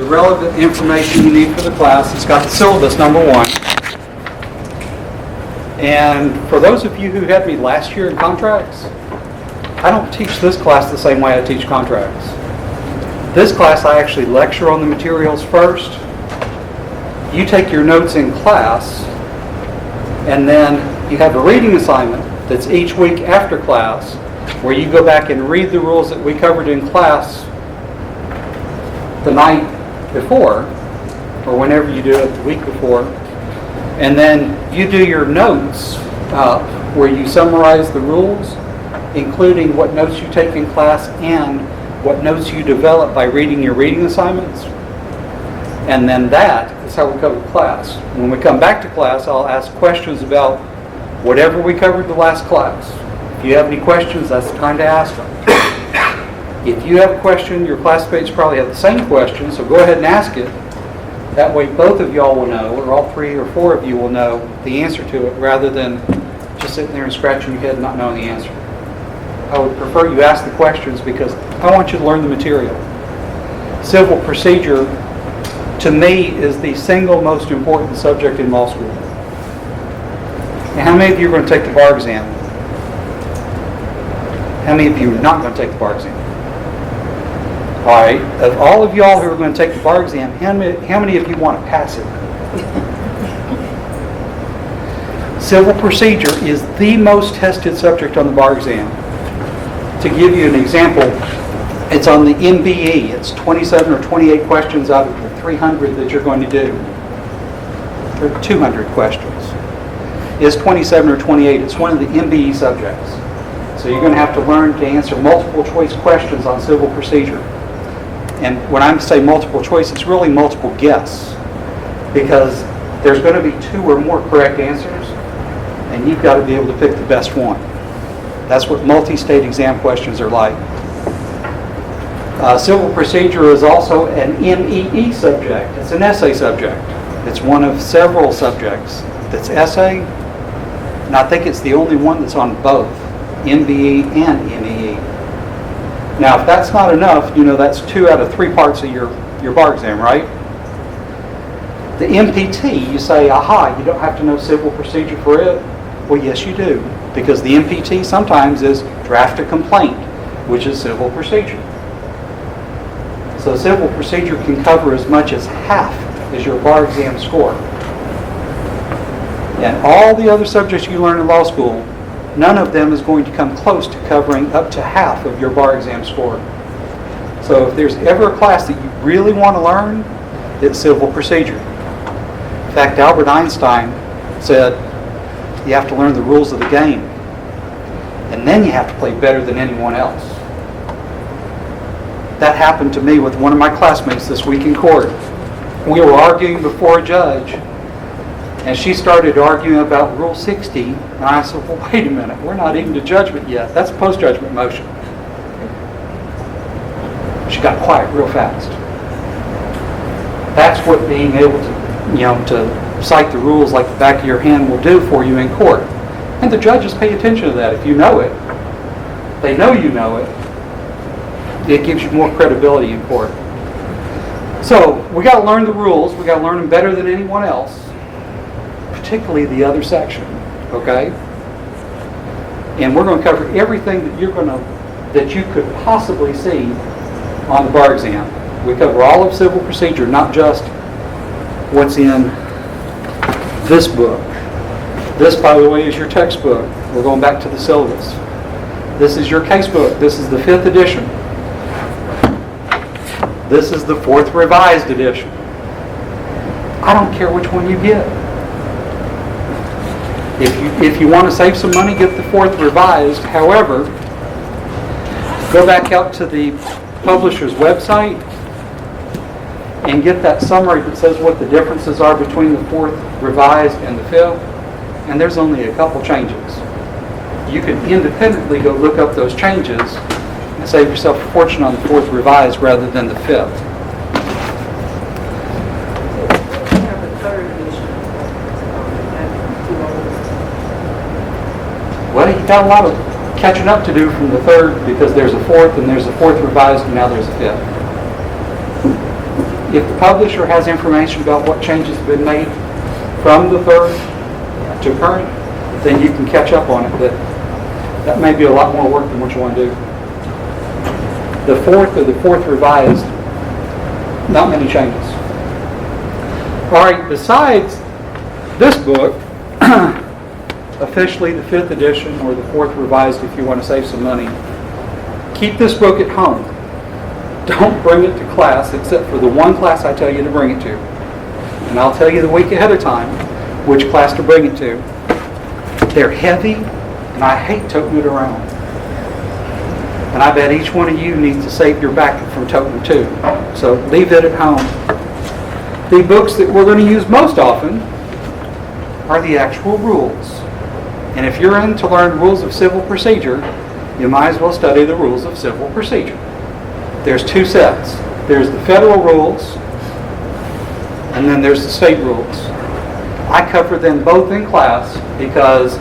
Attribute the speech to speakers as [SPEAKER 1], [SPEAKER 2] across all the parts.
[SPEAKER 1] the relevant information you need for the class. It's got the syllabus, number one. And for those of you who had me last year in contracts, I don't teach this class the same way I teach contracts. This class I actually lecture on the materials first. You take your notes in class, and then you have a reading assignment that's each week after class, where you go back and read the rules that we covered in class the night before, or whenever you do it, the week before. And then you do your notes where you summarize the rules, including what notes you take in class and what notes you develop by reading your reading assignments. And then that is how we cover class. When we come back to class, I'll ask questions about whatever we covered the last class. If you have any questions, that's the time to ask them. If you have a question, your classmates probably have the same question, so go ahead and ask it. That way both of y'all will know, or all three or four of you will know the answer to it, rather than just sitting there and scratching your head and not knowing the answer. I would prefer you ask the questions because I want you to learn the material. Civil procedure, to me, is the single most important subject in law school. Now, how many of you are going to take the bar exam? How many of you are not going to take the bar exam? All right, of all of y'all who are going to take the bar exam, how many of you want to pass it? Civil procedure is the most tested subject on the bar exam. To give you an example, it's on the MBE. It's 27 or 28 questions out of the 300 that you're going to do. Or 200 questions. It's 27 or 28. It's one of the MBE subjects. So you're going to have to learn to answer multiple choice questions on civil procedure. And when I say multiple choice, it's really multiple guess. Because there's going to be two or more correct answers, and you've got to be able to pick the best one. That's what multi-state exam questions are like. Civil procedure is also an MEE subject. It's an essay subject. It's one of several subjects that's essay, and I think it's the only one that's on both MBE and MEE. Now, if that's not enough, you know that's 2 out of 3 parts of your bar exam, right? The MPT, you say, aha, you don't have to know civil procedure for it. Well, yes, you do, because the MPT sometimes is draft a complaint, which is civil procedure. So civil procedure can cover as much as half as your bar exam score. And all the other subjects you learn in law school, none of them is going to come close to covering up to half of your bar exam score. So if there's ever a class that you really want to learn, it's civil procedure. In fact, Albert Einstein said, you have to learn the rules of the game, and then you have to play better than anyone else. That happened to me with one of my classmates this week in court. We were arguing before a judge, and she started arguing about Rule 60, and I said, well, wait a minute, we're not even to judgment yet. That's a post-judgment motion. She got quiet real fast. That's what being able to, to cite the rules like the back of your hand will do for you in court. And the judges pay attention to that. If you know it, they know you know it, it gives you more credibility in court. So we got to learn the rules. We got to learn them better than anyone else, particularly the other section. Okay? And we're going to cover everything that you could possibly see on the bar exam. We cover all of civil procedure, not just what's in this book. This, by the way, is your textbook. We're going back to the syllabus. This is your casebook. This is the 5th edition. This is the 4th revised edition. I don't care which one you get. If you want to save some money, get the 4th revised. However, go back out to the publisher's website and get that summary that says what the differences are between the 4th revised and the 5th, and there's only a couple changes. You can independently go look up those changes and save yourself a fortune on the 4th revised rather than the 5th.
[SPEAKER 2] We have a 3rd edition.
[SPEAKER 1] Well, you got a lot of catching up to do from the 3rd, because there's a 4th and there's a 4th revised and now there's a 5th. If the publisher has information about what changes have been made from the third to current, then you can catch up on it, but that may be a lot more work than what you want to do. The fourth or the fourth revised, not many changes. All right, besides this book, officially the 5th edition or the 4th revised if you want to save some money, keep this book at home. Don't bring it to class except for the one class I tell you to bring it to. And I'll tell you the week ahead of time which class to bring it to. They're heavy and I hate toting it around. And I bet each one of you needs to save your back from toting too. So leave it at home. The books that we're going to use most often are the actual rules. And if you're in to learn rules of civil procedure, you might as well study the rules of civil procedure. There's two sets. There's the federal rules, and then there's the state rules. I cover them both in class because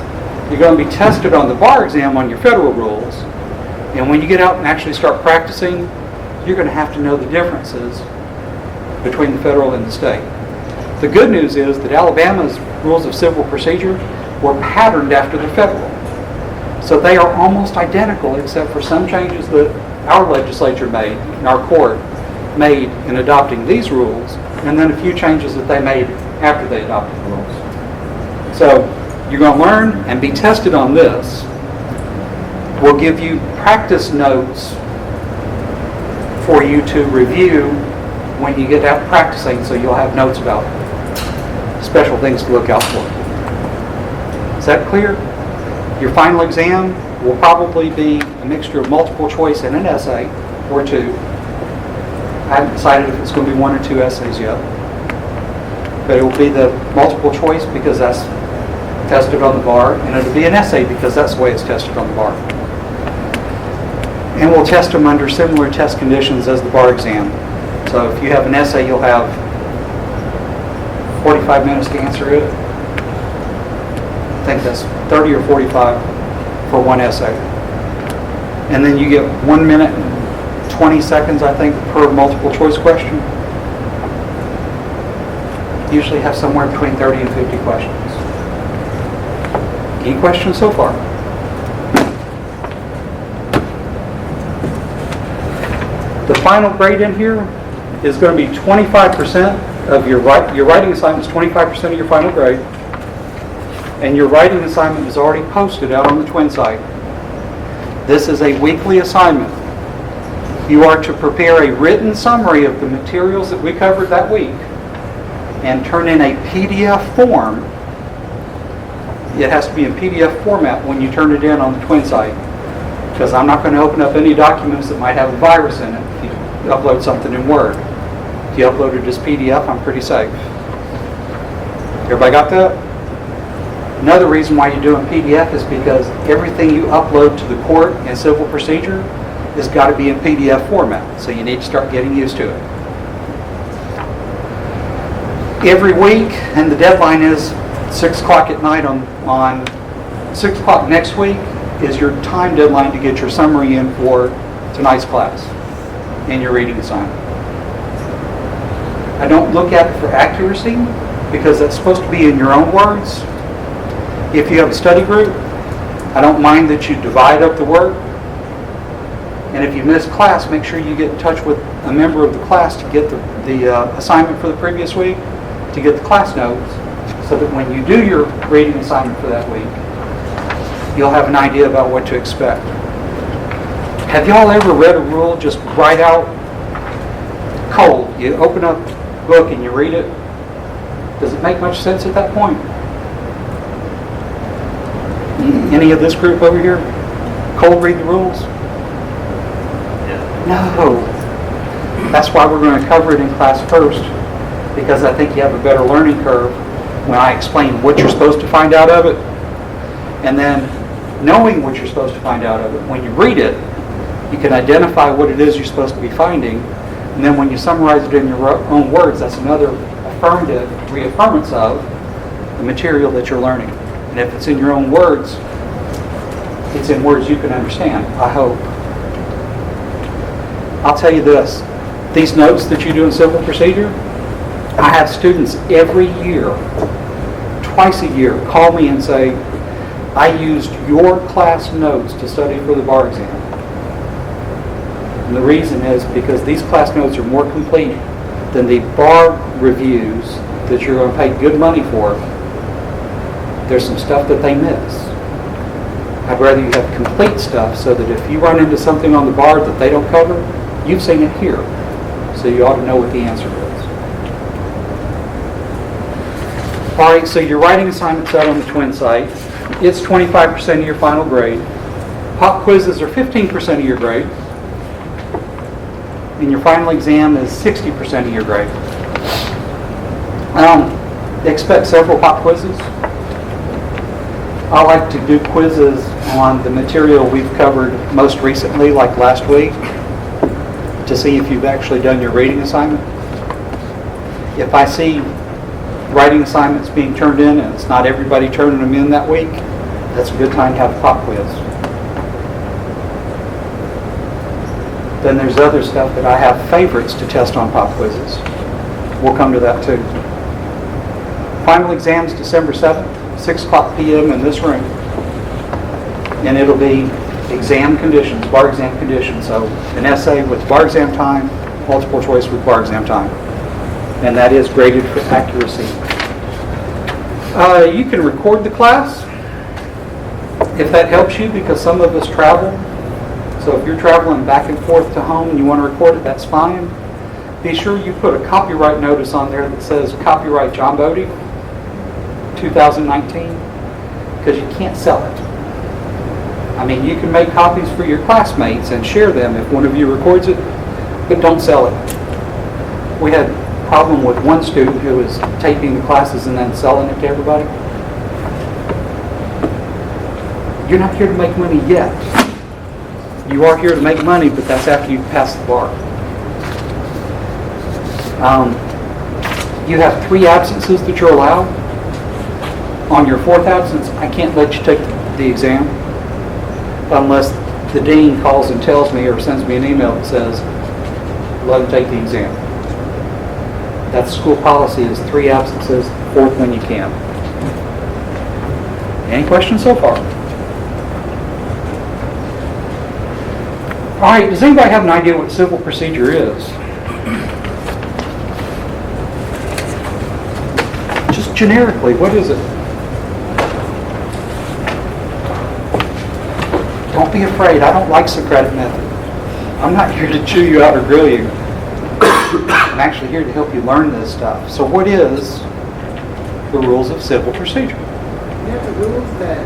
[SPEAKER 1] you're going to be tested on the bar exam on your federal rules, and when you get out and actually start practicing, you're going to have to know the differences between the federal and the state. The good news is that Alabama's rules of civil procedure were patterned after the federal. So they are almost identical except for some changes that our legislature made, and our court made in adopting these rules, and then a few changes that they made after they adopted the rules. So you're going to learn and be tested on this. We'll give you practice notes for you to review when you get out practicing, so you'll have notes about special things to look out for. Is that clear? Your final exam will probably be a mixture of multiple choice and an essay or two. I haven't decided if it's going to be one or two essays yet. But it will be the multiple choice because that's tested on the bar, and it'll be an essay because that's the way it's tested on the bar. And we'll test them under similar test conditions as the bar exam. So if you have an essay, you'll have 45 minutes to answer it. I think that's 30 or 45 for one essay. And then you get 1 minute and 20 seconds, I think, per multiple choice question. Usually have somewhere between 30 and 50 questions. Any questions so far? The final grade in here is going to be 25% of your writing assignment is 25% of your final grade. And your writing assignment is already posted out on the Twin site. This is a weekly assignment. You are to prepare a written summary of the materials that we covered that week and turn in a PDF form. It has to be in PDF format when you turn it in on the Twin site, because I'm not going to open up any documents that might have a virus in it if you upload something in Word. If you upload it as PDF, I'm pretty safe. Everybody got that? Another reason why you're doing PDF is because everything you upload to the court in civil procedure has got to be in PDF format. So you need to start getting used to it. Every week, and the deadline is 6 o'clock at night on 6 o'clock next week is your time deadline to get your summary in for tonight's class and your reading assignment. I don't look at it for accuracy because that's supposed to be in your own words. If you have a study group, I don't mind that you divide up the work. And if you miss class, make sure you get in touch with a member of the class to get the assignment for the previous week, to get the class notes, so that when you do your reading assignment for that week, you'll have an idea about what to expect. Have y'all ever read a rule just right out cold? You open up a book and you read it. Does it make much sense at that point? Any of this group over here cold read the rules? No. That's why we're going to cover it in class first, because I think you have a better learning curve when I explain what you're supposed to find out of it, and then knowing what you're supposed to find out of it. When you read it, you can identify what it is you're supposed to be finding, and then when you summarize it in your own words, that's another affirmative reaffirmance of the material that you're learning. And if it's in your own words, it's in words you can understand, I hope. I'll tell you this, These notes that you do in civil procedure, I have students every year, twice a year, call me and say, I used your class notes to study for the bar exam. And the reason is because these class notes are more complete than the bar reviews that you're going to pay good money for. There's some stuff that they miss. I'd rather you have complete stuff so that if you run into something on the bar that they don't cover, you've seen it here. So you ought to know what the answer is. All right, so your writing assignment's out on the Twin site. It's 25% of your final grade. Pop quizzes are 15% of your grade. And your final exam is 60% of your grade. Expect several pop quizzes. I like to do quizzes on the material we've covered most recently, like last week, to see if you've actually done your reading assignment. If I see writing assignments being turned in and it's not everybody turning them in that week, that's a good time to have a pop quiz. Then there's other stuff that I have favorites to test on pop quizzes. We'll come to that too. Final exam's December 7th, 6 o'clock p.m. in this room. And it'll be exam conditions, bar exam conditions. So an essay with bar exam time, multiple choice with bar exam time. And that is graded for accuracy. You can record the class if that helps you, because some of us travel. So if you're traveling back and forth to home and you want to record it, that's fine. Be sure you put a copyright notice on there that says copyright John Bodie 2019, because you can't sell it. I mean, you can make copies for your classmates and share them if one of you records it, but don't sell it. We had a problem with one student who was taping the classes and then selling it to everybody. You're not here to make money yet. You are here to make money, but that's after you pass the bar. You have 3 absences that you're allowed. On your 4th absence, I can't let you take the exam unless the dean calls and tells me or sends me an email that says, let him take the exam. That's school policy, is 3 absences, 4th when you can. Any questions so far? All right, does anybody have an idea what civil procedure is? Just generically, what is it? Don't be afraid. I don't like Socratic method. I'm not here to chew you out or grill you. I'm actually here to help you learn this stuff. So what is the rules of civil procedure?
[SPEAKER 2] They're the rules that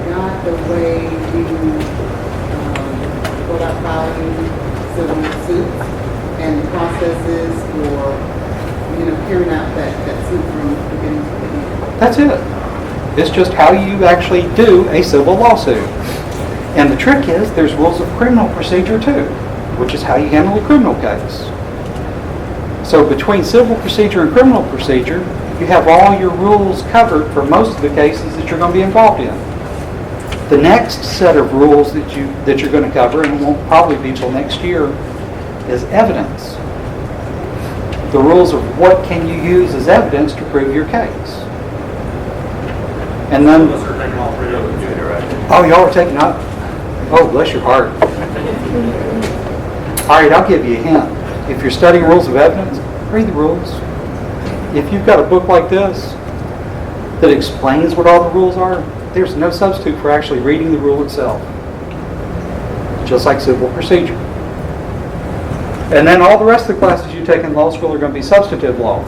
[SPEAKER 2] guide the way you go about filing civil suits and processes for, carrying out that suit from beginning to end.
[SPEAKER 1] That's it. It's just how you actually do a civil lawsuit. And the trick is there's rules of criminal procedure too, which is how you handle a criminal case. So between civil procedure and criminal procedure, you have all your rules covered for most of the cases that you're going to be involved in. The next set of rules that you're going to cover, and it won't probably be until next year, is evidence. The rules of what can you use as evidence to prove your case. And then, oh, y'all are taking up. Oh, bless your heart. All right, I'll give you a hint. If you're studying rules of evidence, read the rules. If you've got a book like this that explains what all the rules are, there's no substitute for actually reading the rule itself. Just like civil procedure. And then all the rest of the classes you take in law school are going to be substantive law.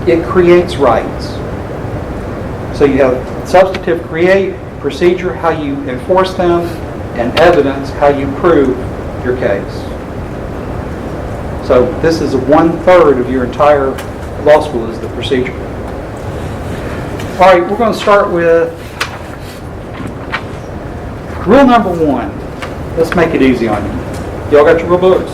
[SPEAKER 1] It creates rights. So you have substantive create, procedure, how you enforce them, and evidence, how you prove your case. So this is 1/3 of your entire law school is the procedure. All right, we're going to start with rule number 1. Let's make it easy on you. Y'all got your rule books?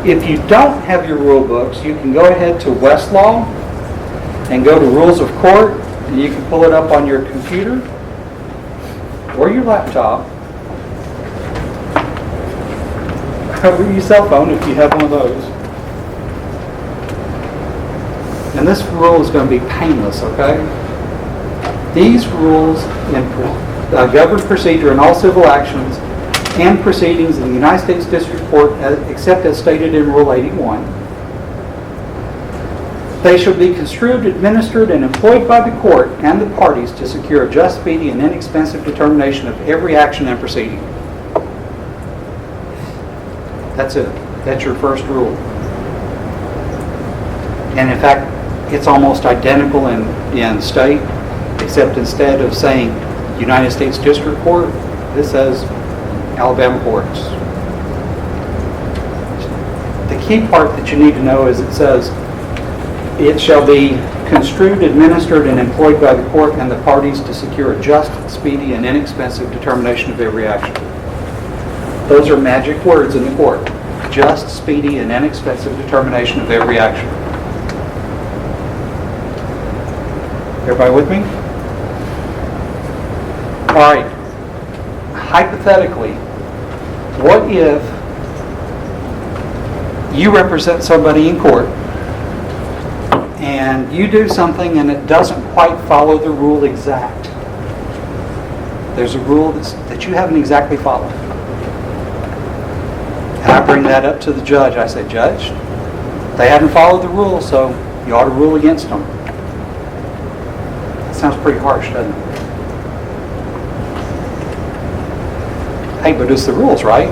[SPEAKER 1] If you don't have your rule books, you can go ahead to Westlaw and go to Rules of Court, and you can pull it up on your computer. or your laptop, or your cell phone if you have one of those. And this rule is going to be painless, okay? These rules govern procedure in all civil actions and proceedings in the United States District Court, except as stated in Rule 81. They shall be construed, administered, and employed by the court and the parties to secure a just, speedy, and inexpensive determination of every action and proceeding. That's it. That's your first rule. And in fact, it's almost identical in state, except instead of saying United States District Court, this says Alabama courts. The key part that you need to know is it says, it shall be construed, administered, and employed by the court and the parties to secure a just, speedy, and inexpensive determination of every action. Those are magic words in the court. Just, speedy, and inexpensive determination of every action. Everybody with me? All right. Hypothetically, what if you represent somebody in court and you do something and it doesn't quite follow the rule exact? There's a rule that you haven't exactly followed. And I bring that up to the judge. I say, Judge, they haven't followed the rule, so you ought to rule against them. That sounds pretty harsh, doesn't it? Hey, but it's the rules, right?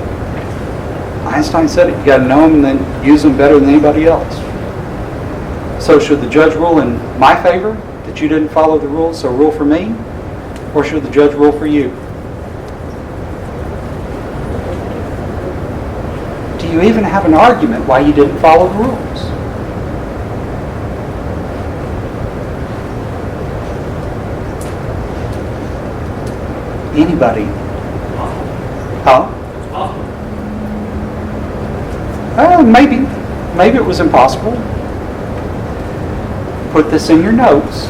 [SPEAKER 1] Einstein said it. You got to know them and then use them better than anybody else. So should the judge rule in my favor that you didn't follow the rules, so rule for me? Or should the judge rule for you? Do you even have an argument why you didn't follow the rules? Anybody? Huh? Maybe. Maybe it was impossible. Put this in your notes.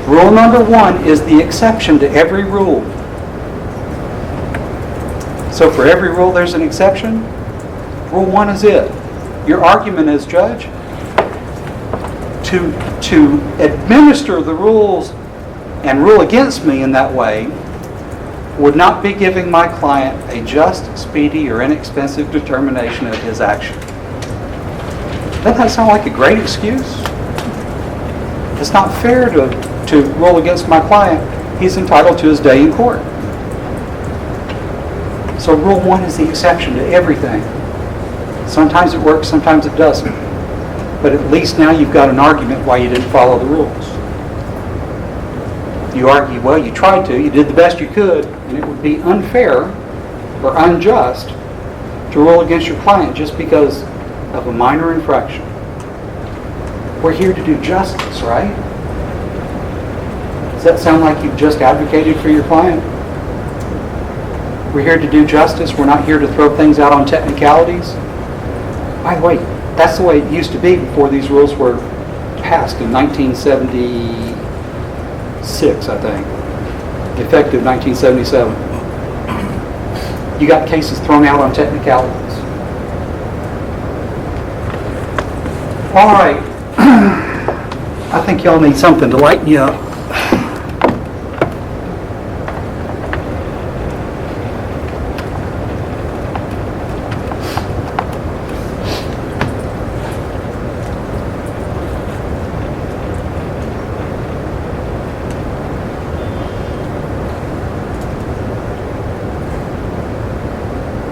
[SPEAKER 1] Rule number 1 is the exception to every rule. So for every rule there's an exception. Rule 1 is it. Your argument is, Judge, to administer the rules and rule against me in that way would not be giving my client a just, speedy, or inexpensive determination of his action. Doesn't that sound like a great excuse? It's not fair to rule against my client. He's entitled to his day in court. So Rule 1 is the exception to everything. Sometimes it works, sometimes it doesn't. But at least now you've got an argument why you didn't follow the rules. You argue, well, you tried to, you did the best you could, and it would be unfair or unjust to rule against your client just because of a minor infraction. We're here to do justice, right? Does that sound like you've just advocated for your client? We're here to do justice. We're not here to throw things out on technicalities. By the way, that's the way it used to be before these rules were passed in 1976, I think. Effective 1977. You got cases thrown out on technicalities. All right. I think y'all need something to lighten you up.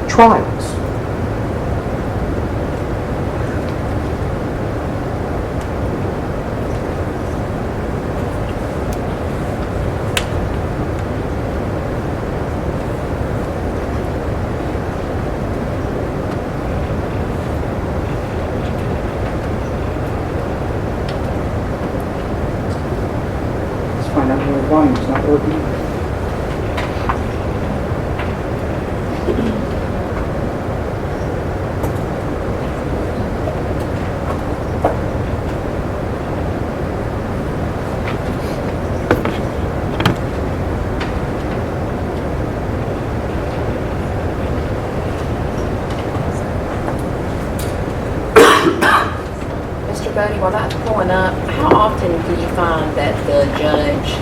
[SPEAKER 1] Trials. Let's find out why the volume's not working.
[SPEAKER 3] Bodie, while that's pulling up, how often do you find that the judge,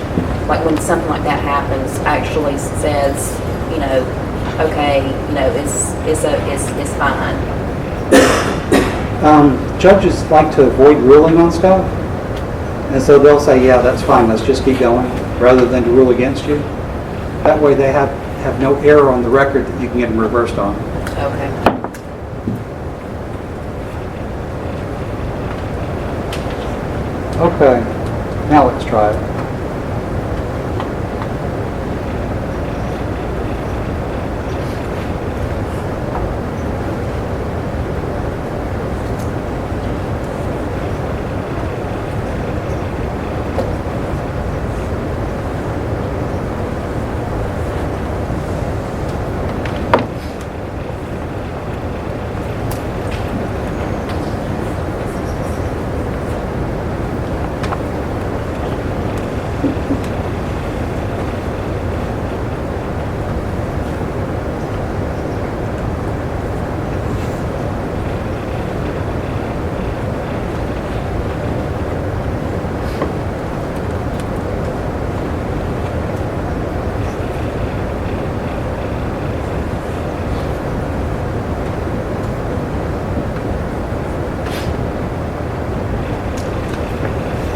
[SPEAKER 3] like when something like that happens, actually says, you know, okay, you know, it's fine?
[SPEAKER 1] Judges like to avoid ruling on stuff, and so they'll say, yeah, that's fine, let's just keep going, rather than to rule against you. That way they have no error on the record that you can get them reversed on.
[SPEAKER 3] Okay.
[SPEAKER 1] Okay, now let's try it.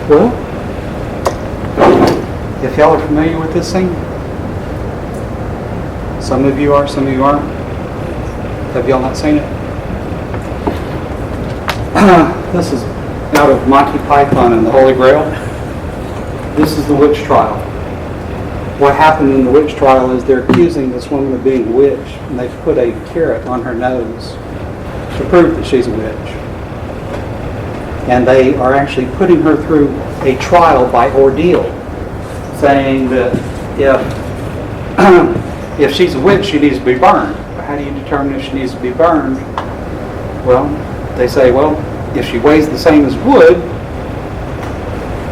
[SPEAKER 1] Well, if y'all are familiar with this scene, some of you are, some of you aren't. Have y'all not seen it? This is out of Monty Python and the Holy Grail. This is the witch trial. What happened in the witch trial is they're accusing this woman of being a witch, and they've put a carrot on her nose to prove that she's a witch. And they are actually putting her through a trial by ordeal, saying that if she's a witch, she needs to be burned. How do you determine if she needs to be burned? Well, they say, well, if she weighs the same as wood,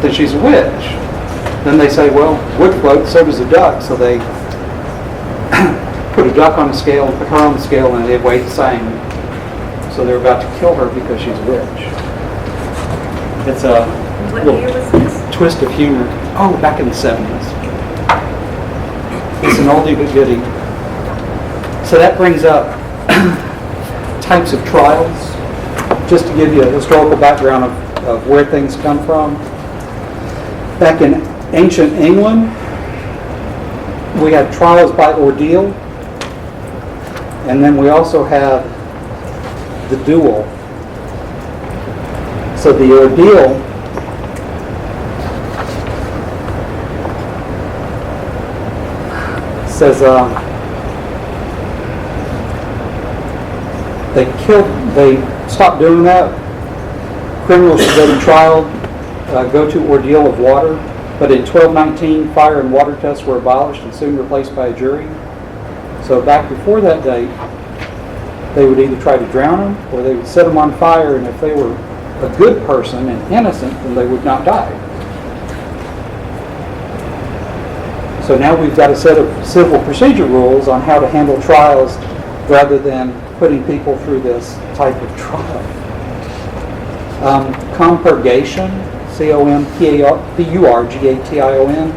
[SPEAKER 1] then she's a witch. Then they say, well, wood floats, so does a duck. So they put a duck on a scale, put her on the scale, and they weigh the same. So they're about to kill her because she's a witch. It's a
[SPEAKER 3] What year was this?
[SPEAKER 1] twist of humor. Oh, back in the 70s. It's an oldie but goodie. So that brings up types of trials. Just to give you a historical background of where things come from. Back in ancient England, we had trials by ordeal. And then we also have the duel. So the ordeal says they stopped doing that. Criminals should go to trial, go to ordeal of water. But in 1219, fire and water tests were abolished and soon replaced by a jury. So back before that date, they would either try to drown them or they would set them on fire, and if they were a good person and innocent, then they would not die. So now we've got a set of civil procedure rules on how to handle trials rather than putting people through this type of trial. Compurgation, C-O-M-P-U-R-G-A-T-I-O-N,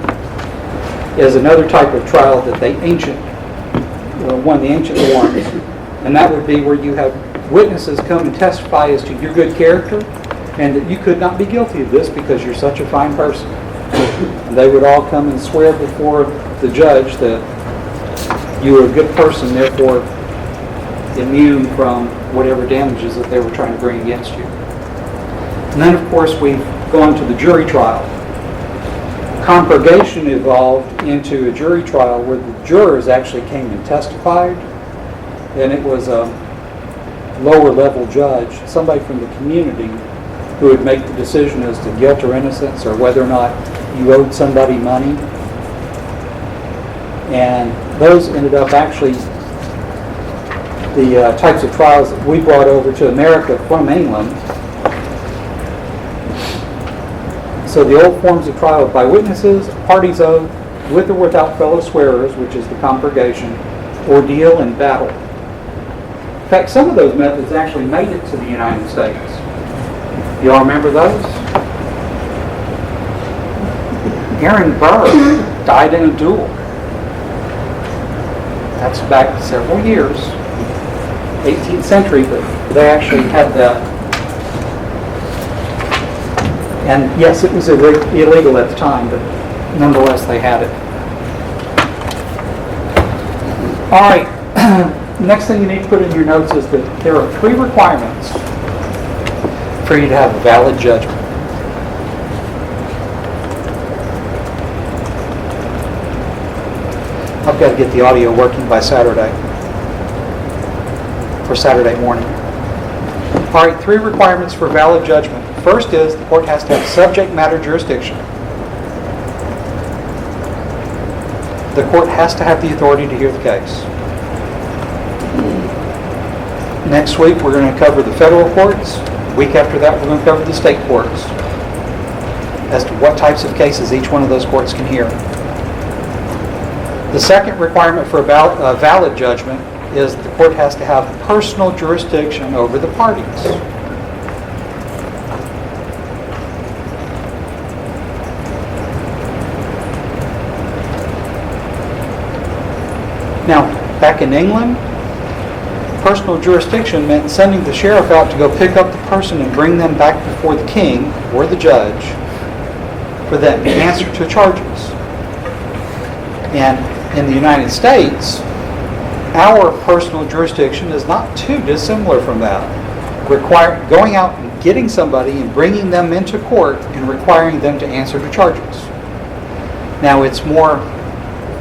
[SPEAKER 1] is another type of trial that one of the ancient ones, and that would be where you have witnesses come and testify as to your good character and that you could not be guilty of this because you're such a fine person. And they would all come and swear before the judge that you were a good person, therefore immune from whatever damages that they were trying to bring against you. And then, of course, we've gone to the jury trial. Compurgation evolved into a jury trial where the jurors actually came and testified, and it was a lower level judge, somebody from the community, who would make the decision as to guilt or innocence or whether or not you owed somebody money. And those ended up actually the types of trials that we brought over to America from England. So the old forms of trial by witnesses, parties oath, with or without fellow swearers, which is the compurgation, ordeal, and battle. In fact, some of those methods actually made it to the United States. You all remember those? Aaron Burr died in a duel. That's back several years, 18th century, but they actually had that. And yes, it was illegal at the time, but nonetheless they had it. All right, next thing you need to put in your notes is that there are 3 requirements for you to have a valid judgment. I've got to get the audio working by Saturday, for Saturday morning. All right, 3 requirements for valid judgment. First is the court has to have subject matter jurisdiction. The court has to have the authority to hear the case. Next week we're going to cover the federal courts. Week after that we're going to cover the state courts as to what types of cases each one of those courts can hear. The second requirement for a valid judgment is the court has to have personal jurisdiction over the parties. Now, back in England, personal jurisdiction meant sending the sheriff out to go pick up the person and bring them back before the king or the judge for them to answer to charges. And in the United States, our personal jurisdiction is not too dissimilar from that. Going out and getting somebody and bringing them into court and requiring them to answer to charges. Now, it's more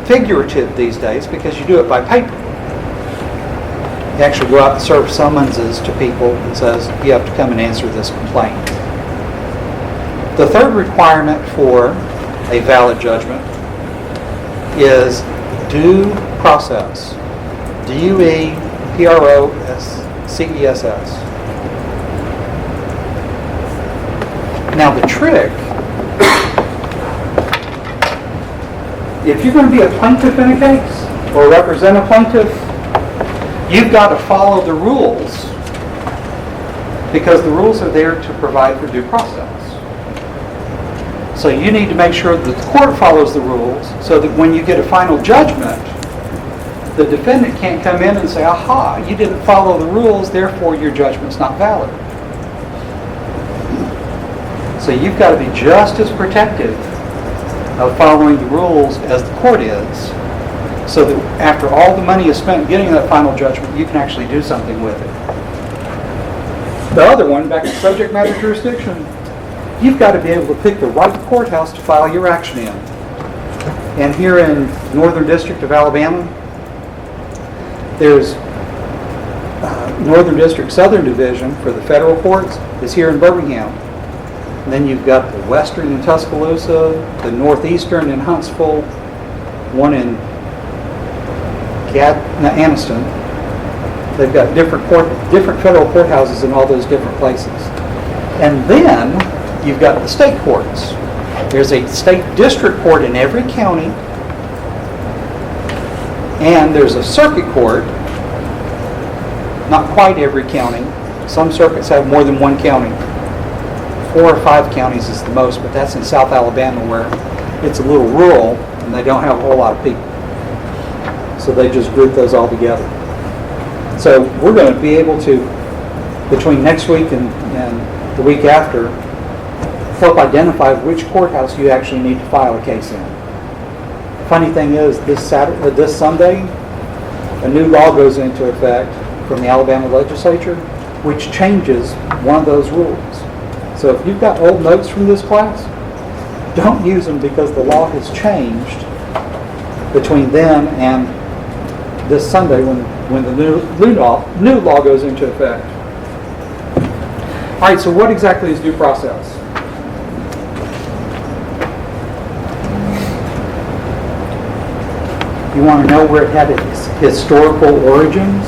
[SPEAKER 1] figurative these days because you do it by paper. You actually go out and serve summonses to people that says you have to come and answer this complaint. The third requirement for a valid judgment is due process. D-U-E-P-R-O-C-E-S-S. Now the trick, if you're going to be a plaintiff in a case or represent a plaintiff, you've got to follow the rules because the rules are there to provide for due process. So you need to make sure that the court follows the rules so that when you get a final judgment, the defendant can't come in and say, aha, you didn't follow the rules, therefore your judgment's not valid. So you've got to be just as protective of following the rules as the court is, so that after all the money is spent getting that final judgment, you can actually do something with it. The other one, back to subject matter jurisdiction, you've got to be able to pick the right courthouse to file your action in. And here in Northern District of Alabama, there's Northern District Southern Division for the federal courts is here in Birmingham. And then you've got the Western in Tuscaloosa, the Northeastern in Huntsville, one in Anniston. They've got different federal courthouses in all those different places. And then you've got the state courts. There's a state district court in every county, and there's a circuit court, not quite every county. Some circuits have more than one county. 4 or 5 counties is the most, but that's in South Alabama where it's a little rural and they don't have a whole lot of people. So they just group those all together. So we're going to be able to, between next week and the week after, help identify which courthouse you actually need to file a case in. Funny thing is, this Sunday, a new law goes into effect from the Alabama legislature, which changes one of those rules. So if you've got old notes from this class, don't use them because the law has changed between then and this Sunday when the new law goes into effect. All right, so what exactly is due process? You want to know where it had its historical origins?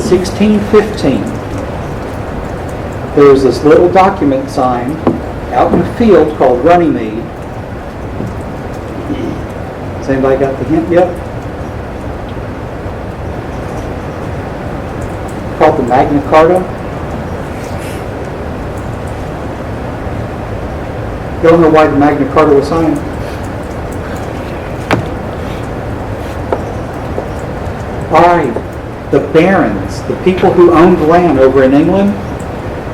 [SPEAKER 1] 1615. There was this little document signed out in a field called Runnymede. Has anybody got the hint yet? Called the Magna Carta. Y'all know why the Magna Carta was signed? Why the barons, the people who owned land over in England,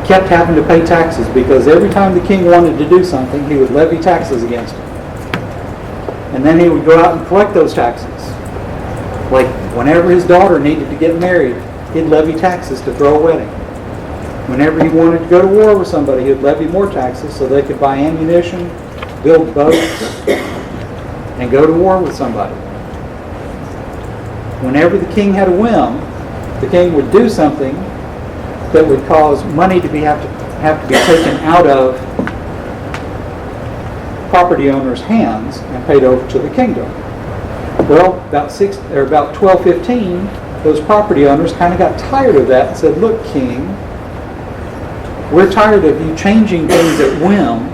[SPEAKER 1] kept having to pay taxes because every time the king wanted to do something, he would levy taxes against him. And then he would go out and collect those taxes. Like whenever his daughter needed to get married, he'd levy taxes to throw a wedding. Whenever he wanted to go to war with somebody, he'd levy more taxes so they could buy ammunition, build boats, and go to war with somebody. Whenever the king had a whim, the king would do something that would cause money to have to be taken out of property owners' hands and paid over to the kingdom. Well, about 1215, those property owners kind of got tired of that and said, "Look, king, we're tired of you changing things at whim.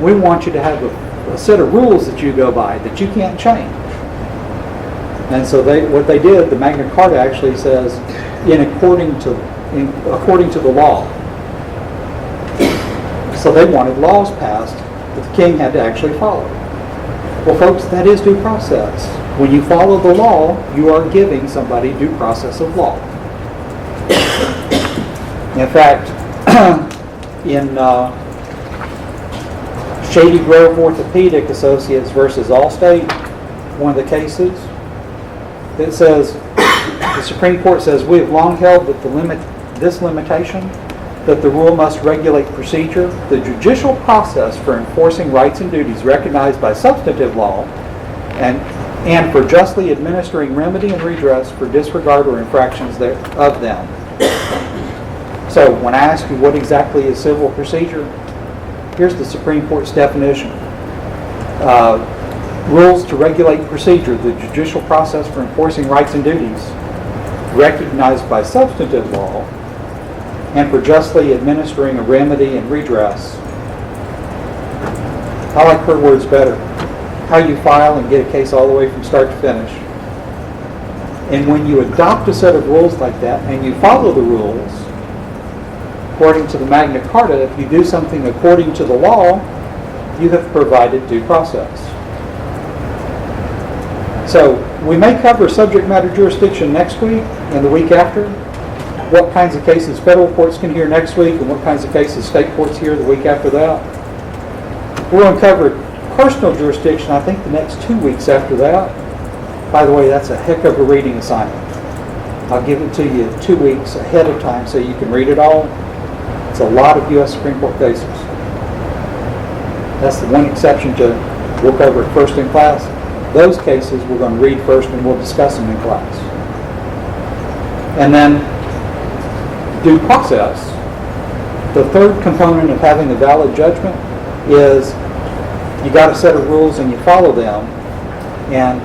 [SPEAKER 1] We want you to have a set of rules that you go by that you can't change." And so what they did, the Magna Carta actually says, according to the law. So they wanted laws passed that the king had to actually follow. Well, folks, that is due process. When you follow the law, you are giving somebody due process of law. In fact, in Shady Grove Orthopedic Associates versus Allstate, one of the cases, it says, the Supreme Court says, "We have long held that this limitation, that the rule must regulate procedure, the judicial process for enforcing rights and duties recognized by substantive law, and for justly administering remedy and redress for disregard or infractions of them." So when I ask you what exactly is civil procedure, here's the Supreme Court's definition. Rules to regulate procedure, the judicial process for enforcing rights and duties recognized by substantive law, and for justly administering a remedy and redress. I like her words better. How you file and get a case all the way from start to finish. And when you adopt a set of rules like that and you follow the rules, according to the Magna Carta, if you do something according to the law, you have provided due process. So we may cover subject matter jurisdiction next week and the week after, what kinds of cases federal courts can hear next week and what kinds of cases state courts hear the week after that. We're going to cover personal jurisdiction, I think, the next 2 weeks after that. By the way, that's a heck of a reading assignment. I'll give it to you 2 weeks ahead of time so you can read it all. It's a lot of U.S. Supreme Court cases. That's the one exception to we'll cover it first in class. Those cases we're going to read first and we'll discuss them in class. And then due process, the third component of having a valid judgment is you got a set of rules and you follow them, and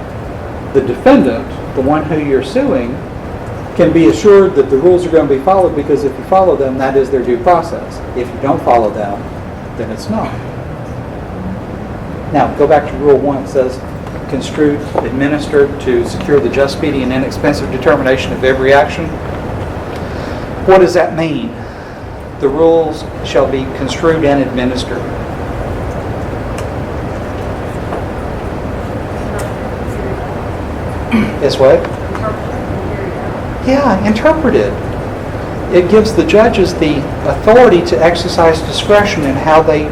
[SPEAKER 1] the defendant, the one who you're suing, can be assured that the rules are going to be followed, because if you follow them, that is their due process. If you don't follow them, then it's not. Now, go back to Rule 1. It says, construed, administered to secure the just, speedy, and inexpensive determination of every action. What does that mean? The rules shall be construed and administered. Yes, what? Yeah, interpreted. It gives the judges the authority to exercise discretion in how they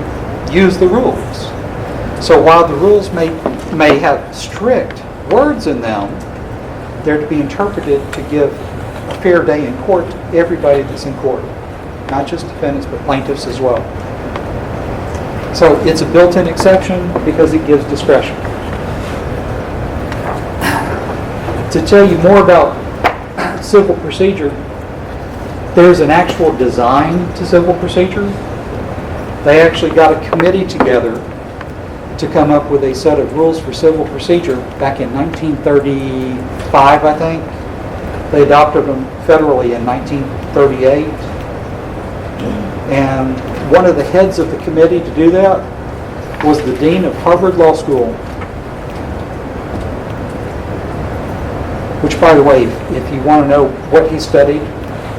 [SPEAKER 1] use the rules. So while the rules may have strict words in them, they're to be interpreted to give a fair day in court to everybody that's in court. Not just defendants, but plaintiffs as well. So it's a built-in exception because it gives discretion. To tell you more about civil procedure, there's an actual design to civil procedure. They actually got a committee together to come up with a set of rules for civil procedure back in 1935, I think. They adopted them federally in 1938. And one of the heads of the committee to do that was the dean of Harvard Law School. Which, by the way, if you want to know what he studied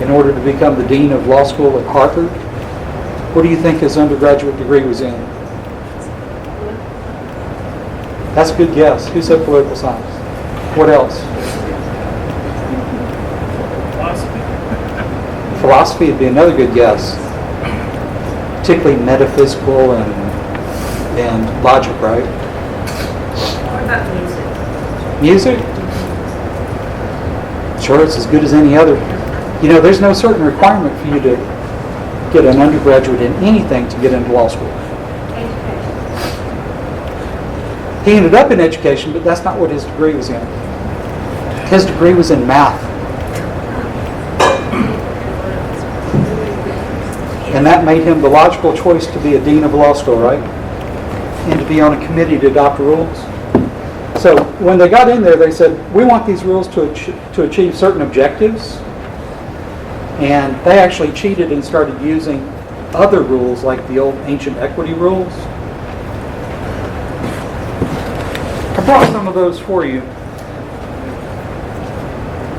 [SPEAKER 1] in order to become the dean of law school at Harvard, what do you think his undergraduate degree was in? That's a good guess. Who said political science? What else? Philosophy would be another good guess. Particularly metaphysical and logic, right?
[SPEAKER 4] What about music?
[SPEAKER 1] Music? Sure, it's as good as any other. You know, there's no certain requirement for you to get an undergraduate in anything to get into law school.
[SPEAKER 4] Education.
[SPEAKER 1] He ended up in education, but that's not what his degree was in. His degree was in math. And that made him the logical choice to be a dean of a law school, right? And to be on a committee to adopt rules. So when they got in there, they said, we want these rules to achieve certain objectives. And they actually cheated and started using other rules like the old ancient equity rules. I brought some of those for you.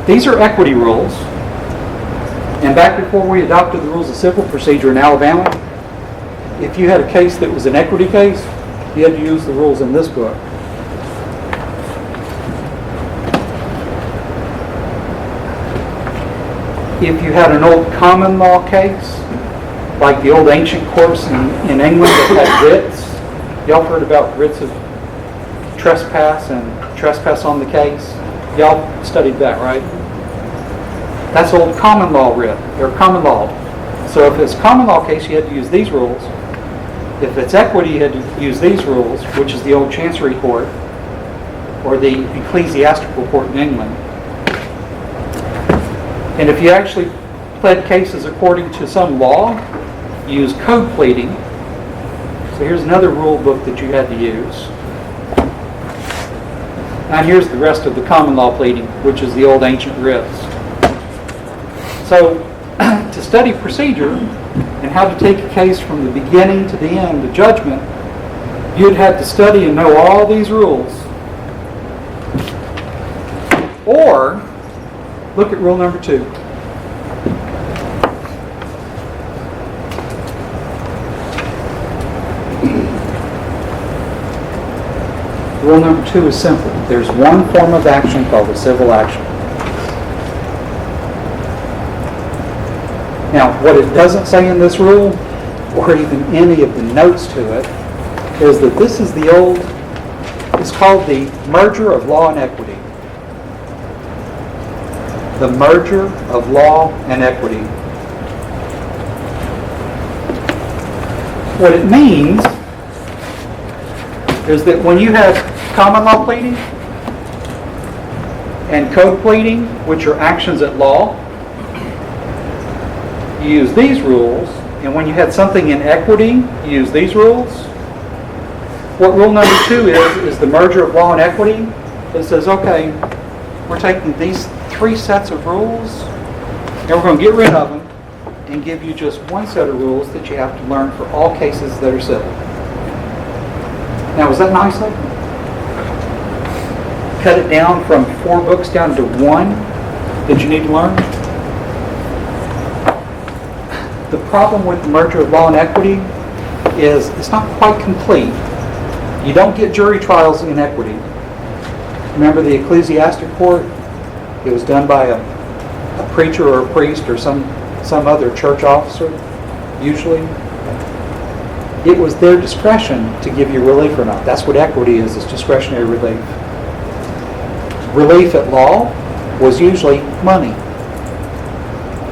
[SPEAKER 1] These are equity rules. And back before we adopted the rules of civil procedure in Alabama, if you had a case that was an equity case, you had to use the rules in this book. If you had an old common law case, like the old ancient courts in England that had writs, y'all heard about writs of trespass and trespass on the case? Y'all studied that, right? That's old common law writ, or common law. So if it's common law case, you had to use these rules. If it's equity, you had to use these rules, which is the old chancery court, or the ecclesiastical court in England. And if you actually pled cases according to some law, you use code pleading. So here's another rule book that you had to use. And here's the rest of the common law pleading, which is the old ancient writs. So to study procedure and how to take a case from the beginning to the end to judgment, you'd have to study and know all these rules. Or look at rule number 2. Rule number 2 is simple. There's one form of action called a civil action. Now, what it doesn't say in this rule, or even any of the notes to it, is that this is the old, it's called the merger of law and equity. The merger of law and equity. What it means is that when you have common law pleading and code pleading, which are actions at law, you use these rules, and when you had something in equity, you use these rules. What rule number 2 is the merger of law and equity. It says, okay, we're taking these 3 sets of rules, and we're going to get rid of them and give you just one set of rules that you have to learn for all cases that are civil. Now, was that nice? Cut it down from 4 books down to 1 that you need to learn. The problem with the merger of law and equity is it's not quite complete. You don't get jury trials in equity. Remember the ecclesiastic court? It was done by a preacher or a priest or some other church officer, usually. It was their discretion to give you relief or not. That's what equity is discretionary relief. Relief at law was usually money.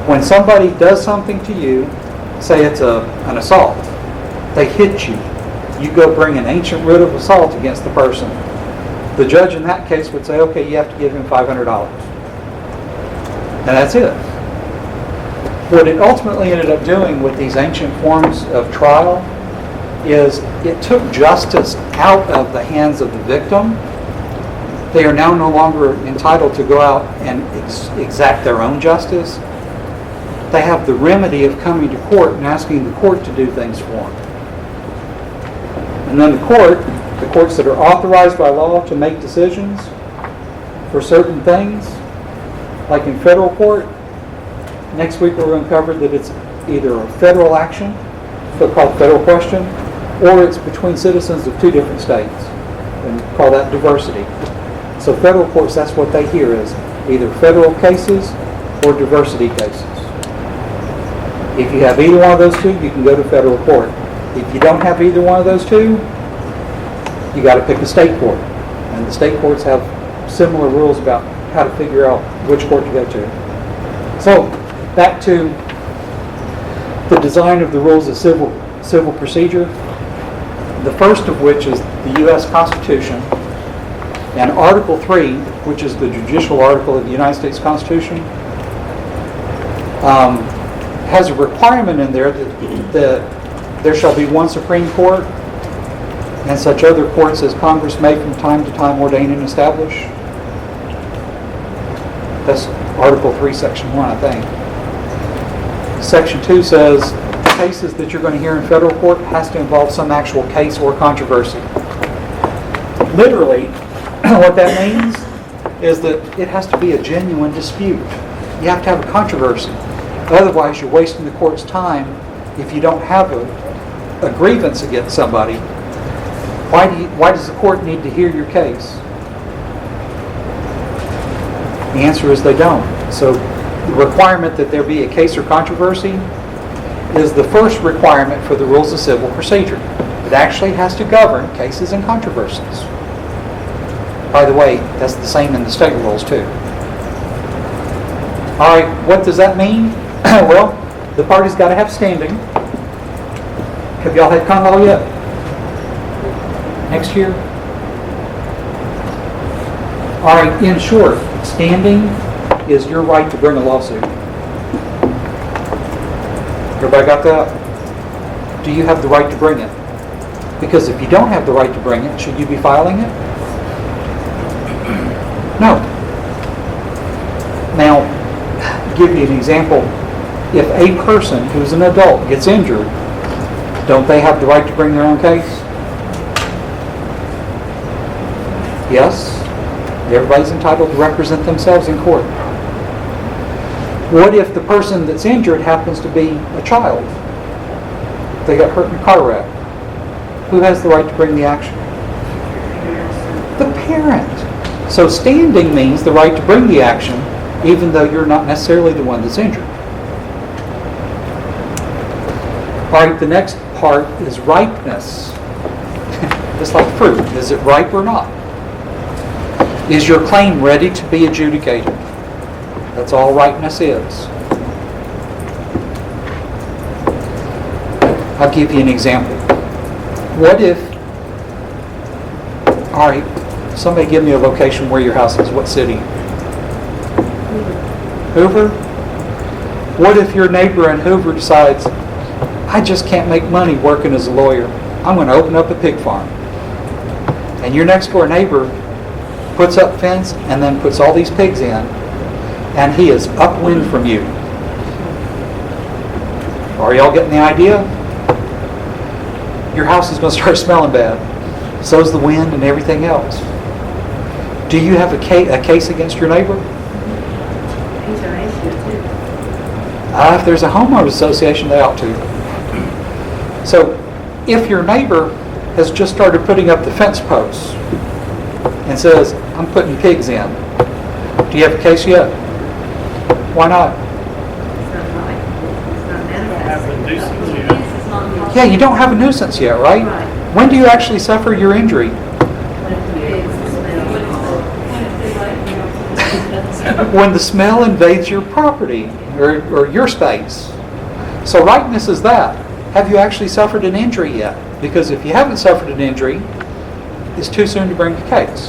[SPEAKER 1] When somebody does something to you, say it's an assault, they hit you, you go bring an ancient writ of assault against the person. The judge in that case would say, okay, you have to give him $500. And that's it. What it ultimately ended up doing with these ancient forms of trial is it took justice out of the hands of the victim. They are now no longer entitled to go out and exact their own justice. They have the remedy of coming to court and asking the court to do things for them. And then the courts that are authorized by law to make decisions for certain things, like in federal court, next week we're going to cover that it's either a federal action, so called federal question, or it's between citizens of 2 different states. and call that diversity. So federal courts, that's what they hear is either federal cases or diversity cases. If you have either one of those two, you can go to federal court. If you don't have either one of those two, you got to pick a state court. And the state courts have similar rules about how to figure out which court to go to. So, back to the design of the rules of civil procedure. The first of which is the U.S. Constitution, and Article 3, which is the judicial article of the United States Constitution, has a requirement in there that there shall be one Supreme Court and such other courts as Congress may from time to time ordain and establish. That's Article 3, Section 1, I think. Section 2 says cases that you're going to hear in federal court has to involve some actual case or controversy. Literally, what that means is that it has to be a genuine dispute. You have to have a controversy. Otherwise, you're wasting the court's time if you don't have a grievance against somebody. Why does the court need to hear your case? The answer is they don't. So the requirement that there be a case or controversy is the first requirement for the rules of civil procedure. It actually has to govern cases and controversies. By the way, that's the same in the state rules too. All right, what does that mean? Well, the party's got to have standing. Have y'all had con law yet? Next year? All right, in short, standing is your right to bring a lawsuit. Everybody got that? Do you have the right to bring it? Because if you don't have the right to bring it, should you be filing it? No. Now, to give you an example, if a person who's an adult gets injured, don't they have the right to bring their own case? Yes. Everybody's entitled to represent themselves in court. What if the person that's injured happens to be a child? They got hurt in a car wreck. Who has the right to bring the action? The parent. So standing means the right to bring the action, even though you're not necessarily the one that's injured. All right, the next part is ripeness. Just like fruit. Is it ripe or not? Is your claim ready to be adjudicated? That's all ripeness is. I'll give you an example. What if, all right, somebody give me a location where your house is. What city? Hoover? What if your neighbor in Hoover decides, I just can't make money working as a lawyer. I'm going to open up a pig farm. And your next door neighbor puts up fence and then puts all these pigs in, and he is upwind from you. Are y'all getting the idea? Your house is going to start smelling bad. So's the wind and everything else. Do you have a case against your neighbor? If there's a homeowners association, they ought to. So, if your neighbor has just started putting up the fence posts and says, I'm putting pigs in, do you have a case yet? Why not? Yeah, you don't have a nuisance yet, right? When do you actually suffer your injury? When the smell invades your property or your space. So ripeness is that. Have you actually suffered an injury yet? Because if you haven't suffered an injury, it's too soon to bring the case.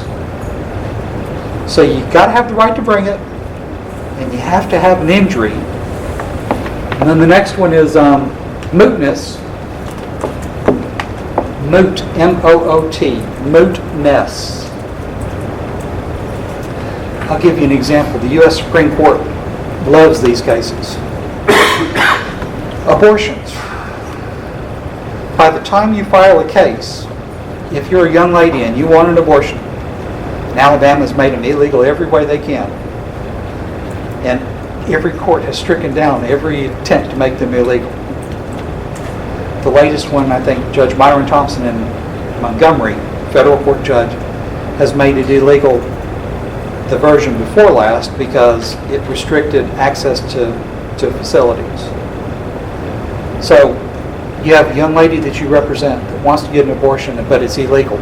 [SPEAKER 1] So you've got to have the right to bring it, and you have to have an injury. And then the next one is mootness. Moot, M-O-O-T, mootness. I'll give you an example. The U.S. Supreme Court loves these cases. Abortions. By the time you file a case, if you're a young lady and you want an abortion, and Alabama's made them illegal every way they can, and every court has stricken down every attempt to make them illegal. The latest one, I think, Judge Myron Thompson in Montgomery, federal court judge, has made it illegal the version before last because it restricted access to facilities. So you have a young lady that you represent that wants to get an abortion, but it's illegal.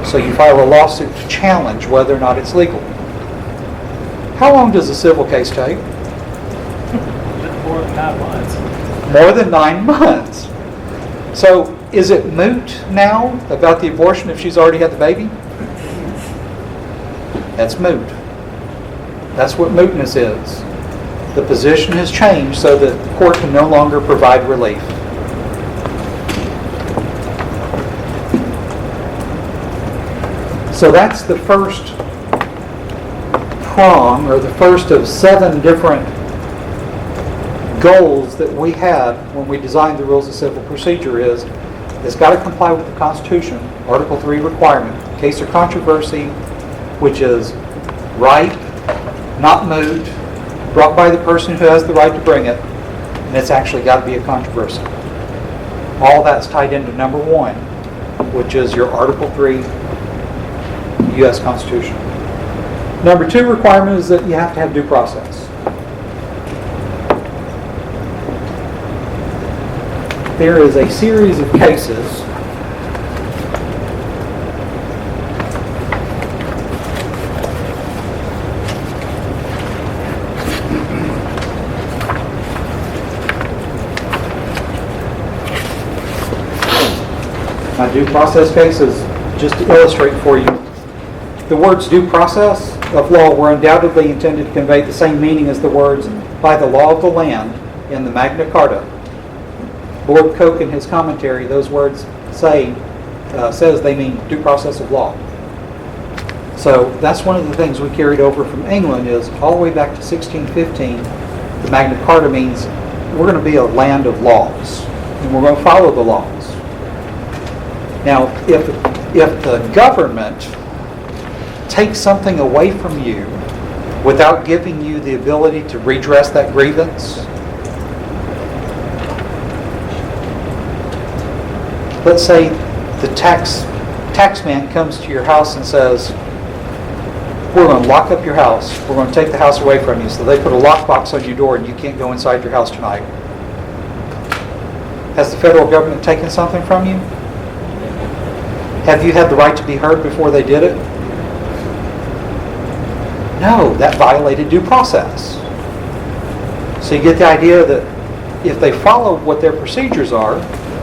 [SPEAKER 1] So you file a lawsuit to challenge whether or not it's legal. How long does a civil case take?
[SPEAKER 5] More than 9 months.
[SPEAKER 1] More than 9 months. So is it moot now about the abortion if she's already had the baby? That's moot. That's what mootness is. The position has changed so that the court can no longer provide relief. So that's the first prong, or the first of 7 different goals that we had when we designed the rules of civil procedure. Is it's got to comply with the Constitution, Article 3 requirement, case of controversy, which is right, not moot, brought by the person who has the right to bring it, and it's actually got to be a controversy. All that's tied into number 1, which is your Article 3 U.S. Constitution. Number 2 requirement is that you have to have due process. There is a series of cases my due process cases, just to illustrate for you. The words due process of law were undoubtedly intended to convey the same meaning as the words by the law of the land in the Magna Carta. Lord Coke, in his commentary, those words says they mean due process of law. So that's one of the things we carried over from England, is all the way back to 1615, the Magna Carta means we're going to be a land of laws, and we're going to follow the laws. Now, if the government takes something away from you without giving you the ability to redress that grievance, let's say the tax man comes to your house and says, we're going to lock up your house, we're going to take the house away from you, so they put a lockbox on your door and you can't go inside your house tonight. Has the federal government taken something from you? Have you had the right to be heard before they did it? No, that violated due process. So you get the idea that if they follow what their procedures are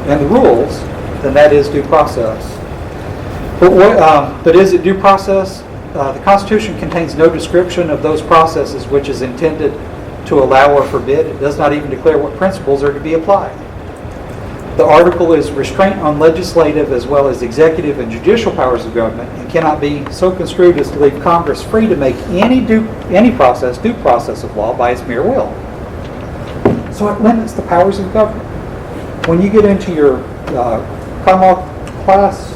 [SPEAKER 1] and the rules, then that is due process. But is it due process? The Constitution contains no description of those processes which is intended to allow or forbid. It does not even declare what principles are to be applied. The article is restraint on legislative as well as executive and judicial powers of government, and cannot be so construed as to leave Congress free to make any due process of law by its mere will. So it limits the powers of government. When you get into your common law class,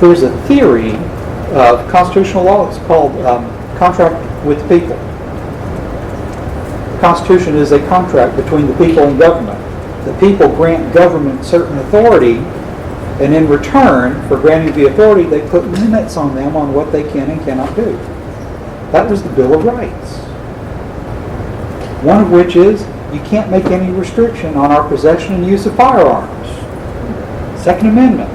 [SPEAKER 1] there's a theory of constitutional law. It's called contract with the people. The Constitution is a contract between the people and government. The people grant government certain authority, and in return for granting the authority, they put limits on them on what they can and cannot do. That was the Bill of Rights. One of which is you can't make any restriction on our possession and use of firearms. Second Amendment.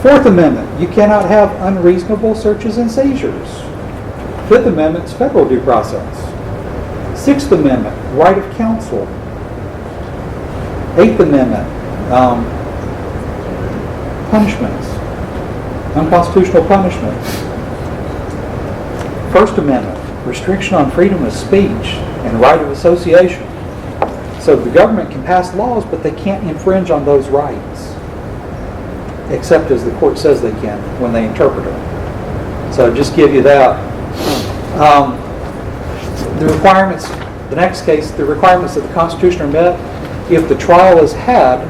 [SPEAKER 1] Fourth Amendment, you cannot have unreasonable searches and seizures. Fifth Amendment's federal due process. Sixth Amendment, right of counsel. Eighth Amendment, punishments, unconstitutional punishments. First Amendment, restriction on freedom of speech and right of association. So the government can pass laws, but they can't infringe on those rights, except as the court says they can when they interpret them. So just give you that. The requirements, the next case, the requirements of the Constitution are met if the trial is had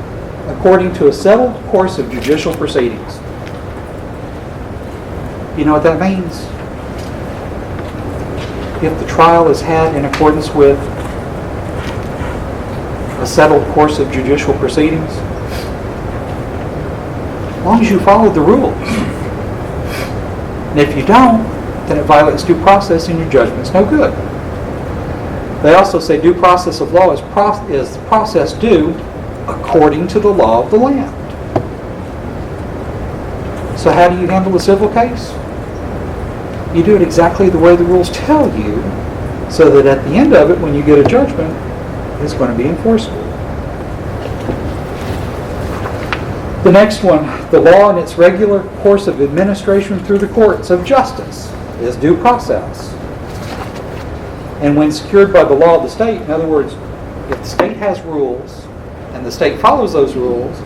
[SPEAKER 1] according to a settled course of judicial proceedings. You know what that means? If the trial is had in accordance with a settled course of judicial proceedings, as long as you follow the rules. And if you don't, then it violates due process and your judgment's no good. They also say due process of law is process due according to the law of the land. So how do you handle a civil case? You do it exactly the way the rules tell you, so that at the end of it, when you get a judgment, it's going to be enforceable. The next one, the law in its regular course of administration through the courts of justice is due process. And when secured by the law of the state, in other words, if the state has rules and the state follows those rules,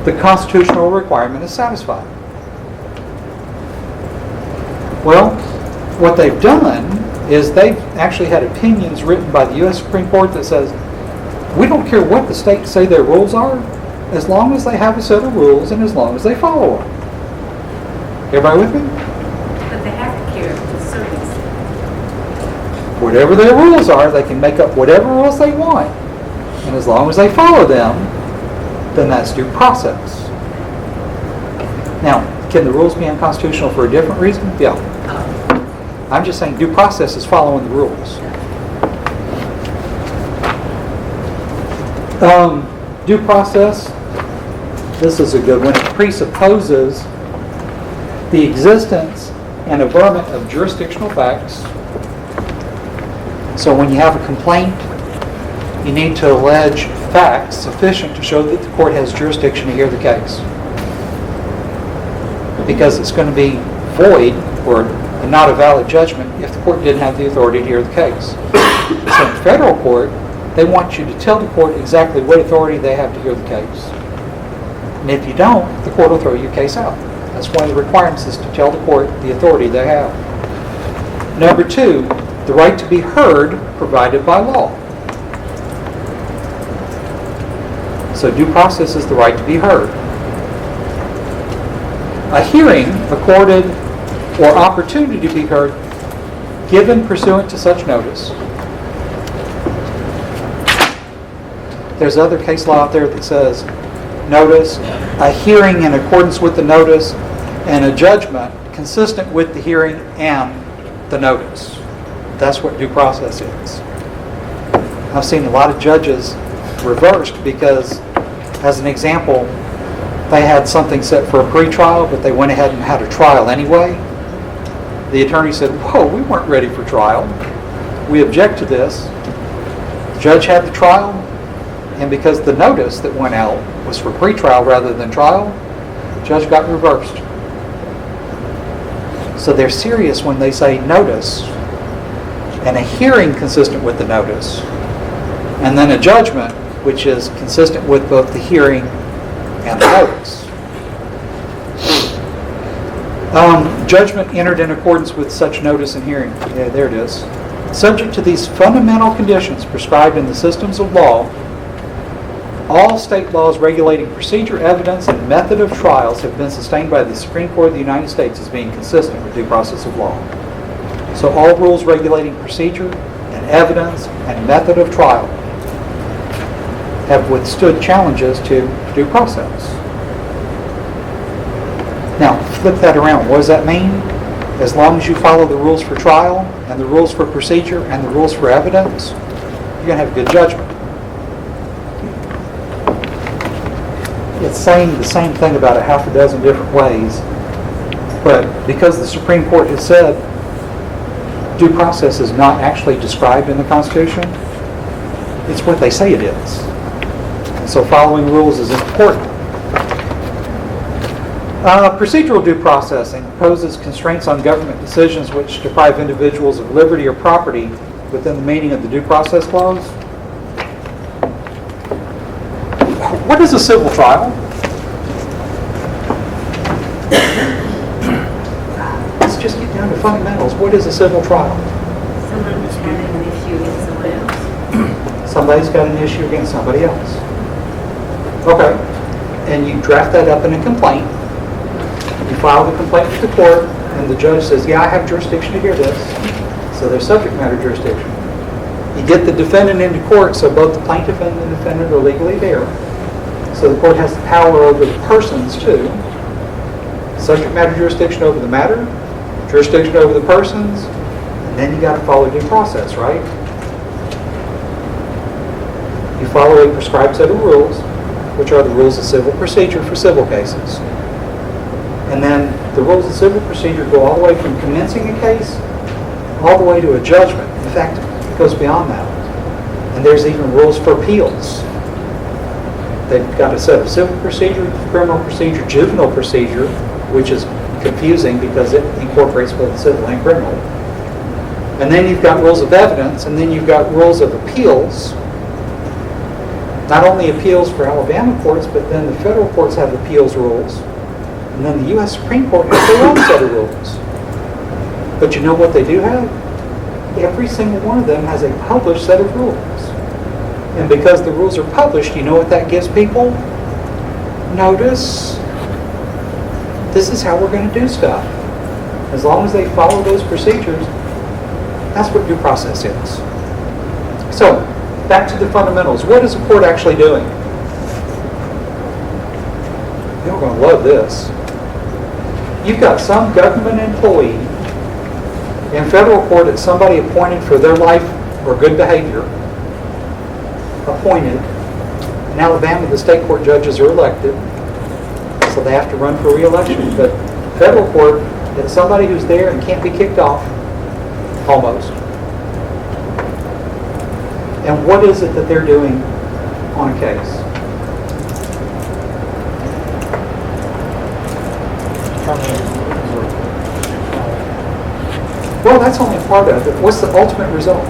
[SPEAKER 1] the constitutional requirement is satisfied. Well, what they've done is they've actually had opinions written by the U.S. Supreme Court that says, we don't care what the states say their rules are, as long as they have a set of rules and as long as they follow them. Everybody with me?
[SPEAKER 4] But they have to care to a certain extent.
[SPEAKER 1] Whatever their rules are, they can make up whatever rules they want. And as long as they follow them, then that's due process. Now, can the rules be unconstitutional for a different reason? Yeah. I'm just saying due process is following the rules. Due process, this is a good one. It presupposes the existence and averment of jurisdictional facts. So when you have a complaint, you need to allege facts sufficient to show that the court has jurisdiction to hear the case. Because it's going to be void or not a valid judgment if the court didn't have the authority to hear the case. So in federal court, they want you to tell the court exactly what authority they have to hear the case. And if you don't, the court will throw your case out. That's one of the requirements, is to tell the court the authority they have. Number two, the right to be heard provided by law. So due process is the right to be heard. A hearing accorded or opportunity to be heard given pursuant to such notice. There's other case law out there that says notice, a hearing in accordance with the notice, and a judgment consistent with the hearing and the notice. That's what due process is. I've seen a lot of judges reversed because, as an example, they had something set for a pre-trial, but they went ahead and had a trial anyway. The attorney said, whoa, we weren't ready for trial. We object to this. The judge had the trial, and because the notice that went out was for pre-trial rather than trial, the judge got reversed. So they're serious when they say notice, and a hearing consistent with the notice, and then a judgment which is consistent with both the hearing and the notice. Judgment entered in accordance with such notice and hearing. Yeah, there it is. Subject to these fundamental conditions prescribed in the systems of law, all state laws regulating procedure, evidence, and method of trials have been sustained by the Supreme Court of the United States as being consistent with due process of law. So all rules regulating procedure and evidence and method of trial have withstood challenges to due process. Now, flip that around. What does that mean? As long as you follow the rules for trial and the rules for procedure and the rules for evidence, you're going to have a good judgment. It's saying the same thing about a half a dozen different ways, but because the Supreme Court has said due process is not actually described in the Constitution, it's what they say it is. So following rules is important. Procedural due processing imposes constraints on government decisions which deprive individuals of liberty or property within the meaning of the Due Process Clause. What is a civil trial? Let's just get down to fundamentals. What is a civil trial?
[SPEAKER 4] Someone's having an issue against someone else.
[SPEAKER 1] Somebody's got an issue against somebody else. Okay. And you draft that up in a complaint. You file the complaint with the court, and the judge says, yeah, I have jurisdiction to hear this. So there's subject matter jurisdiction. You get the defendant into court, so both the plaintiff and the defendant are legally there. So the court has the power over the persons too. Subject matter jurisdiction over the matter, jurisdiction over the persons, and then you got to follow due process, right? You follow a prescribed set of rules, which are the rules of civil procedure for civil cases. And then the rules of civil procedure go all the way from commencing a case all the way to a judgment. In fact, it goes beyond that. And there's even rules for appeals. They've got a set of civil procedure, criminal procedure, juvenile procedure, which is confusing because it incorporates both civil and criminal. And then you've got rules of evidence, and then you've got rules of appeals. Not only appeals for Alabama courts, but then the federal courts have appeals rules. And then the U.S. Supreme Court has their own set of rules. But you know what they do have? Every single one of them has a published set of rules. And because the rules are published, you know what that gives people? Notice. This is how we're going to do stuff. As long as they follow those procedures, that's what due process is. So, back to the fundamentals. What is the court actually doing? You're going to love this. You've got some government employee. In federal court, it's somebody appointed for their life or good behavior. Appointed. In Alabama, the state court judges are elected, so they have to run for re-election. But federal court, it's somebody who's there and can't be kicked off, almost. And what is it that they're doing on a case? Well, that's only a part of it. What's the ultimate result?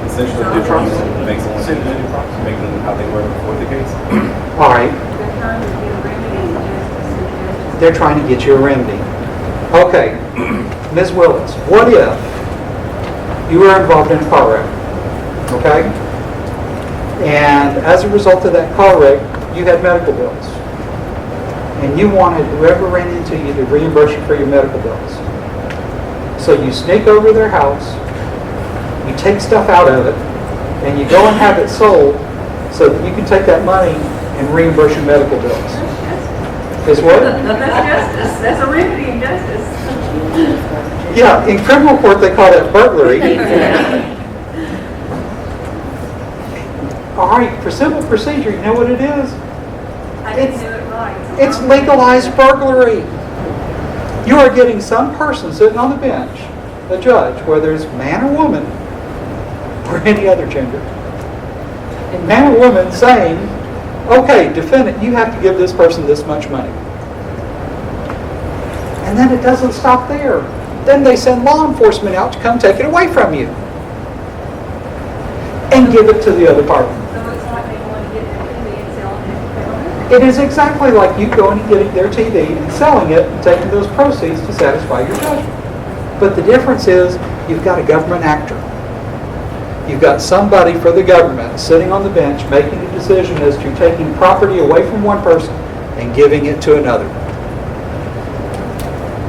[SPEAKER 6] Essentially, they're trying to make them how they were before the case.
[SPEAKER 1] All right.
[SPEAKER 4] They're trying to get a remedy in justice and justice.
[SPEAKER 1] They're trying to get you a remedy. Okay, Ms. Willis, what if you were involved in a car wreck, okay? And as a result of that car wreck, you had medical bills. And you wanted whoever ran into you to reimburse you for your medical bills. So you sneak over their house, you take stuff out of it, and you go and have it sold so that you can take that money and reimburse your medical bills. Is what?
[SPEAKER 4] That's justice. That's a remedy in justice.
[SPEAKER 1] Yeah, in criminal court they call that burglary. All right, for civil procedure, you know what it is?
[SPEAKER 4] I didn't do it right.
[SPEAKER 1] It's legalized burglary. You are getting some person sitting on the bench, a judge, whether it's man or woman, or any other gender, man or woman saying, okay, defendant, you have to give this person this much money. And then it doesn't stop there. Then they send law enforcement out to come take it away from you and give it to the other party.
[SPEAKER 4] So it's like they want to get their TV and sell it.
[SPEAKER 1] It is exactly like you going and getting their TV and selling it and taking those proceeds to satisfy your judgment. But the difference is you've got a government actor. You've got somebody for the government sitting on the bench making a decision as to taking property away from one person and giving it to another.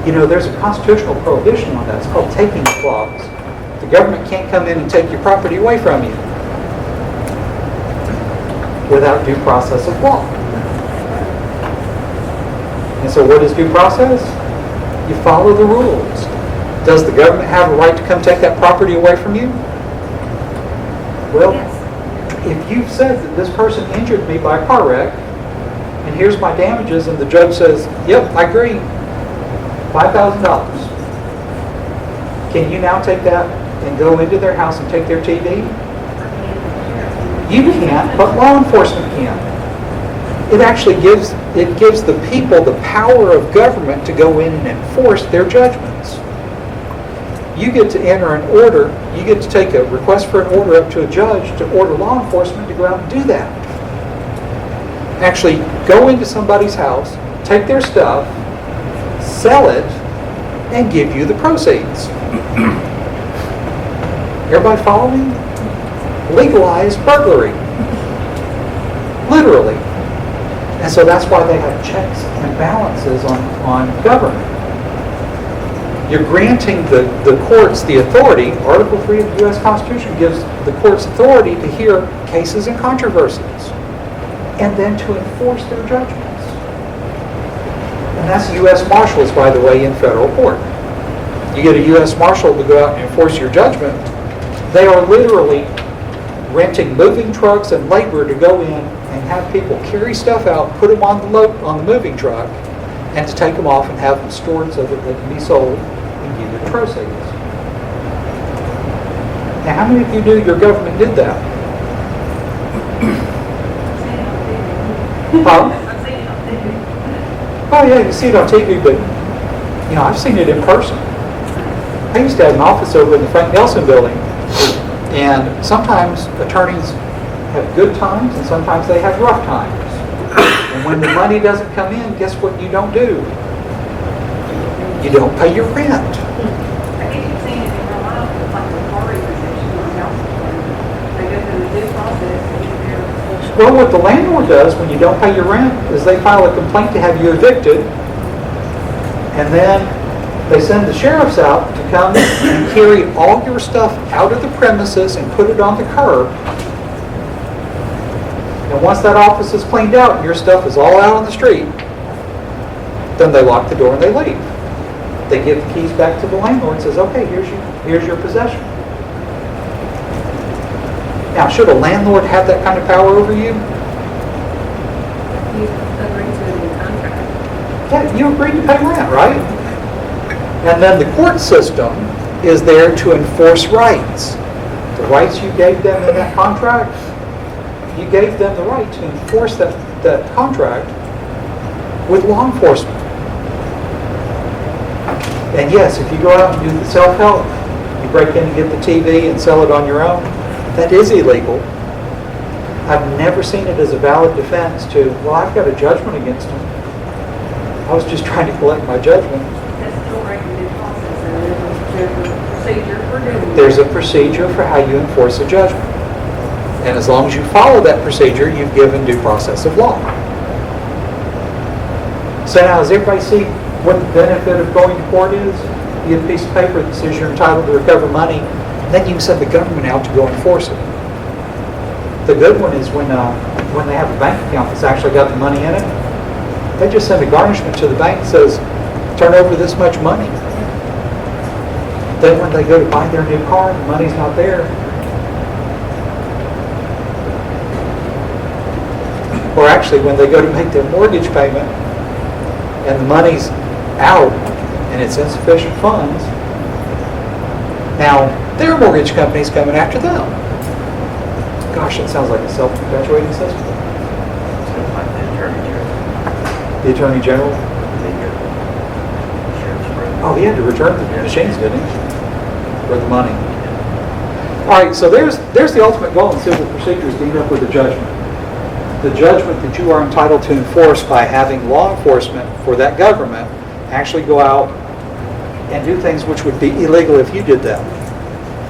[SPEAKER 1] You know, there's a constitutional prohibition on that. It's called taking clause. The government can't come in and take your property away from you without due process of law. And so what is due process? You follow the rules. Does the government have a right to come take that property away from you? Well, if you've said that this person injured me by a car wreck, and here's my damages, and the judge says, yep, I agree, $5,000. Can you now take that and go into their house and take their TV? You can't, but law enforcement can. It actually gives the people the power of government to go in and enforce their judgments. You get to enter an order, you get to take a request for an order up to a judge to order law enforcement to go out and do that. Actually go into somebody's house, take their stuff, sell it, and give you the proceeds. Everybody follow me? Legalized burglary. Literally. And so that's why they have checks and balances on government. You're granting the courts the authority. Article 3 of the U.S. Constitution gives the courts authority to hear cases and controversies and then to enforce their judgments. And that's U.S. Marshals, by the way, in federal court.
[SPEAKER 7] you get a U.S. Marshal to go out and enforce your judgment, they are literally renting moving trucks and labor to go in and have people carry stuff out, put them on the moving truck, and to take them off and have them stored so that they can be sold and give you the proceeds. Now, how many of you knew your government did that? Huh? Oh yeah, you see it on TV, but I've seen it in person. I used to have an office over in the Frank Nelson building, and sometimes attorneys have good times and sometimes they have rough times. And when the money doesn't come in, guess what you don't do? You don't pay your rent.
[SPEAKER 4] I think you've seen it in real life, it's like a party position or council. They go through the due process and get their.
[SPEAKER 7] Well, what the landlord does when you don't pay your rent is they file a complaint to have you evicted, and then they send the sheriffs out to come and carry all your stuff out of the premises and put it on the curb. And once that office is cleaned out and your stuff is all out on the street, then they lock the door and they leave. They give the keys back to the landlord and says, okay, here's your possession. Now, should a landlord have that kind of power over you?
[SPEAKER 4] You agree to it in contract.
[SPEAKER 7] Yeah, you agreed to pay rent, right? And then the court system is there to enforce rights. The rights you gave them in that contract, you gave them the right to enforce that contract with law enforcement. And yes, if you go out and do the self-help, you break in and get the TV and sell it on your own, that is illegal. I've never seen it as a valid defense to, well, I've got a judgment against him. I was just trying to collect my judgment.
[SPEAKER 4] That's still breaking due process, and there's a procedure for doing it.
[SPEAKER 7] There's a procedure for how you enforce a judgment. And as long as you follow that procedure, you've given due process of law. So now, does everybody see what the benefit of going to court is? You get a piece of paper that says you're entitled to recover money, and then you can send the government out to go enforce it. The good one is when they have a bank account that's actually got the money in it, they just send a garnishment to the bank that says, turn over this much money. Then when they go to buy their new car, the money's not there. Or actually, when they go to make their mortgage payment and the money's out and it's insufficient funds, now their mortgage company's coming after them. Gosh, it sounds like a self-perpetuating system.
[SPEAKER 8] Sounds like the Attorney General.
[SPEAKER 7] The Attorney General? Oh, he had to return the machines, didn't he? For the money. All right, so there's the ultimate goal in civil procedures, to end up with a judgment. The judgment that you are entitled to enforce by having law enforcement for that government actually go out and do things which would be illegal if you did that.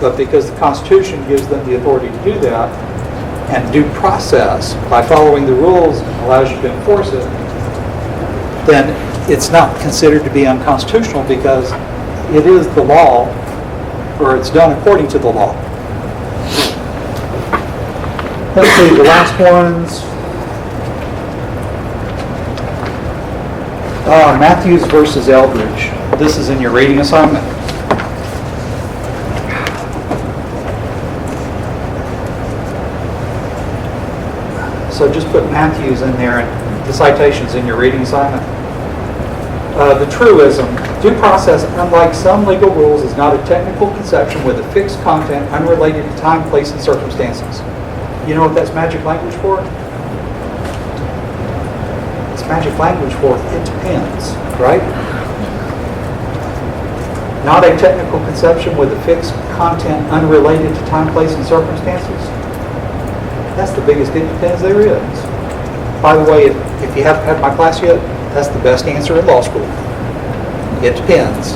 [SPEAKER 7] But because the Constitution gives them the authority to do that, and due process, by following the rules, allows you to enforce it, then it's not considered to be unconstitutional because it is the law, or it's done according to the law. Let's see, the last ones. Matthews versus Eldridge. This is in your reading assignment. So just put Matthews in there and the citations in your reading assignment. The truism, due process, unlike some legal rules, is not a technical conception with a fixed content unrelated to time, place, and circumstances. You know what that's magic language for? It's magic language for it depends, right? Not a technical conception with a fixed content unrelated to time, place, and circumstances. That's the biggest it depends there is. By the way, if you haven't had my class yet, that's the best answer in law school. It depends.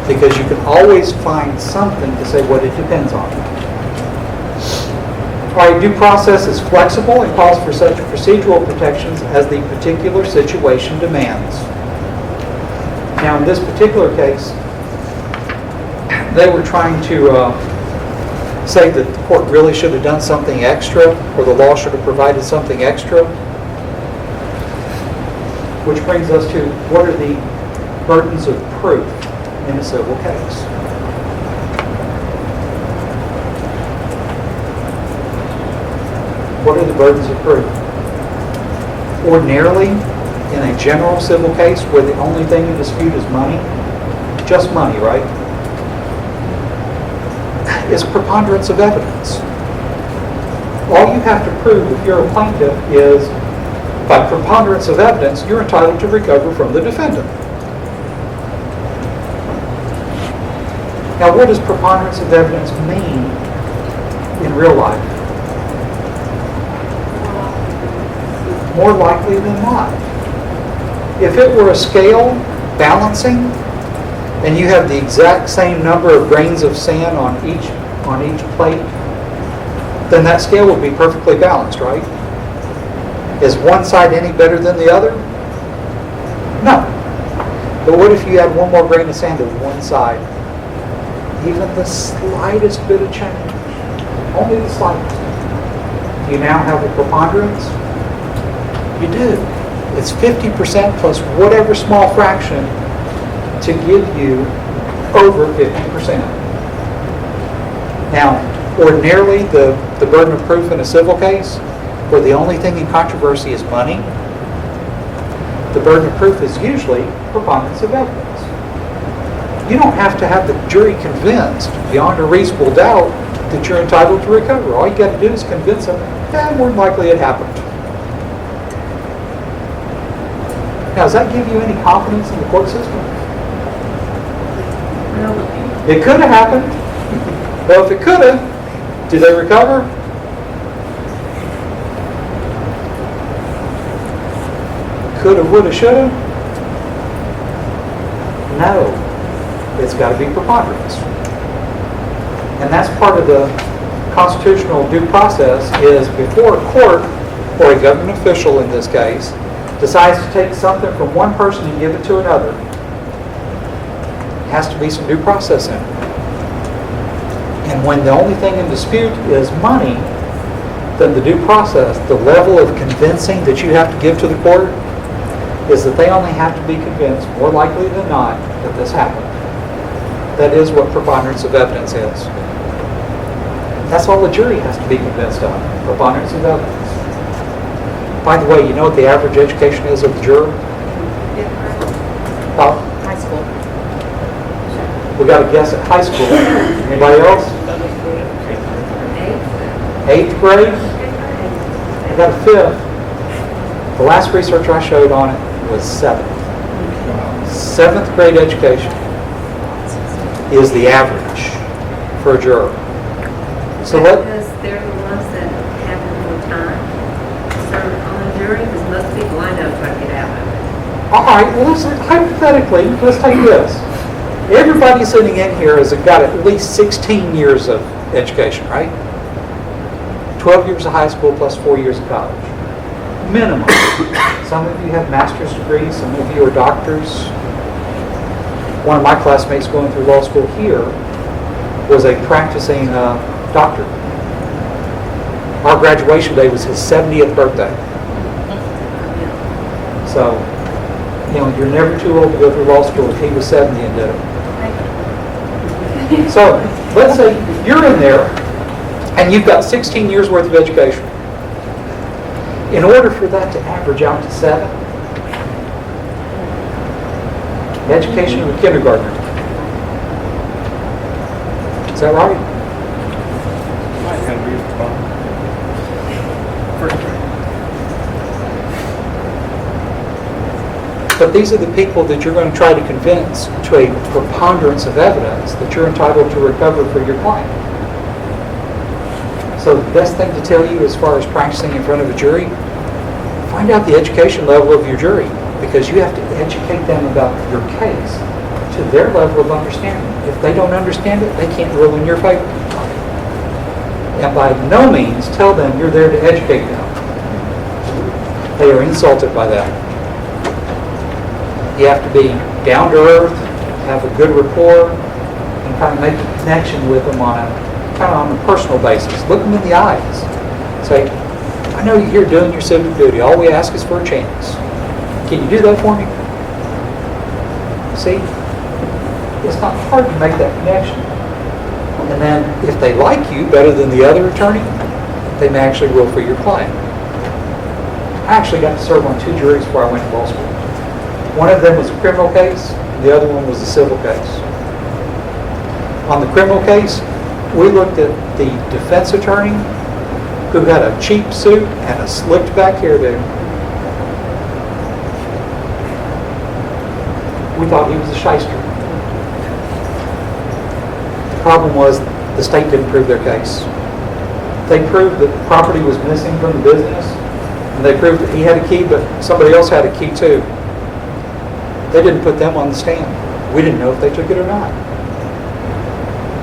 [SPEAKER 7] Because you can always find something to say what it depends on. All right, due process is flexible and calls for such procedural protections as the particular situation demands. Now, in this particular case, they were trying to say that the court really should have done something extra, or the law should have provided something extra. Which brings us to, what are the burdens of proof? in a civil case. What are the burdens of proof? Ordinarily, in a general civil case where the only thing in dispute is money, just money, right? Is preponderance of evidence. All you have to prove if you're a plaintiff is, by preponderance of evidence, you're entitled to recover from the defendant. Now, what does preponderance of evidence mean in real life? More likely than not. If it were a scale balancing, and you have the exact same number of grains of sand on each plate, then that scale would be perfectly balanced, right? Is one side any better than the other? No. But what if you had one more grain of sand on one side? Even the slightest bit of change, only the slightest. Do you now have a preponderance? You do. It's 50% plus whatever small fraction to give you over 50%. Now, ordinarily, the burden of proof in a civil case, where the only thing in controversy is money, the burden of proof is usually preponderance of evidence. You don't have to have the jury convinced beyond a reasonable doubt that you're entitled to recover. All you got to do is convince them that more than likely it happened. Now, does that give you any confidence in the court system? It could have happened. Well, if it could have, do they recover? Coulda, woulda, shoulda? No. It's got to be preponderance. And that's part of the constitutional due process is before a court, or a government official in this case, decides to take something from one person and give it to another, has to be some due process in it. And when the only thing in dispute is money, then the due process, the level of convincing that you have to give to the court, is that they only have to be convinced, more likely than not, that this happened. That is what preponderance of evidence is. That's all the jury has to be convinced of, preponderance of evidence. By the way, you know what the average education is of the juror? Oh,
[SPEAKER 3] High school.
[SPEAKER 7] we got to guess at high school. Anybody else? 8th grade? I got a 5th. The last research I showed on it was 7th. 7th grade education is the average for a juror. So
[SPEAKER 9] Because they're the ones that have more time to serve on the jury, because most people I know try to get out of it.
[SPEAKER 7] all right, well, hypothetically, let's take this. Everybody sitting in here has got at least 16 years of education, right? 12 years of high school plus 4 years of college. Minimum. Some of you have master's degrees, some of you are doctors. One of my classmates going through law school here was a practicing doctor. Our graduation day was his 70th birthday. So, you know, you're never too old to go through law school if he was 70 and did it. So, let's say you're in there and you've got 16 years worth of education. In order for that to average out to 7, the education of a kindergartner. Is that right?
[SPEAKER 6] I can agree with Bob. First grade.
[SPEAKER 7] But these are the people that you're going to try to convince to a preponderance of evidence that you're entitled to recover for your client. So the best thing to tell you as far as practicing in front of a jury, find out the education level of your jury, because you have to educate them about your case to their level of understanding. If they don't understand it, they can't rule in your favor. And by no means tell them you're there to educate them. They are insulted by that. You have to be down to earth, have a good rapport, and kind of make a connection with them on a personal basis. Look them in the eyes. Say, I know you're here doing your civic duty. All we ask is for a chance. Can you do that for me? See? it's not hard to make that connection. And then if they like you better than the other attorney, they may actually rule for your client. I actually got to serve on 2 juries before I went to law school. One of them was a criminal case, the other one was a civil case. On the criminal case, we looked at the defense attorney who had a cheap suit and a slicked back hairdo. We thought he was a shyster. The problem was the state didn't prove their case. They proved that property was missing from the business, and they proved that he had a key, but somebody else had a key too. They didn't put them on the stand. We didn't know if they took it or not.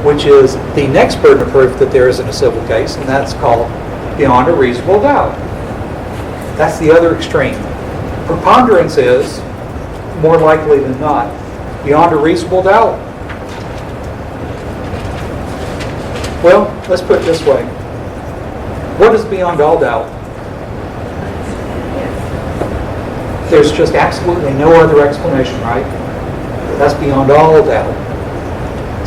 [SPEAKER 7] Which is the next burden of proof that there isn't a civil case, and that's called beyond a reasonable doubt. That's the other extreme. Preponderance is more likely than not. Beyond a reasonable doubt. Well, let's put it this way. What is beyond all doubt? There's just absolutely no other explanation, right? That's beyond all doubt.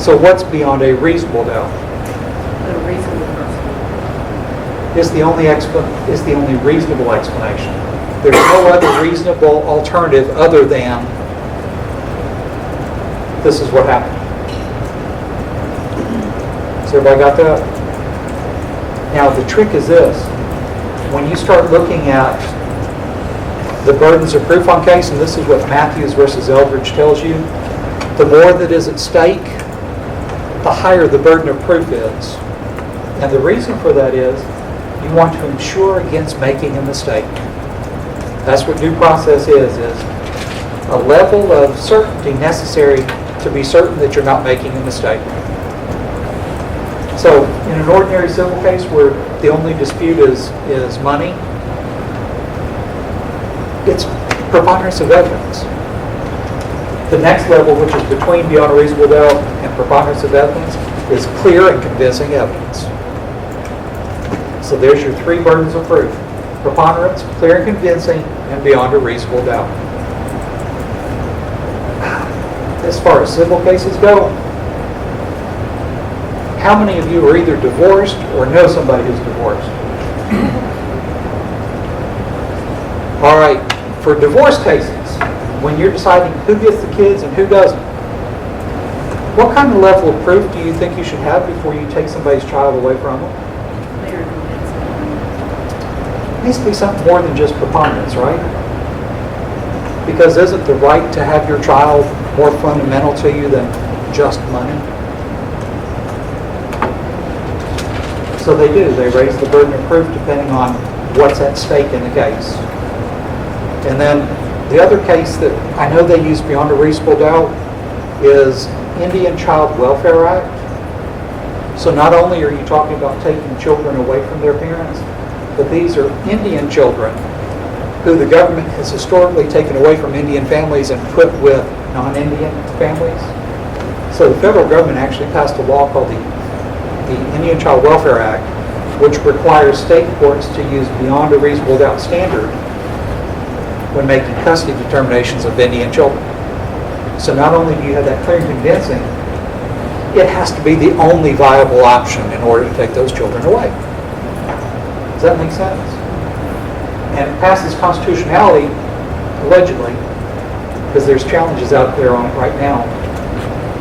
[SPEAKER 7] So what's beyond a reasonable doubt?
[SPEAKER 9] A reasonable person.
[SPEAKER 7] Is the only reasonable explanation. There's no other reasonable alternative other than this is what happened. So everybody got that? Now the trick is this. When you start looking at the burdens of proof on case, and this is what Matthews versus Eldridge tells you, the more that is at stake, the higher the burden of proof is. And the reason for that is you want to ensure against making a mistake. That's what due process is a level of certainty necessary to be certain that you're not making a mistake. So in an ordinary civil case where the only dispute is money, it's preponderance of evidence. The next level, which is between beyond a reasonable doubt and preponderance of evidence, is clear and convincing evidence. So there's your 3 burdens of proof. Preponderance, clear and convincing, and beyond a reasonable doubt. As far as civil cases go, how many of you are either divorced or know somebody who's divorced? All right, for divorce cases, when you're deciding who gets the kids and who doesn't, what kind of level of proof do you think you should have before you take somebody's child away from them? It needs to be something more than just preponderance, right? Because isn't the right to have your child more fundamental to you than just money? So they do. They raise the burden of proof depending on what's at stake in the case. And then the other case that I know they use beyond a reasonable doubt is Indian Child Welfare Act. So not only are you talking about taking children away from their parents, but these are Indian children who the government has historically taken away from Indian families and put with non-Indian families. So the federal government actually passed a law called the Indian Child Welfare Act, which requires state courts to use beyond a reasonable doubt standard when making custody determinations of Indian children. So not only do you have that clear and convincing, it has to be the only viable option in order to take those children away. Does that make sense? And it passes constitutionality, allegedly, because there's challenges out there on it right now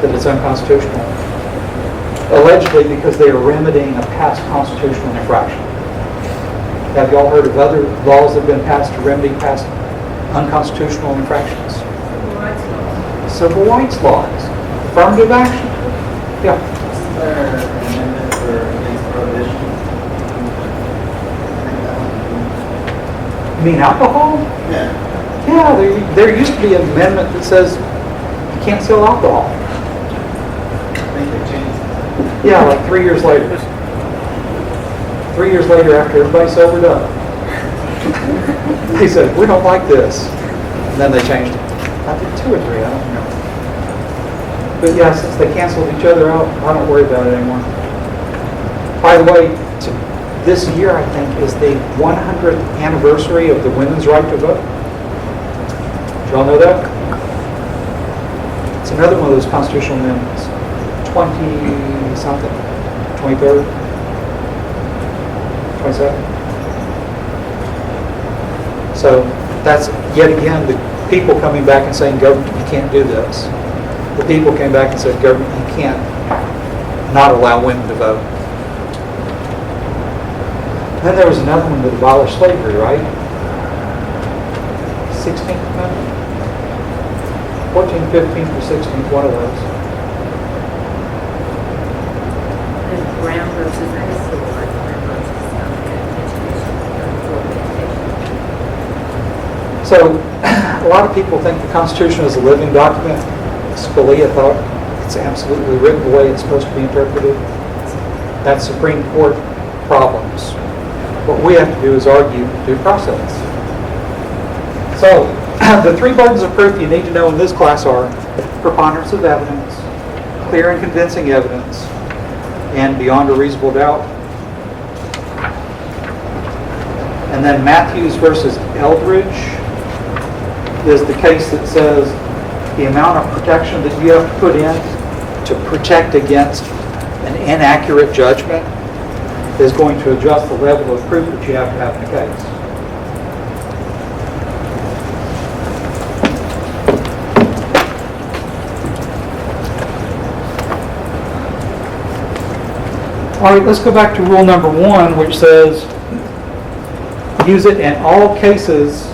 [SPEAKER 7] that it's unconstitutional. Allegedly because they are remedying a past constitutional infraction. Have y'all heard of other laws that have been passed to remedy past unconstitutional infractions?
[SPEAKER 9] Civil rights laws.
[SPEAKER 7] Civil rights laws. Affirmative action. Yeah.
[SPEAKER 8] Is there an amendment for against prohibition?
[SPEAKER 7] You mean alcohol?
[SPEAKER 8] Yeah.
[SPEAKER 7] Yeah, there used to be an amendment that says you can't sell alcohol.
[SPEAKER 8] I think they changed it.
[SPEAKER 7] Yeah, like 3 years later. 3 years later, after everybody sobered up, they said, we don't like this. And then they changed it. I think 2 or 3, I don't remember. But yeah, since they canceled each other out, I don't worry about it anymore. By the way, this year, I think, is the 100th anniversary of the women's right to vote. Did y'all know that? It's another one of those constitutional amendments. 20-something, 23rd, 27th. So that's, yet again, the people coming back and saying, government, you can't do this. The people came back and said, government, you can't not allow women to vote. Then there was another one that abolished slavery, right? 16th Amendment? 14th, 15th, or 16th, one of those.
[SPEAKER 9] And Brown versus Astor,
[SPEAKER 7] So, a lot of people think the Constitution is a living document. Scalia thought it's absolutely written the way it's supposed to be interpreted. That's Supreme Court problems. What we have to do is argue due process. So, the three burdens of proof you need to know in this class are preponderance of evidence, clear and convincing evidence, and beyond a reasonable doubt. And then Matthews versus Eldridge is the case that says the amount of protection that you have to put in to protect against an inaccurate judgment is going to adjust the level of proof that you have to have in the case. All right, let's go back to rule number 1, which says use it in all cases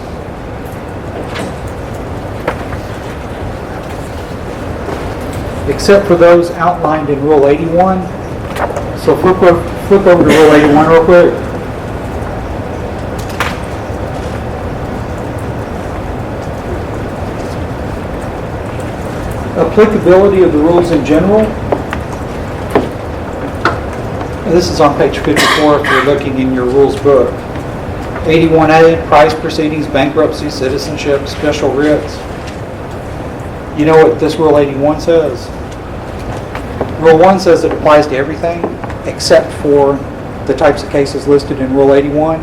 [SPEAKER 7] except for those outlined in Rule 81. So flip over to Rule 81 real quick. Applicability of the rules in general. And this is on page 54 if you're looking in your rules book. 81A, prize proceedings, bankruptcy, citizenship, special writs. You know what this Rule 81 says? Rule 1 says it applies to everything except for the types of cases listed in Rule 81.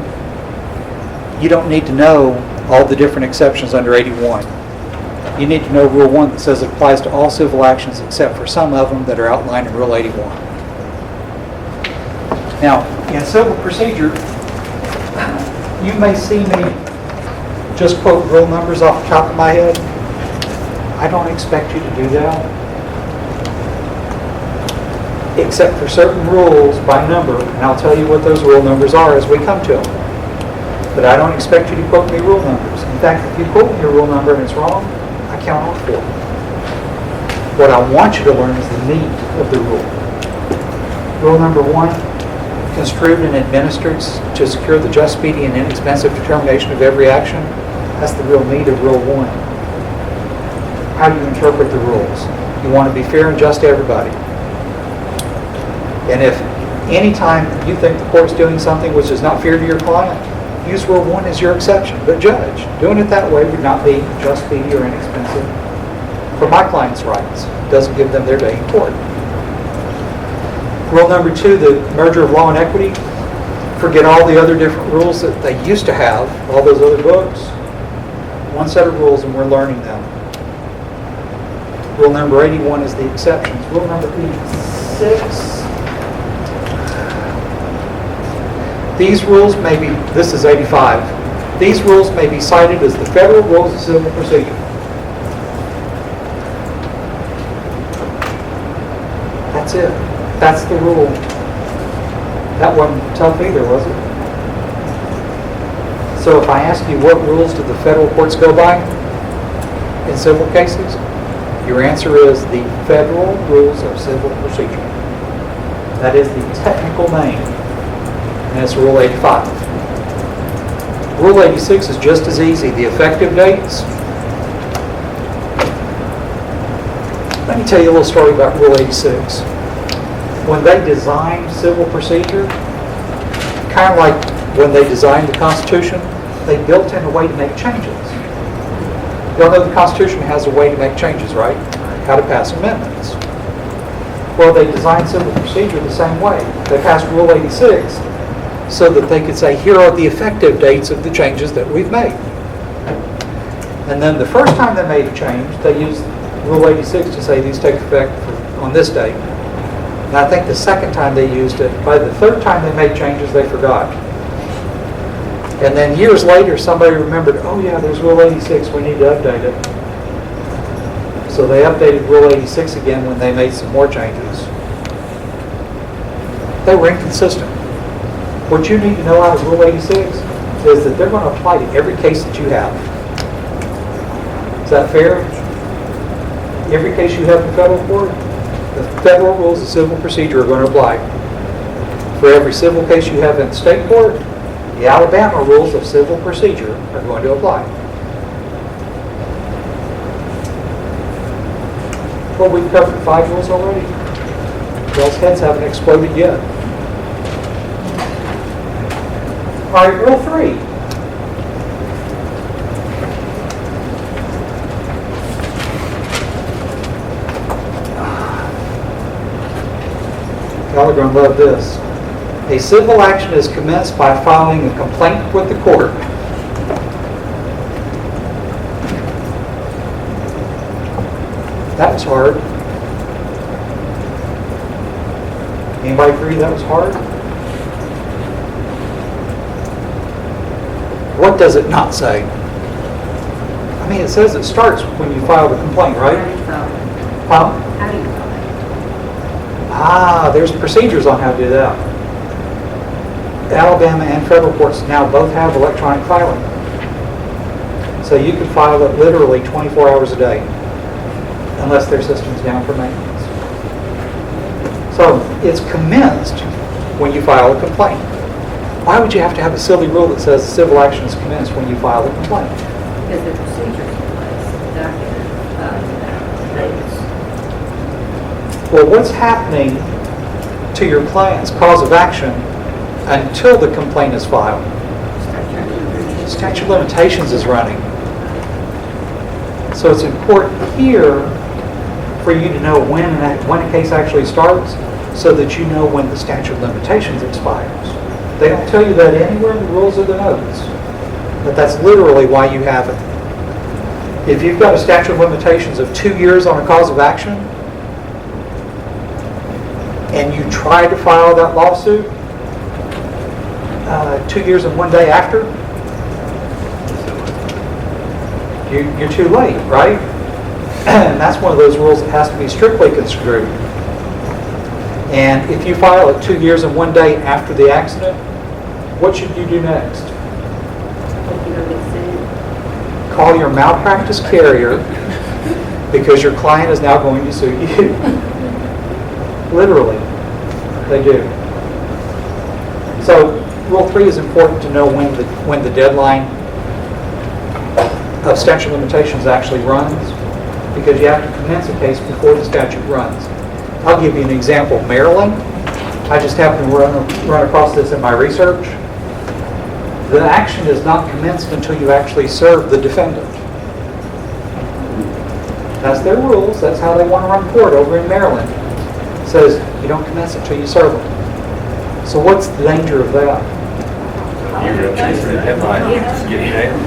[SPEAKER 7] You don't need to know all the different exceptions under 81. You need to know Rule 1 that says it applies to all civil actions except for some of them that are outlined in Rule 81. Now, in civil procedure, you may see me just quote rule numbers off the top of my head. I don't expect you to do that. Except for certain rules by number, and I'll tell you what those rule numbers are as we come to them. But I don't expect you to quote me rule numbers. In fact, if you quote me your rule number and it's wrong, I count on for it. What I want you to learn is the meat of the rule. Rule number 1, construed and administered to secure the just, speedy, and inexpensive determination of every action. That's the real meat of Rule 1. How do you interpret the rules? You want to be fair and just to everybody. And if any time you think the court's doing something which is not fair to your client, use Rule 1 as your exception. But judge, doing it that way would not be just, speedy, or inexpensive for my client's rights. It doesn't give them their day in court. Rule number 2, the merger of law and equity. Forget all the other different rules that they used to have, all those other books. One set of rules and we're learning them. Rule number 81 is the exceptions. Rule number 86. These rules may be, this is 85. These rules may be cited as the Federal Rules of Civil Procedure. That's it. That's the rule. That wasn't tough either, was it? So if I ask you what rules do the federal courts go by in civil cases, your answer is the Federal Rules of Civil Procedure. That is the technical name, and it's Rule 85. Rule 86 is just as easy. The effective dates. Let me tell you a little story about Rule 86. When they designed civil procedure, kind of like when they designed the Constitution, they built in a way to make changes. Y'all know the Constitution has a way to make changes, right? How to pass amendments. Well, they designed civil procedure the same way. They passed Rule 86 so that they could say, here are the effective dates of the changes that we've made. And then the first time they made a change, they used Rule 86 to say these take effect on this date. And I think the second time they used it, by the third time they made changes, they forgot. And then years later, somebody remembered, oh yeah, there's Rule 86, we need to update it. So they updated Rule 86 again when they made some more changes. They were inconsistent. What you need to know out of Rule 86 is that they're going to apply to every case that you have. Is that fair? Every case you have in federal court, the federal rules of civil procedure are going to apply. For every civil case you have in state court, the Alabama rules of civil procedure are going to apply. Well, we've covered 5 rules already. Y'all's heads haven't exploded yet. All right, Rule 3. Y'all are going to love this. A civil action is commenced by filing a complaint with the court. That was hard. Anybody agree that was hard? What does it not say? I mean, it says it starts when you file the complaint, right? Huh?
[SPEAKER 9] How do you file it?
[SPEAKER 7] There's procedures on how to do that. Alabama and federal courts now both have electronic filing. So you can file it literally 24 hours a day, unless their system's down for maintenance. So it's commenced when you file a complaint. Why would you have to have a silly rule that says civil action is commenced when you file a complaint?
[SPEAKER 9] Because the procedures in place, document, notice.
[SPEAKER 7] Well, what's happening to your client's cause of action until the complaint is filed? Statute of limitations is running. So it's important here for you to know when a case actually starts, so that you know when the statute of limitations expires. They don't tell you that anywhere in the rules or the notes, but that's literally why you have it. If you've got a statute of limitations of 2 years on a cause of action, and you try to file that lawsuit 2 years and 1 day after, you're too late, right? And that's one of those rules that has to be strictly construed. And if you file it 2 years and 1 day after the accident, what should you do next? Call your malpractice carrier, because your client is now going to sue you. Literally, they do. So Rule 3 is important to know when the deadline of statute of limitations actually runs, because you have to commence a case before the statute runs. I'll give you an example. Maryland, I just happened to run across this in my research. The action is not commenced until you actually serve the defendant. That's their rules. That's how they want to run court over in Maryland. It says you don't commence it until you serve them. So what's the danger of that?
[SPEAKER 6] You're going to chase the deadline, just get jailed.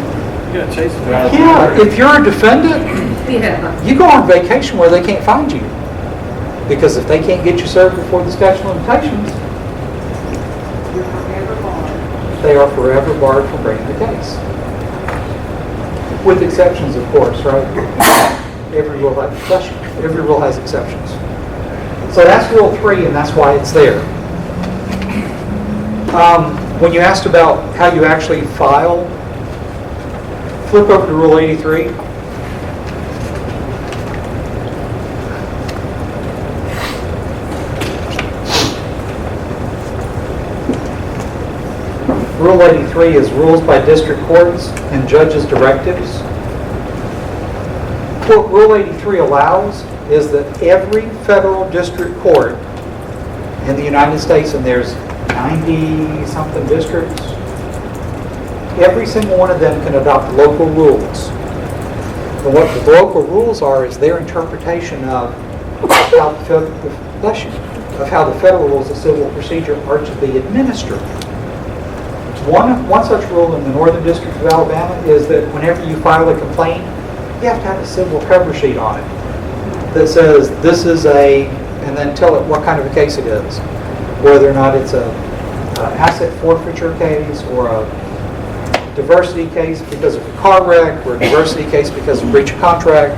[SPEAKER 5] You gotta chase them.
[SPEAKER 7] Yeah, if you're a defendant,
[SPEAKER 9] Yeah.
[SPEAKER 7] you go on vacation where they can't find you. Because if they can't get you served before the statute of limitations,
[SPEAKER 2] You're forever barred.
[SPEAKER 7] they are forever barred from bringing the case. With exceptions, of course, right? Every rule has exceptions. So that's Rule 3, and that's why it's there. When you asked about how you actually file, flip over to Rule 83. Rule 83 is rules by district courts and judges' directives. What Rule 83 allows is that every federal district court in the United States, and there's 90-something districts, every single one of them can adopt local rules. And what the local rules are is their interpretation of how the federal rules of civil procedure are to be administered. One such rule in the Northern District of Alabama is that whenever you file a complaint, you have to have a civil cover sheet on it. that says this is and then tell it what kind of a case it is. Whether or not it's a asset forfeiture case or a diversity case because of a car wreck or a diversity case because of breach of contract.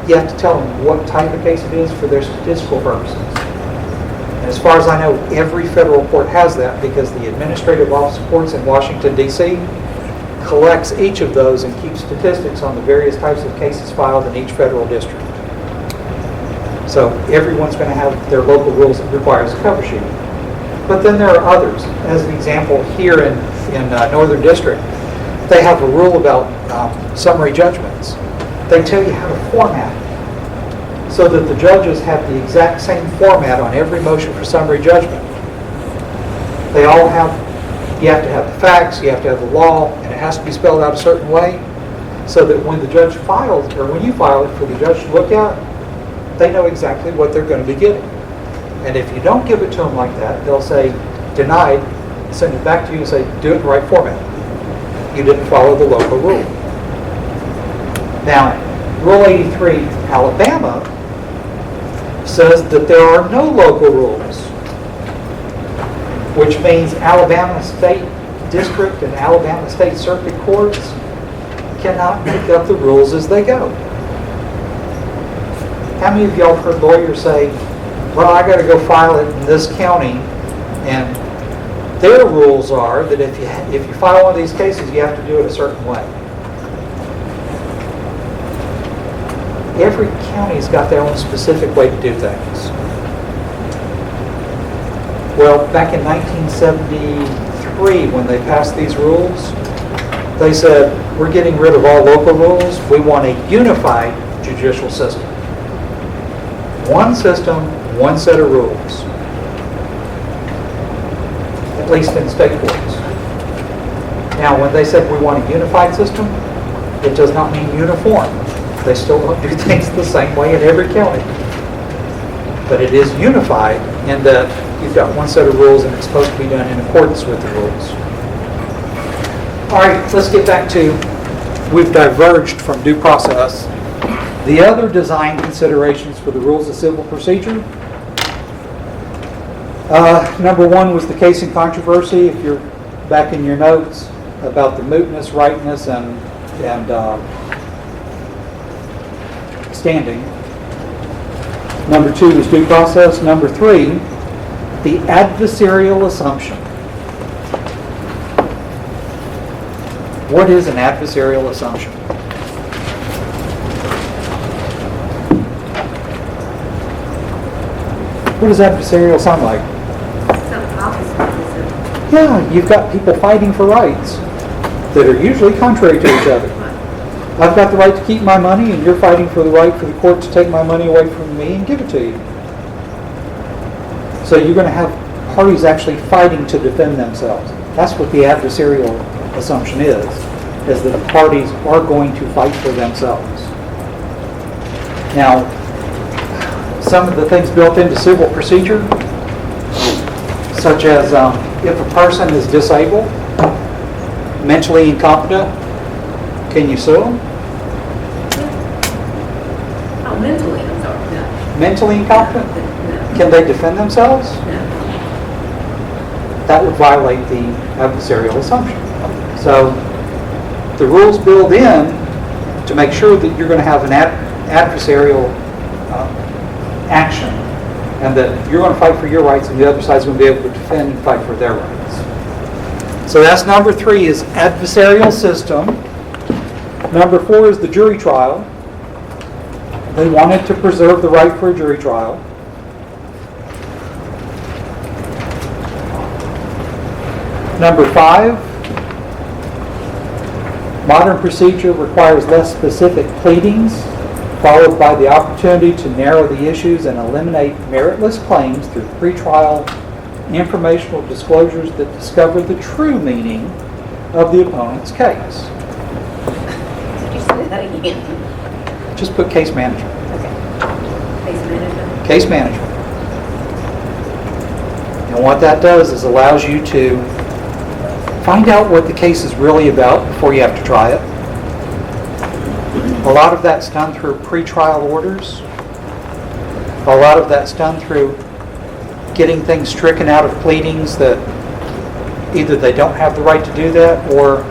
[SPEAKER 7] You have to tell them what type of case it is for their statistical purposes. And as far as I know, every federal court has that because the administrative office of courts in Washington, D.C. collects each of those and keeps statistics on the various types of cases filed in each federal district. So everyone's going to have their local rules that requires a cover sheet. But then there are others. As an example, here in Northern District, they have a rule about summary judgments. They tell you how to format so that the judges have the exact same format on every motion for summary judgment. They all have, you have to have the facts, you have to have the law, and it has to be spelled out a certain way so that when the judge files, or when you file it for the judge to look at, they know exactly what they're going to be getting. And if you don't give it to them like that, they'll say, denied, send it back to you and say, do it in the right format. You didn't follow the local rule. Now, Rule 83, Alabama, says that there are no local rules, which means Alabama State District and Alabama State Circuit Courts cannot make up the rules as they go. How many of y'all have heard lawyers say, well, I got to go file it in this county, and their rules are that if you file one of these cases, you have to do it a certain way. Every county's got their own specific way to do things. Well, back in 1973, when they passed these rules, they said, we're getting rid of all local rules. We want a unified judicial system. One system, one set of rules. At least in state courts. Now, when they said we want a unified system, it does not mean uniform. They still don't do things the same way in every county. But it is unified in that you've got one set of rules and it's supposed to be done in accordance with the rules. All right, let's get back to, we've diverged from due process. The other design considerations for the rules of civil procedure. Number one was the case in controversy. If you're back in your notes about the mootness, rightness, and standing. Number two is due process. Number three, the adversarial assumption. What is an adversarial assumption? What does adversarial sound like?
[SPEAKER 9] Some opposite.
[SPEAKER 7] Yeah, you've got people fighting for rights that are usually contrary to each other. I've got the right to keep my money, and you're fighting for the right for the court to take my money away from me and give it to you. So you're going to have parties actually fighting to defend themselves. That's what the adversarial assumption is that the parties are going to fight for themselves. Now, some of the things built into civil procedure, such as if a person is disabled, mentally incompetent, can you sue them?
[SPEAKER 9] Oh, mentally, I'm sorry, no.
[SPEAKER 7] Mentally incompetent?
[SPEAKER 9] No.
[SPEAKER 7] Can they defend themselves?
[SPEAKER 9] No.
[SPEAKER 7] That would violate the adversarial assumption. So the rules build in to make sure that you're going to have an adversarial action and that you're going to fight for your rights and the other side's going to be able to defend and fight for their rights. So that's number three is adversarial system. Number four is the jury trial. They wanted to preserve the right for a jury trial. Number five, modern procedure requires less specific pleadings, followed by the opportunity to narrow the issues and eliminate meritless claims through pretrial informational disclosures that discover the true meaning of the opponent's case.
[SPEAKER 3] Did you say that again?
[SPEAKER 7] Just put case management.
[SPEAKER 3] Okay.
[SPEAKER 9] Case management.
[SPEAKER 7] Case management. And what that does is allows you to find out what the case is really about before you have to try it. A lot of that's done through pretrial orders A lot of that's done through getting things stricken out of pleadings that either they don't have the right to do that, or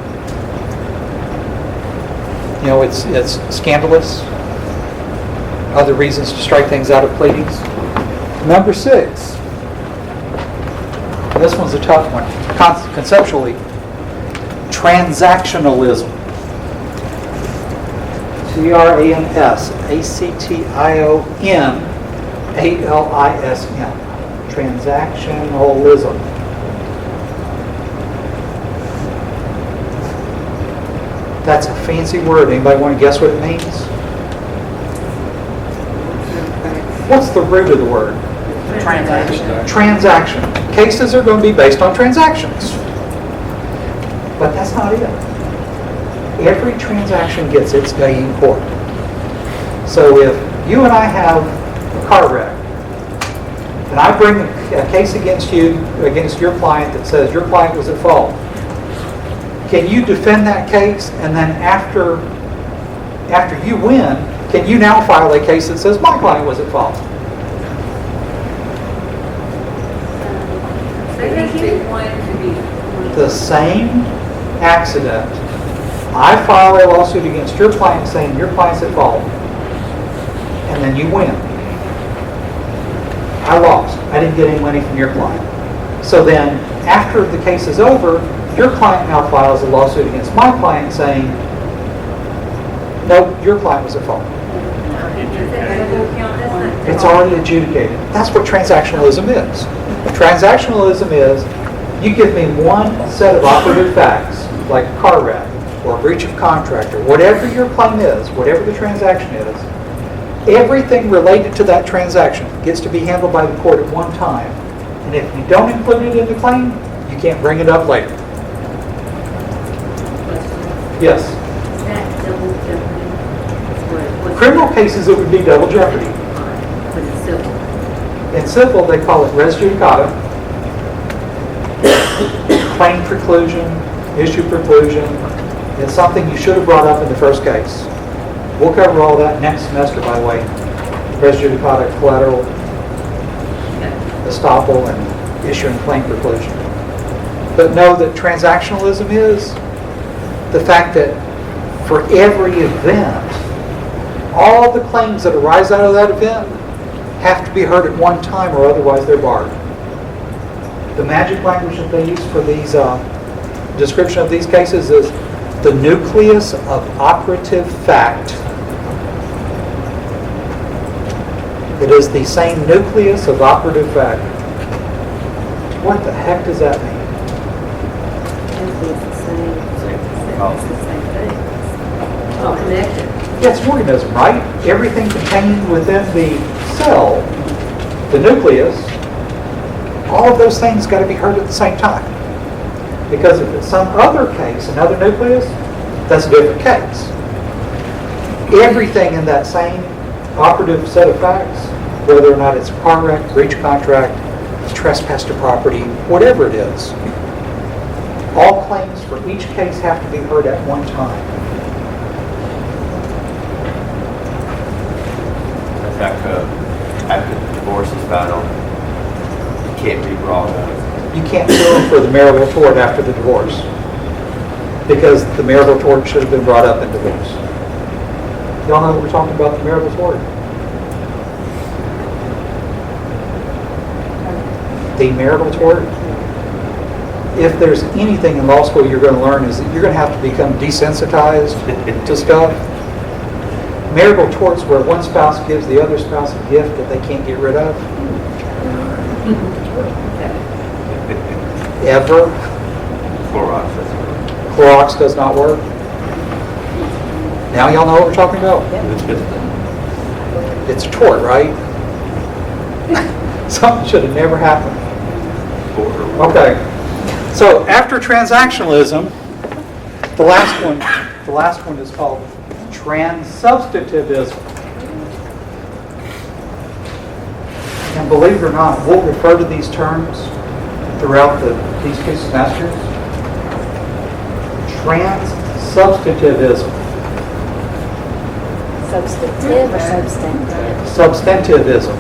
[SPEAKER 7] it's scandalous. Other reasons to strike things out of pleadings. Number 6. This one's a tough one. Conceptually, transactionalism. Transactionalism. Transactionalism. That's a fancy word. Anybody want to guess what it means? What's the root of the word? Transaction. Cases are going to be based on transactions. But that's not it. Every transaction gets its day in court. So if you and I have a car wreck, and I bring a case against you, against your client that says your client was at fault, can you defend that case, and then after you win, can you now file a case that says my client was at fault? The same accident, I file a lawsuit against your client saying your client's at fault, and then you win. I lost. I didn't get any money from your client. So then, after the case is over, your client now files a lawsuit against my client saying, no, your client was at fault. It's already adjudicated. That's what transactionalism is. Transactionalism is, you give me one set of operative facts, like a car wreck, or a breach of contract, or whatever your claim is, whatever the transaction is, everything related to that transaction gets to be handled by the court at one time. And if you don't include it in the claim, you can't bring it up later. Yes? Criminal cases, it would be double jeopardy. In civil, they call it res judicata, claim preclusion, issue preclusion. It's something you should have brought up in the first case. We'll cover all that next semester, by the way. Res judicata, collateral, estoppel, and issue and claim preclusion. But know that transactionalism is the fact that for every event, all the claims that arise out of that event have to be heard at one time, or otherwise they're barred. The magic language that they use for these description of these cases is the nucleus of operative fact. It is the same nucleus of operative fact. What the heck does that mean?
[SPEAKER 9] All connected.
[SPEAKER 7] Yeah, it's organism, right? Everything contained within the cell, the nucleus, all of those things got to be heard at the same time. Because if it's some other case, another nucleus, that's a different case. Everything in that same operative set of facts, whether or not it's a car wreck, breach of contract, trespass to property, whatever it is, all claims for each case have to be heard at one time.
[SPEAKER 8] After the divorce is final, it can't be brought up.
[SPEAKER 7] You can't sue them for the marital tort after the divorce, because the marital tort should have been brought up in divorce. Y'all know that we're talking about the marital tort? The marital tort. If there's anything in law school you're going to learn is that you're going to have to become desensitized to stuff. Marital torts where one spouse gives the other spouse a gift that they can't get rid of. Ever. Clorox does not work. Now y'all know what we're talking about? It's a tort, right? Something should have never happened. Okay. So after transactionalism, the last one is called transsubstantivism. And believe it or not, we'll refer to these terms throughout these 2 semesters. Transsubstantivism.
[SPEAKER 3] Substantive or substantive?
[SPEAKER 7] Substantivism.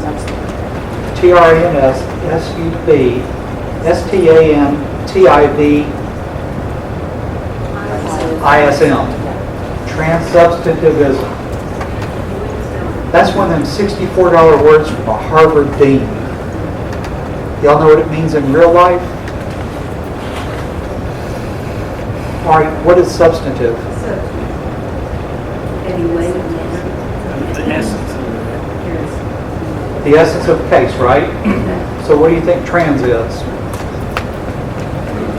[SPEAKER 7] TRANSSUBSTANTIVISM. Transsubstantivism. That's one of them $64 words from a Harvard dean. Y'all know what it means in real life? All right, what is substantive?
[SPEAKER 9] Heavy weighted manner.
[SPEAKER 5] The essence of
[SPEAKER 7] The essence of the case, right? So what do you think trans is?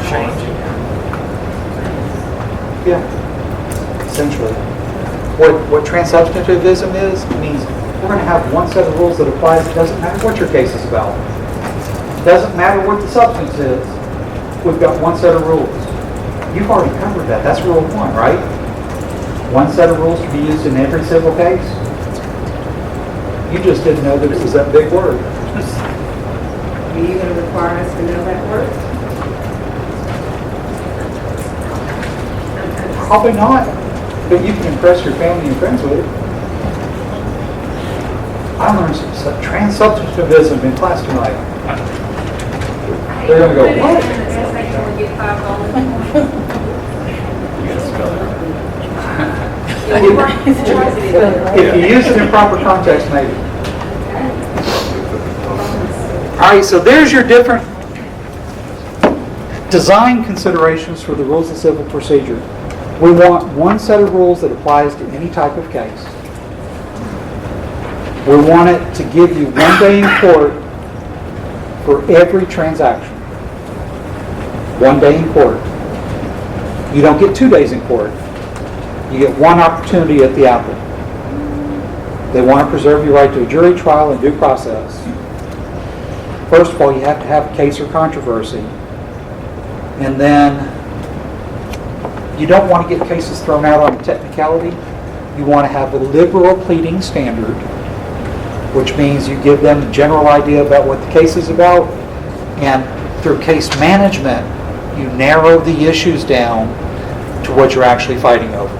[SPEAKER 5] changing.
[SPEAKER 7] Yeah, essentially. What transsubstantivism is, means we're going to have one set of rules that applies. It doesn't matter what your case is about. It doesn't matter what the substance is. We've got one set of rules. You've already covered that. That's rule 1, right? One set of rules to be used in every civil case. You just didn't know that it was that big word.
[SPEAKER 9] Are you going to require us to know that word?
[SPEAKER 7] Probably not, but you can impress your family and friends with it. I learned some transsubstantivism in class tonight. They're going to go, what? If you use it in proper context, maybe. All right, so there's your different design considerations for the rules of civil procedure. We want one set of rules that applies to any type of case. We want it to give you one day in court for every transaction. One day in court. You don't get 2 days in court. You get one opportunity at the apple. They want to preserve your right to a jury trial and due process. First of all, you have to have a case or controversy. And then you don't want to get cases thrown out on a technicality. You want to have a liberal pleading standard, which means you give them a general idea about what the case is about, and through case management, you narrow the issues down to what you're actually fighting over.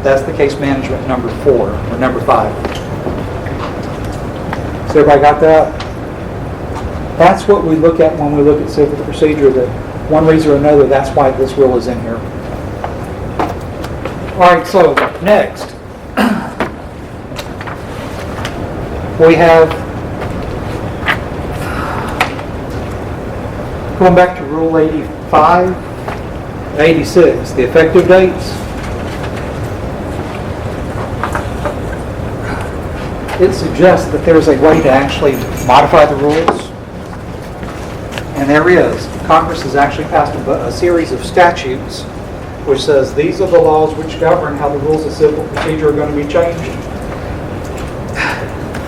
[SPEAKER 7] That's the case management number 4, or number 5. So everybody got that? That's what we look at when we look at civil procedure, that one reason or another, that's why this rule is in here. All right, so next, we have, going back to Rule 85, 86, the effective dates. It suggests that there's a way to actually modify the rules, and there is. Congress has actually passed a series of statutes which says these are the laws which govern how the rules of civil procedure are going to be changed.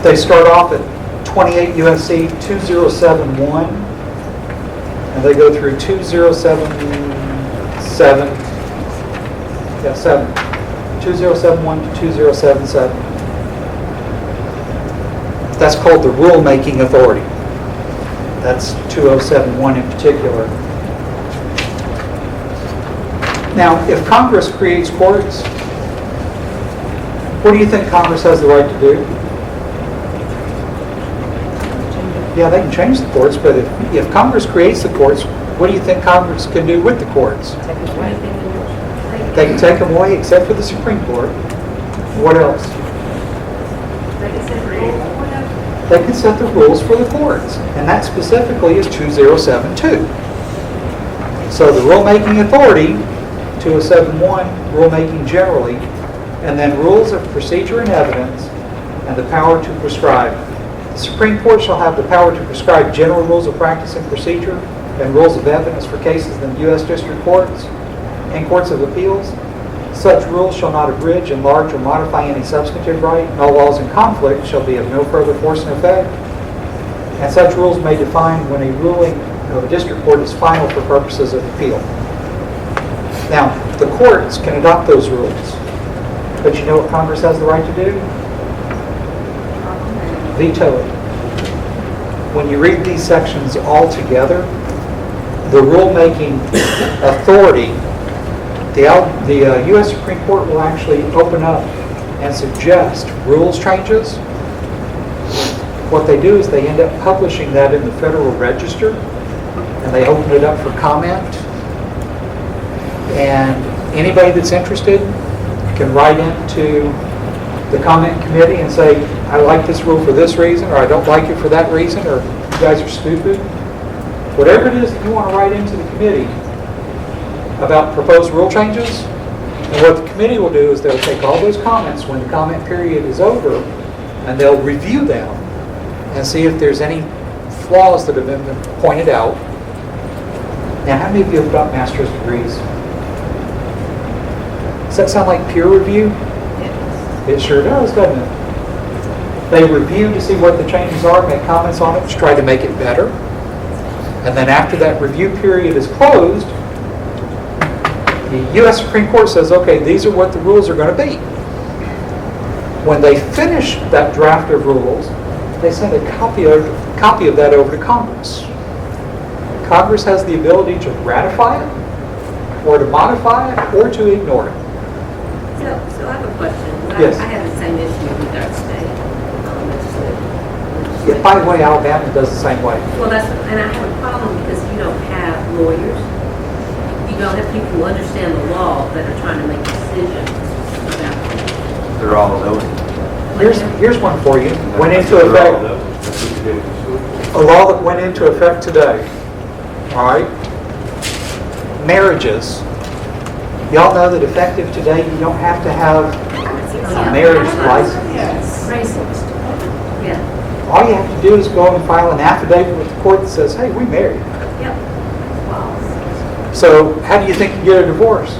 [SPEAKER 7] They start off at 28 U.S.C. 2071, and they go through 2071 to 2077. That's called the rulemaking authority. That's 2071 in particular. Now, if Congress creates courts, what do you think Congress has the right to do? Yeah, they can change the courts, but if Congress creates the courts, what do you think Congress can do with the courts? They can take them away, except for the Supreme Court. What else? They can set the rules for the courts, and that specifically is 2072. So the rulemaking authority, 2071, rulemaking generally, and then rules of procedure and evidence, and the power to prescribe. The Supreme Court shall have the power to prescribe general rules of practice and procedure and rules of evidence for cases in the U.S. District Courts and Courts of Appeals. Such rules shall not abridge, enlarge, or modify any substantive right. No laws in conflict shall be of no further force and effect. And such rules may define when a ruling of a district court is final for purposes of appeal. Now, the courts can adopt those rules. But you know what Congress has the right to do? Veto it. When you read these sections all together, the rulemaking authority, the U.S. Supreme Court will actually open up and suggest rules changes, what they do is they end up publishing that in the Federal Register, and they open it up for comment. And anybody that's interested can write into the comment committee and say, I like this rule for this reason, or I don't like it for that reason, or you guys are stupid. Whatever it is that you want to write into the committee about proposed rule changes, and what the committee will do is they'll take all those comments when the comment period is over, and they'll review them and see if there's any flaws that have been pointed out. Now, how many of you have got master's degrees? Does that sound like peer review? It sure does, doesn't it? They review to see what the changes are, make comments on it, to try to make it better. And then after that review period is closed, the U.S. Supreme Court says, okay, these are what the rules are going to be. When they finish that draft of rules, they send a copy of that over to Congress. Congress has the ability to ratify it, or to modify it, or to ignore it.
[SPEAKER 9] So I have a question.
[SPEAKER 7] Yes.
[SPEAKER 9] I have the same issue with our state legislature.
[SPEAKER 7] Yeah, by the way, Alabama does the same way.
[SPEAKER 9] Well, and I have a problem because you don't have lawyers. You don't have people who understand the law that are trying to make decisions about things.
[SPEAKER 8] They're all zoning.
[SPEAKER 7] Here's one for you. Went into effect, a law that went into effect today. All right? Marriages. Y'all know that effective today, you don't have to have a marriage license.
[SPEAKER 9] Racist. Yeah.
[SPEAKER 7] All you have to do is go and file an affidavit with the court that says, hey, we married.
[SPEAKER 9] Yep.
[SPEAKER 7] So how do you think you get a divorce?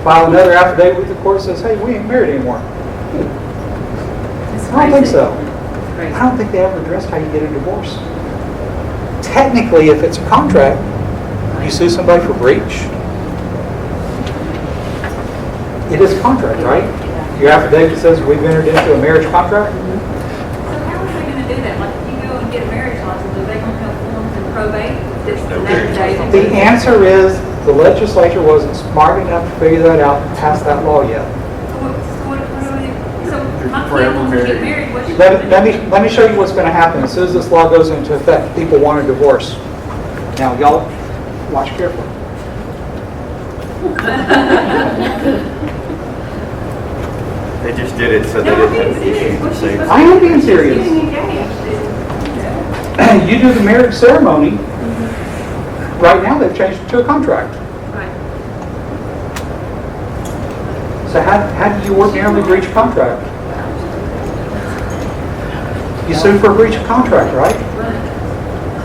[SPEAKER 7] File another affidavit with the court that says, hey, we ain't married anymore. I don't think so. I don't think they ever addressed how you get a divorce. Technically, if it's a contract, you sue somebody for breach. It is a contract, right? Your affidavit says we've entered into a marriage contract.
[SPEAKER 4] So how are they gonna do that? Like, if you go and get a marriage license, are they gonna have forms and probate? It's the next day.
[SPEAKER 7] The answer is the legislature wasn't smart enough to figure that out and pass that law yet.
[SPEAKER 4] So my kid wants to get married, what should
[SPEAKER 7] Let me show you what's going to happen. As soon as this law goes into effect, people want a divorce. Now, y'all, watch carefully.
[SPEAKER 8] They just did it so they didn't have the issue to say.
[SPEAKER 7] I am being serious. You do the marriage ceremony. Right now, they've changed it to a contract.
[SPEAKER 9] Right.
[SPEAKER 7] So how do you ordinarily breach a contract? You sue for a breach of contract, right?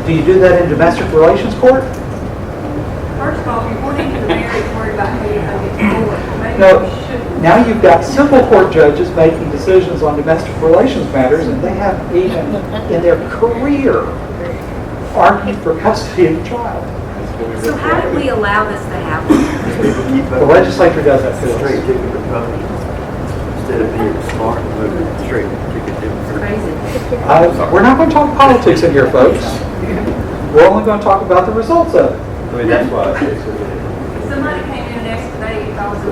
[SPEAKER 7] Do you do that in domestic relations court?
[SPEAKER 4] First of all, before they get married, worry about how you're gonna get divorced. Maybe
[SPEAKER 7] No.
[SPEAKER 4] we shouldn't.
[SPEAKER 7] Now you've got civil court judges making decisions on domestic relations matters, and they have even in their career argued for custody of the child.
[SPEAKER 9] So how did we allow this to happen?
[SPEAKER 7] The legislature does that to
[SPEAKER 8] Straight
[SPEAKER 7] us.
[SPEAKER 8] ticket Republican. Instead of being smart, moving straight ticket Democrat.
[SPEAKER 9] Crazy.
[SPEAKER 7] We're not going to talk politics in here, folks. We're only going to talk about the results of it.
[SPEAKER 8] I mean, that's why it's
[SPEAKER 4] Somebody came in and asked today if I was a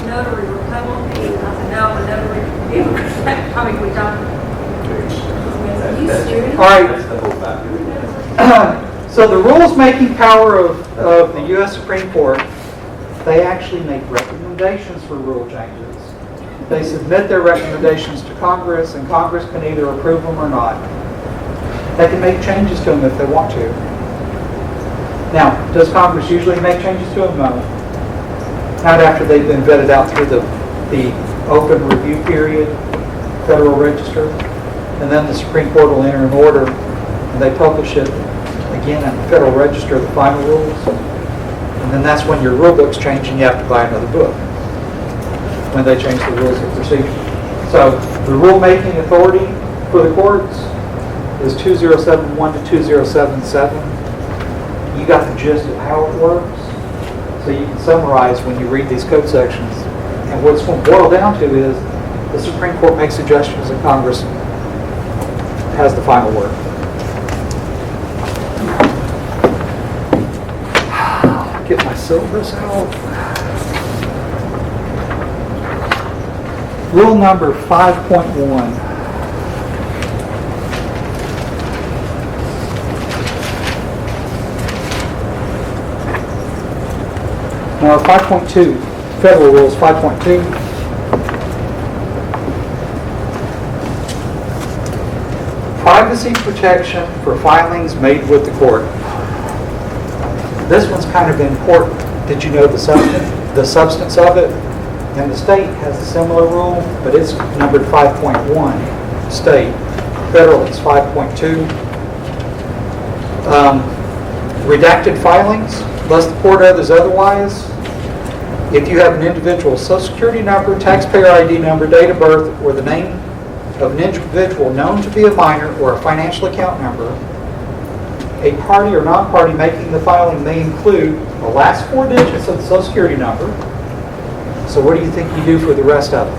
[SPEAKER 4] notary Republican, and I said, no, I'm a notary Democrat. I mean, we don't.
[SPEAKER 7] All right.
[SPEAKER 6] That's the whole fact.
[SPEAKER 7] So the rules-making power of the U.S. Supreme Court, they actually make recommendations for rule changes. They submit their recommendations to Congress, and Congress can either approve them or not. They can make changes to them if they want to. Now, does Congress usually make changes to them? No. Not after they've been vetted out through the open review period, Federal Register, and then the Supreme Court will enter an order, and they publish it again in the Federal Register, the final rules, and then that's when your rule book's change and you have to buy another book when they change the rules of procedure. So the rulemaking authority for the courts is 2071 to 2077. You got the gist of how it works, so you can summarize when you read these code sections. And what's going to boil down to is the Supreme Court makes suggestions and Congress has the final word. Get my syllabus out. Rule number 5.1. Now, 5.2, Federal Rules 5.2. Privacy protection for filings made with the court. This one's kind of important. Did you know the substance of it? And the state has a similar rule, but it's numbered 5.1, state. Federal, it's 5.2. Redacted filings, unless the court others otherwise. If you have an individual's social security number, taxpayer ID number, date of birth, or the name of an individual known to be a minor or a financial account number, a party or non-party making the filing may include the last 4 digits of the social security number. So what do you think you do for the rest of them?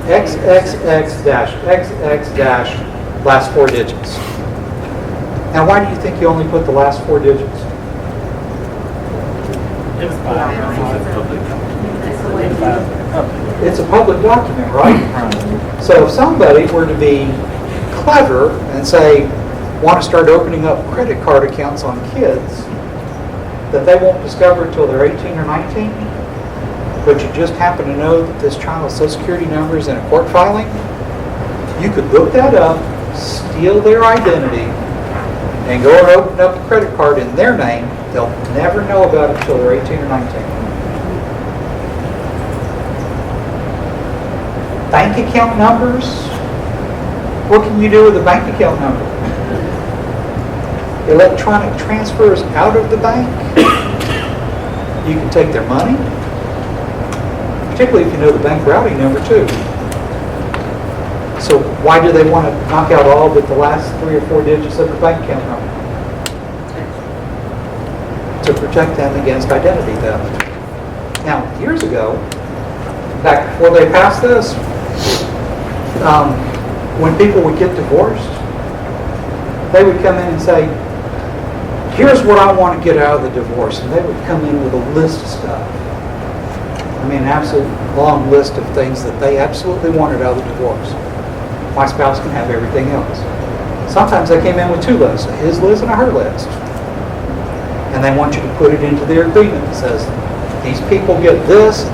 [SPEAKER 7] XXX-XX- last 4 digits. Now why do you think you only put the last 4 digits?
[SPEAKER 5] It's
[SPEAKER 7] It's a public document, right? So if somebody were to be clever and say, want to start opening up credit card accounts on kids that they won't discover until they're 18 or 19, but you just happen to know that this child's social security number is in a court filing, you could look that up, steal their identity, and go and open up a credit card in their name. They'll never know about it until they're 18 or 19. Bank account numbers. What can you do with a bank account number? Electronic transfers out of the bank. You can take their money, particularly if you know the bank routing number too. So why do they want to knock out all but the last 3 or 4 digits of the bank account number? To protect them against identity theft. Now, years ago, back before they passed this, when people would get divorced, they would come in and say, here's what I want to get out of the divorce. And they would come in with a list of stuff. I mean, an absolute long list of things that they absolutely wanted out of the divorce. My spouse can have everything else. Sometimes they came in with 2 lists, a his list and a her list. And they want you to put it into their agreement that says, these people get this,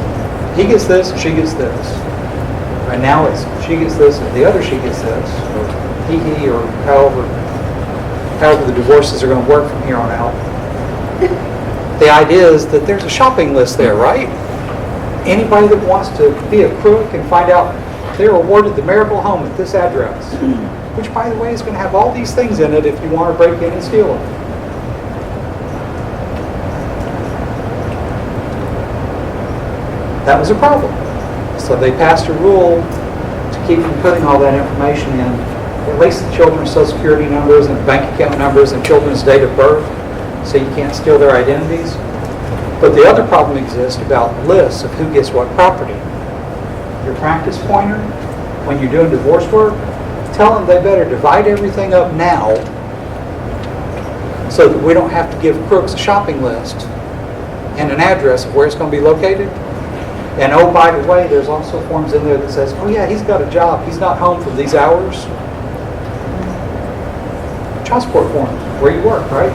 [SPEAKER 7] he gets this, and she gets this. And now it's she gets this, and the other she gets this, or he, or however the divorces are going to work from here on out. The idea is that there's a shopping list there, right? Anybody that wants to be a crook can find out they're awarded the marital home at this address, which, by the way, is going to have all these things in it if you want to break in and steal them. That was a problem. So they passed a rule to keep from putting all that information in, at least the children's social security numbers and bank account numbers and children's date of birth, so you can't steal their identities. But the other problem exists about lists of who gets what property. Your practice pointer, when you're doing divorce work, tell them they better divide everything up now so that we don't have to give crooks a shopping list and an address of where it's going to be located. And oh, by the way, there's also forms in there that says, oh yeah, he's got a job, he's not home from these hours. Child support forms, where you work, right?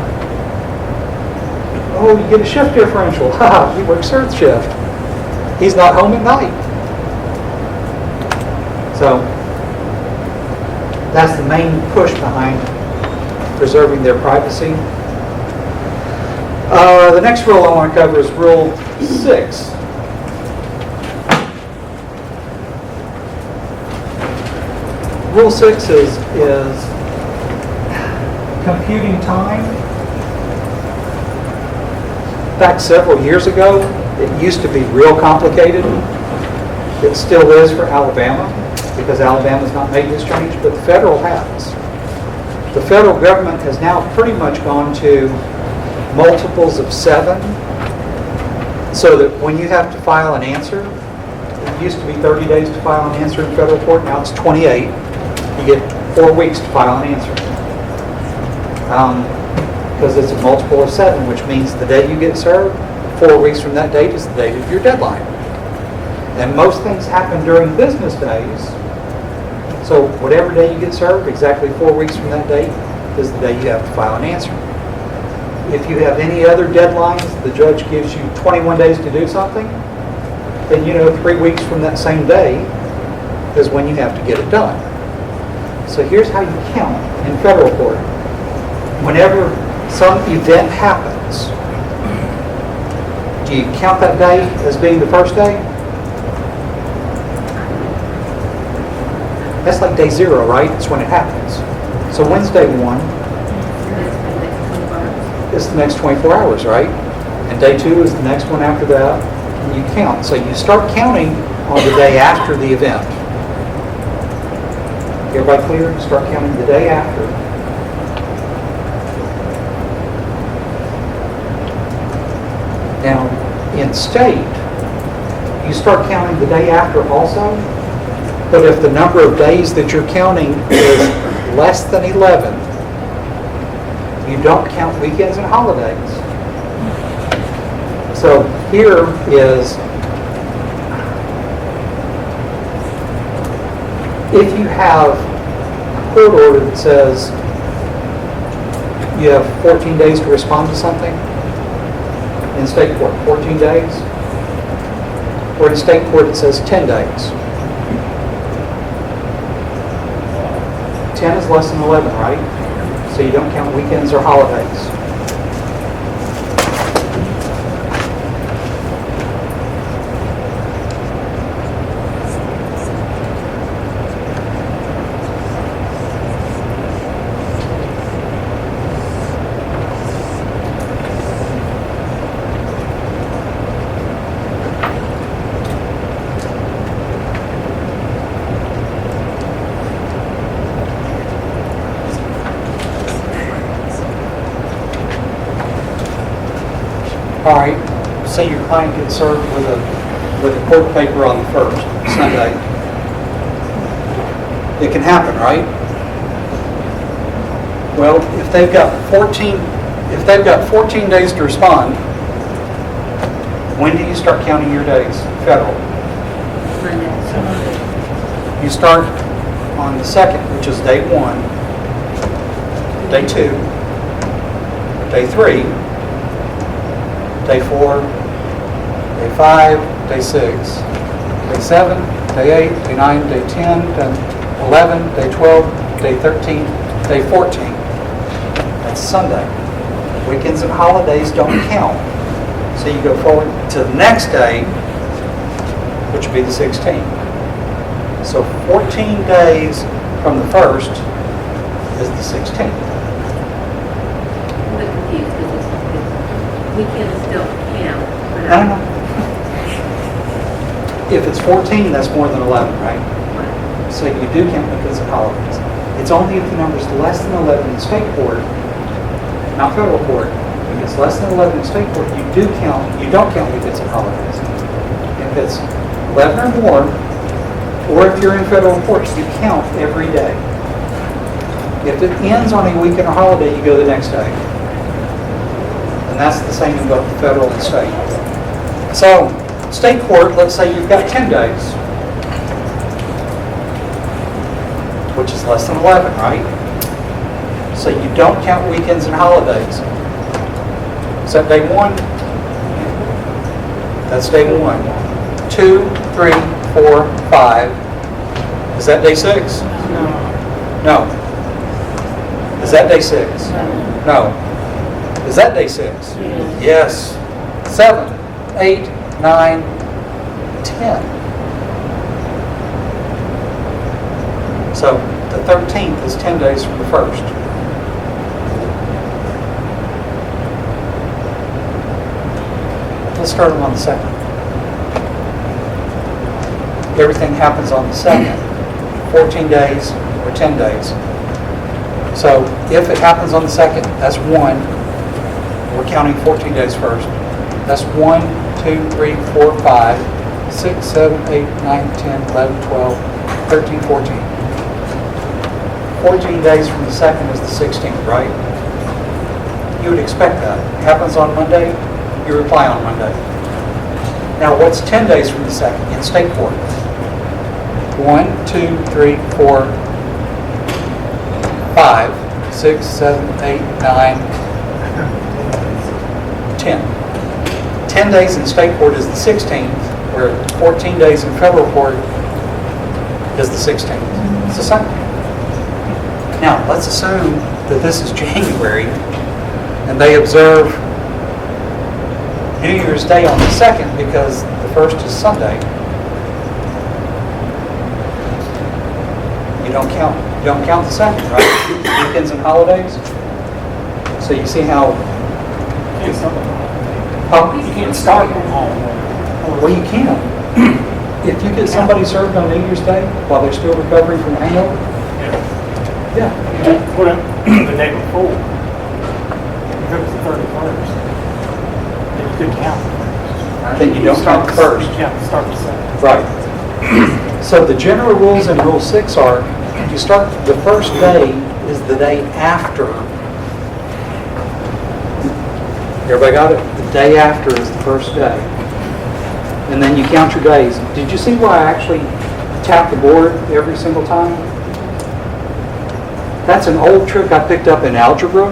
[SPEAKER 7] Oh, you get a shift differential. Ha, he works third shift. He's not home at night. So that's the main push behind preserving their privacy. The next rule I want to cover is Rule 6. Rule 6 is computing time. Back several years ago, it used to be real complicated. It still is for Alabama, because Alabama's not made this change, but the federal has. The federal government has now pretty much gone to multiples of 7, so that when you have to file an answer, it used to be 30 days to file an answer in federal court, now it's 28. You get 4 weeks to file an answer. Because it's a multiple of 7, which means the day you get served, 4 weeks from that date is the date of your deadline. And most things happen during business days. So whatever day you get served, exactly 4 weeks from that date is the day you have to file an answer. If you have any other deadlines, the judge gives you 21 days to do something, then you know 3 weeks from that same day is when you have to get it done. So here's how you count in federal court. Whenever some event happens, do you count that day as being the first day? That's like day 0, right? It's when it happens. So when's day 1? It's the next 24 hours, right? And day 2 is the next one after that. And you count. So you start counting on the day after the event. Everybody clear? Start counting the day after. Now, in state, you start counting the day after also. But if the number of days that you're counting is less than 11, you don't count weekends and holidays. So here is, if you have a court order that says you have 14 days to respond to something, in state court, 14 days, or in state court it says 10 days. 10 is less than 11, right? So you don't count weekends or holidays. All right, say your client gets served with a court paper on the 1st, Sunday. It can happen, right? Well, if they've got 14 days to respond, when do you start counting your days? Federal. You start on the 2nd, which is day 1, day 2, day 3, day 4, day 5, day 6, day 7, day 8, day 9, day 10, day 11, day 12, day 13, day 14. That's Sunday. Weekends and holidays don't count. So you go forward to the next day, which would be the 16th. So 14 days from the 1st is the 16th.
[SPEAKER 9] I'm a bit confused because we can still count.
[SPEAKER 7] I don't know. If it's 14, that's more than 11, right? So you do count weekends and holidays. It's only if the number's less than 11 in state court, not federal court. If it's less than 11 in state court, you don't count weekends and holidays. If it's 11 or more, or if you're in federal court, you count every day. If it ends on a weekend or holiday, you go the next day. And that's the same in both federal and state. So, state court, let's say you've got 10 days, which is less than 11, right? So you don't count weekends and holidays. Is that day 1? That's day 1. 2, 3, 4, 5. Is that day 6? No. Is that day 6? No. Is that day 6? Yes. 7, 8, 9, 10. So the 13th is 10 days from the 1st. Let's start them on the 2nd. Everything happens on the 2nd. 14 days or 10 days. So if it happens on the 2nd, that's 1. We're counting 14 days first. That's 1, 2, 3, 4, 5, 6, 7, 8, 9, 10, 11, 12, 13, 14. 14 days from the 2nd is the 16th, right? You would expect that. It happens on Monday, you reply on Monday. Now, what's 10 days from the 2nd in state court? 1, 2, 3, 4, 5, 6, 7, 8, 9, 10. 10 days in state court is the 16th, where 14 days in federal court is the 16th. It's the same. Now, let's assume that this is January and they observe New Year's Day on the 2nd because the 1st is Sunday. You don't count the 2nd, right? Weekends and holidays. So you see how...
[SPEAKER 5] You
[SPEAKER 7] You
[SPEAKER 5] can't start them all.
[SPEAKER 7] Well, you can. If you get somebody served on New Year's Day while they're still recovering from a hangover, yeah.
[SPEAKER 5] Put them the day before. If it was the 31st, then you could count the first.
[SPEAKER 7] Then you don't count the first.
[SPEAKER 5] You count, start the second.
[SPEAKER 7] Right. So the general rules in Rule 6 are, you start, the first day is the day after. Everybody got it? The day after is the first day. And then you count your days. Did you see why I actually tap the board every single time? That's an old trick I picked up in algebra,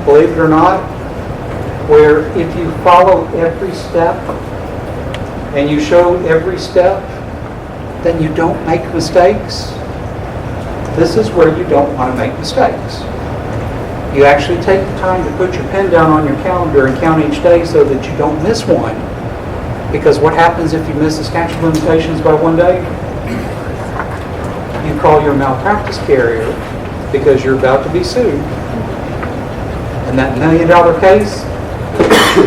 [SPEAKER 7] believe it or not, where if you follow every step and you show every step, then you don't make mistakes. This is where you don't want to make mistakes. You actually take the time to put your pen down on your calendar and count each day so that you don't miss one. Because what happens if you miss the statute of limitations by one day? You call your malpractice carrier because you're about to be sued. And that $1 million case,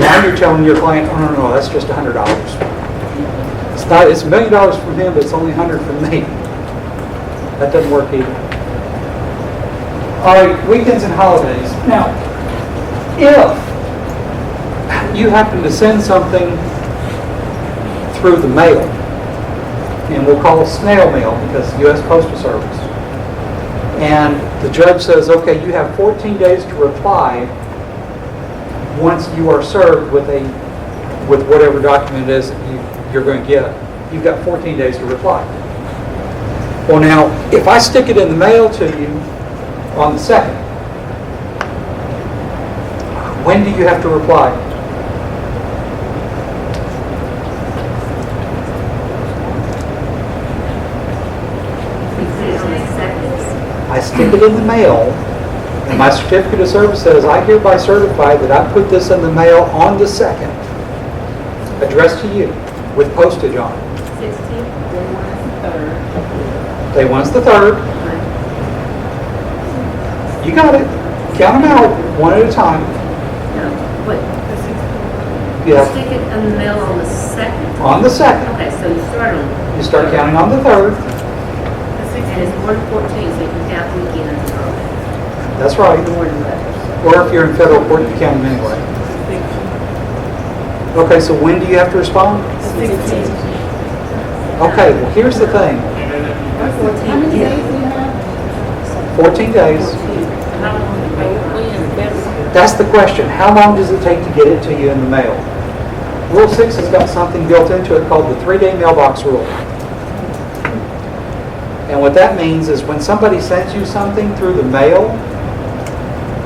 [SPEAKER 7] now you're telling your client, oh, no, that's just $100. It's $1 million from him, but it's only $100 from me. That doesn't work either. All right, weekends and holidays. Now, if you happen to send something through the mail, and we'll call it snail mail because U.S. Postal Service, and the judge says, okay, you have 14 days to reply once you are served with whatever document it is that you're going to get. You've got 14 days to reply. Well, now, if I stick it in the mail to you on the 2nd, when do you have to reply? I stick it in the mail, and my certificate of service says, I hereby certify that I put this in the mail on the 2nd, addressed to you, with postage on it.
[SPEAKER 9] 16th,
[SPEAKER 2] Day 1 is the 3rd.
[SPEAKER 7] Day 1's the 3rd. You got it. Count them out, one at a time.
[SPEAKER 9] no, wait.
[SPEAKER 7] Yeah.
[SPEAKER 9] Stick it in the mail on the 2nd?
[SPEAKER 7] On the 2nd.
[SPEAKER 9] Okay, so you start on,
[SPEAKER 7] You start counting on the 3rd.
[SPEAKER 9] and it's 1/14, so you can count weekends on it.
[SPEAKER 7] That's right. Or if you're in federal court, you count them anyway. Okay, so when do you have to respond?
[SPEAKER 9] 16th.
[SPEAKER 7] Okay, well, here's the thing.
[SPEAKER 2] How many days do you have?
[SPEAKER 7] 14 days. That's the question. How long does it take to get it to you in the mail? Rule 6 has got something built into it called the 3-day mailbox rule. And what that means is when somebody sends you something through the mail,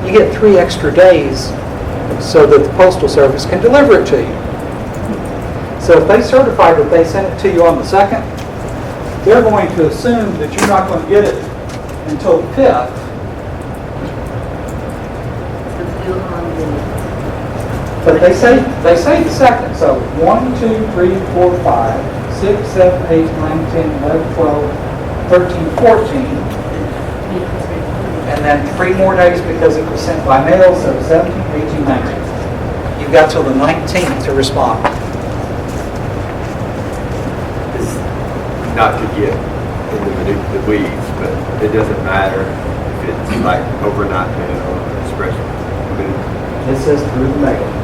[SPEAKER 7] you get 3 extra days so that the Postal Service can deliver it to you. So if they certify that they sent it to you on the 2nd, they're going to assume that you're not going to get it until the 5th. But they say the 2nd. So 1, 2, 3, 4, 5, 6, 7, 8, 9, 10, 11, 12, 13, 14. And then 3 more days because it was sent by mail, so 17, 18, 19. You've got till the 19th to respond.
[SPEAKER 8] It's not to get into the weeds, but it doesn't matter if it's like overnight mail or express.
[SPEAKER 7] It says through the mail.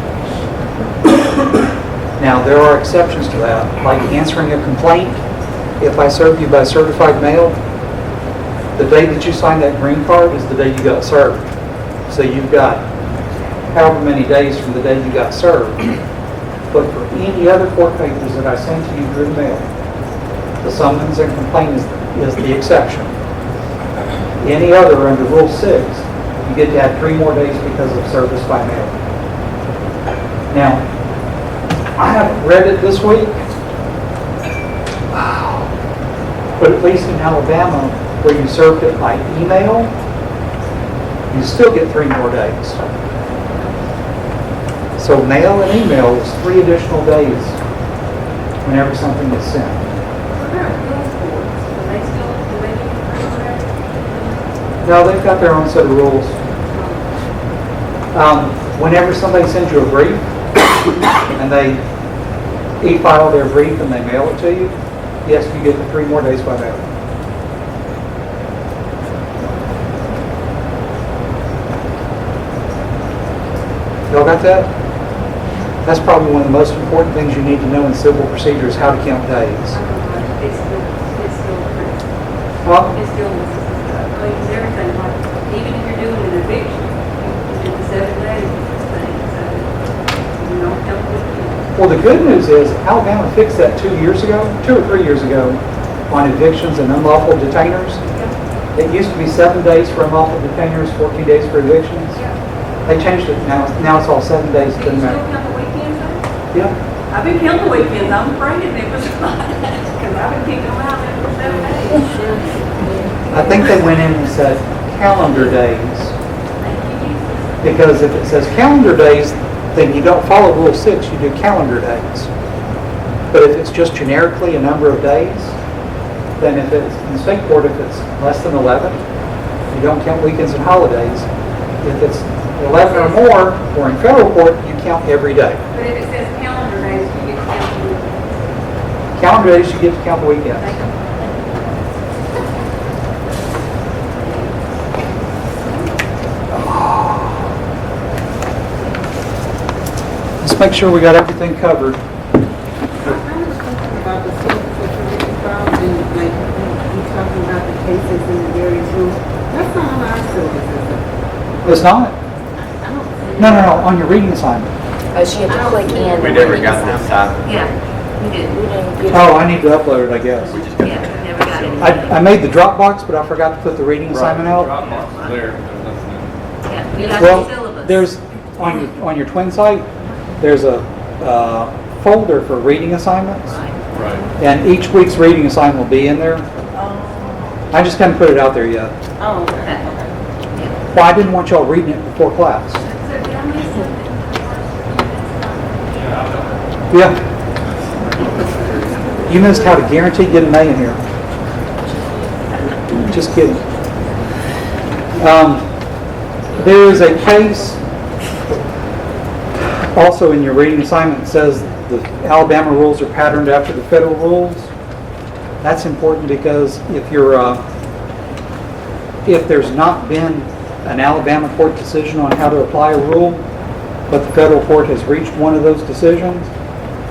[SPEAKER 7] Now, there are exceptions to that, like answering a complaint. If I serve you by certified mail, the day that you sign that green card is the day you got served. So you've got however many days from the day you got served but for any other court papers that I send to you through the mail, the summons and complaint is the exception. Any other under Rule 6, you get to add 3 more days because of service by mail. Now, I haven't read it this week, but at least in Alabama, where you served it by email, you still get 3 more days. So mail and email is 3 additional days whenever something is sent.
[SPEAKER 4] What about appeals boards? Do they need to that?
[SPEAKER 7] No, they've got their own set of rules. Whenever somebody sends you a brief and they e-file their brief and they mail it to you, yes, you get the 3 more days by mail. Y'all got that? That's probably one of the most important things you need to know in civil procedure is how to count days.
[SPEAKER 4] It's still,
[SPEAKER 7] Well,
[SPEAKER 4] it's still, it's everything, like, even if you're doing an eviction, you do the 7 days thing, so you don't help with it.
[SPEAKER 7] well, the good news is Alabama fixed that 2 years ago, 2 or 3 years ago, on evictions and unlawful detainers. It used to be 7 days for unlawful detainers, 14 days for evictions. They changed it now. Now it's all 7 days.
[SPEAKER 4] Do you
[SPEAKER 7] Doesn't
[SPEAKER 4] still
[SPEAKER 7] matter.
[SPEAKER 4] count the weekends, though?
[SPEAKER 7] Yeah.
[SPEAKER 4] I've been counting the weekends, I'm afraid of it, because I've been kicking them out there for 7 days.
[SPEAKER 7] I think they went in and said calendar days,
[SPEAKER 4] Thank you, Jesus.
[SPEAKER 7] because if it says calendar days, then you don't follow Rule 6, you do calendar days. But if it's just generically a number of days, then if it's, in state court, if it's less than 11, you don't count weekends and holidays. If it's 11 or more, or in federal court, you count every day.
[SPEAKER 4] But if it says calendar days, you get to count the weekends.
[SPEAKER 7] Calendar days, you get to count the weekends.
[SPEAKER 4] Thank you.
[SPEAKER 7] Let's make sure we got everything covered.
[SPEAKER 2] I was thinking about the syllabus that you're reading from, and like, you talking about the cases in the various rules. That's not on our syllabus, is it?
[SPEAKER 7] It's not?
[SPEAKER 2] I don't see.
[SPEAKER 7] No, on your reading assignment.
[SPEAKER 3] Oh, she had to click in.
[SPEAKER 8] We never got this time.
[SPEAKER 9] Yeah, you did.
[SPEAKER 3] We didn't get.
[SPEAKER 7] Oh, I need to upload it, I guess.
[SPEAKER 8] We just got
[SPEAKER 9] Yeah,
[SPEAKER 8] that.
[SPEAKER 9] we never got it.
[SPEAKER 7] I made the Dropbox, but I forgot to put the reading assignment out.
[SPEAKER 6] Dropbox is there, there's nothing
[SPEAKER 9] Yeah, you got
[SPEAKER 7] Well,
[SPEAKER 9] the syllabus.
[SPEAKER 7] there's, on your twin site, there's a folder for reading assignments,
[SPEAKER 9] Right.
[SPEAKER 6] in. Right.
[SPEAKER 7] and each week's reading assignment will be in there. I just haven't put it out there yet.
[SPEAKER 2] Oh, okay,
[SPEAKER 9] Okay.
[SPEAKER 2] okay.
[SPEAKER 7] Well, I didn't want y'all reading it before class.
[SPEAKER 4] So did I miss something?
[SPEAKER 7] Yeah. You missed how to guarantee get an A in here. Just kidding. There is a case, also in your reading assignment, it says the Alabama rules are patterned after the federal rules. That's important because if there's not been an Alabama court decision on how to apply a rule, but the federal court has reached one of those decisions,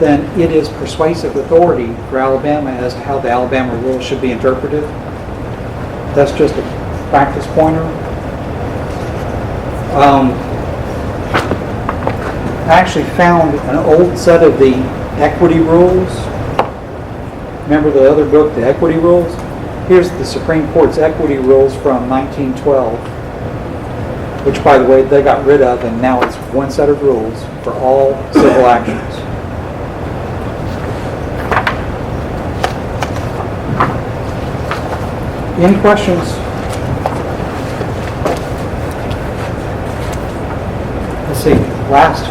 [SPEAKER 7] then it is persuasive authority for Alabama as to how the Alabama rules should be interpreted. That's just a practice pointer. I actually found an old set of the equity rules. Remember the other book, the equity rules? Here's the Supreme Court's equity rules from 1912, which, by the way, they got rid of, and now it's one set of rules for all civil actions. Any questions? Let's see, last,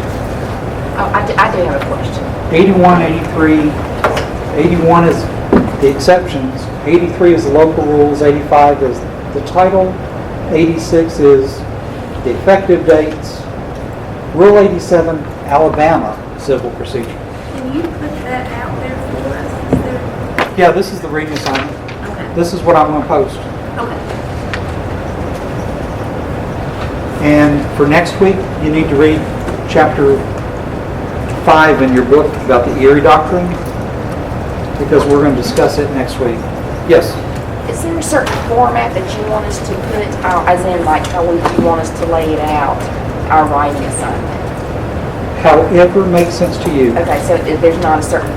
[SPEAKER 3] Oh, I do have a question.
[SPEAKER 7] 81, 83, 81 is the exceptions, 83 is the local rules, 85 is the title, 86 is the effective dates, Rule 87, Alabama civil procedure.
[SPEAKER 9] Can you put that out there for us? Is there,
[SPEAKER 7] Yeah, this is the reading assignment.
[SPEAKER 9] okay,
[SPEAKER 7] This is what I'm going to post.
[SPEAKER 9] okay.
[SPEAKER 7] And for next week, you need to read chapter 5 in your book about the Erie Doctrine, because we're going to discuss it next week. Yes?
[SPEAKER 3] Is there a certain format that you want us to put, as in like how would you want us to lay it out, our writing assignment?
[SPEAKER 7] however makes sense to you.
[SPEAKER 3] Okay, so there's not a certain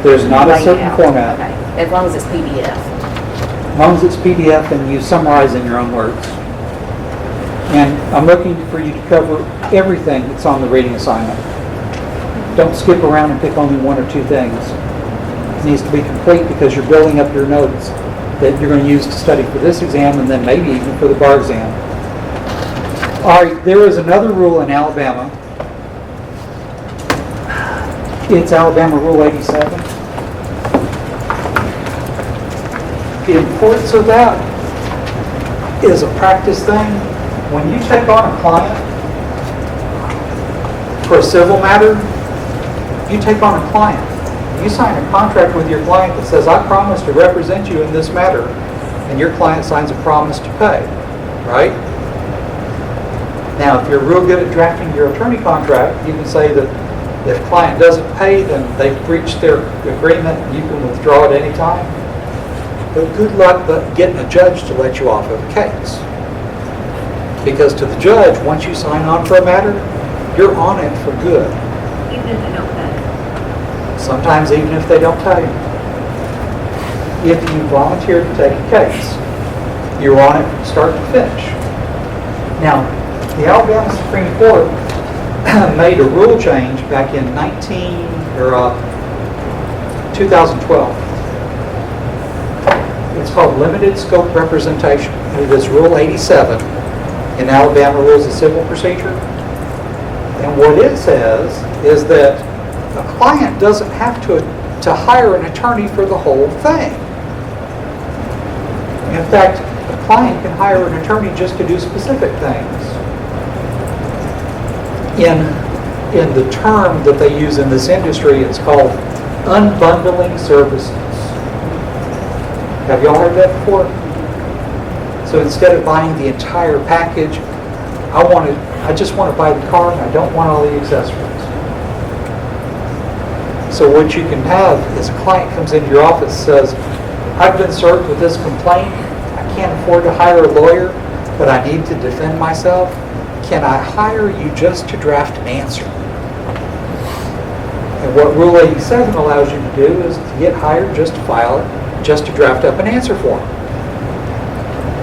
[SPEAKER 7] There's not a certain
[SPEAKER 3] layout.
[SPEAKER 7] format.
[SPEAKER 3] Okay, as long as it's PDF.
[SPEAKER 7] As long as it's PDF and you summarize in your own words. And I'm looking for you to cover everything that's on the reading assignment. Don't skip around and pick only one or two things. It needs to be complete because you're building up your notes that you're going to use to study for this exam and then maybe even for the bar exam. All right, there is another rule in Alabama. It's Alabama Rule 87. The importance of that is a practice thing. When you take on a client for a civil matter, you take on a client. You sign a contract with your client that says, I promise to represent you in this matter, and your client signs a promise to pay, right? Now, if you're real good at drafting your attorney contract, you can say that if client doesn't pay, then they've breached their agreement, and you can withdraw at any time. But good luck getting a judge to let you off of a case. Because to the judge, once you sign on for a matter, you're on it for good.
[SPEAKER 9] Even if they don't pay.
[SPEAKER 7] Sometimes even if they don't pay. If you volunteer to take a case, you're on it from start to finish. Now, the Alabama Supreme Court made a rule change back in 2012. It's called limited scope representation. It is Rule 87 in Alabama Rules of Civil Procedure. And what it says is that a client doesn't have to hire an attorney for the whole thing. In fact, a client can hire an attorney just to do specific things. In the term that they use in this industry, it's called unbundling services. Have y'all heard that before? So instead of buying the entire package, I just want to buy the car and I don't want all the accessories. So what you can have is a client comes into your office and says, I've been served with this complaint. I can't afford to hire a lawyer, but I need to defend myself. Can I hire you just to draft an answer? And what Rule 87 allows you to do is to get hired just to file it, just to draft up an answer form.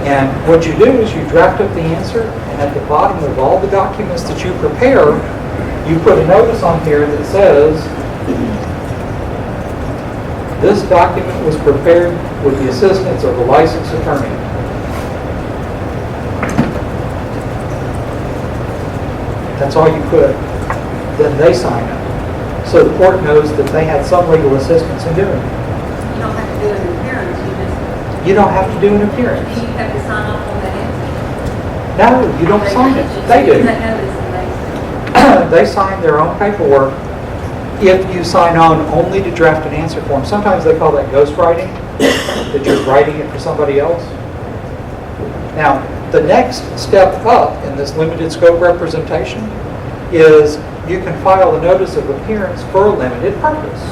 [SPEAKER 7] And what you do is you draft up the answer, and at the bottom of all the documents that you prepare, you put a notice on here that says, this document was prepared with the assistance of a licensed attorney. That's all you put. Then they sign it. So the court knows that they had some legal assistance in doing it.
[SPEAKER 9] You don't have to do an appearance,
[SPEAKER 7] You don't have to do an appearance.
[SPEAKER 9] you have to sign off on that answer.
[SPEAKER 7] No, you don't sign it. They do.
[SPEAKER 9] That notice and
[SPEAKER 7] They sign their own paperwork. If you sign on only to draft an answer form, sometimes they call that ghostwriting, that you're writing it for somebody else. Now, the next step up in this limited scope representation is you can file a notice of appearance for a limited purpose.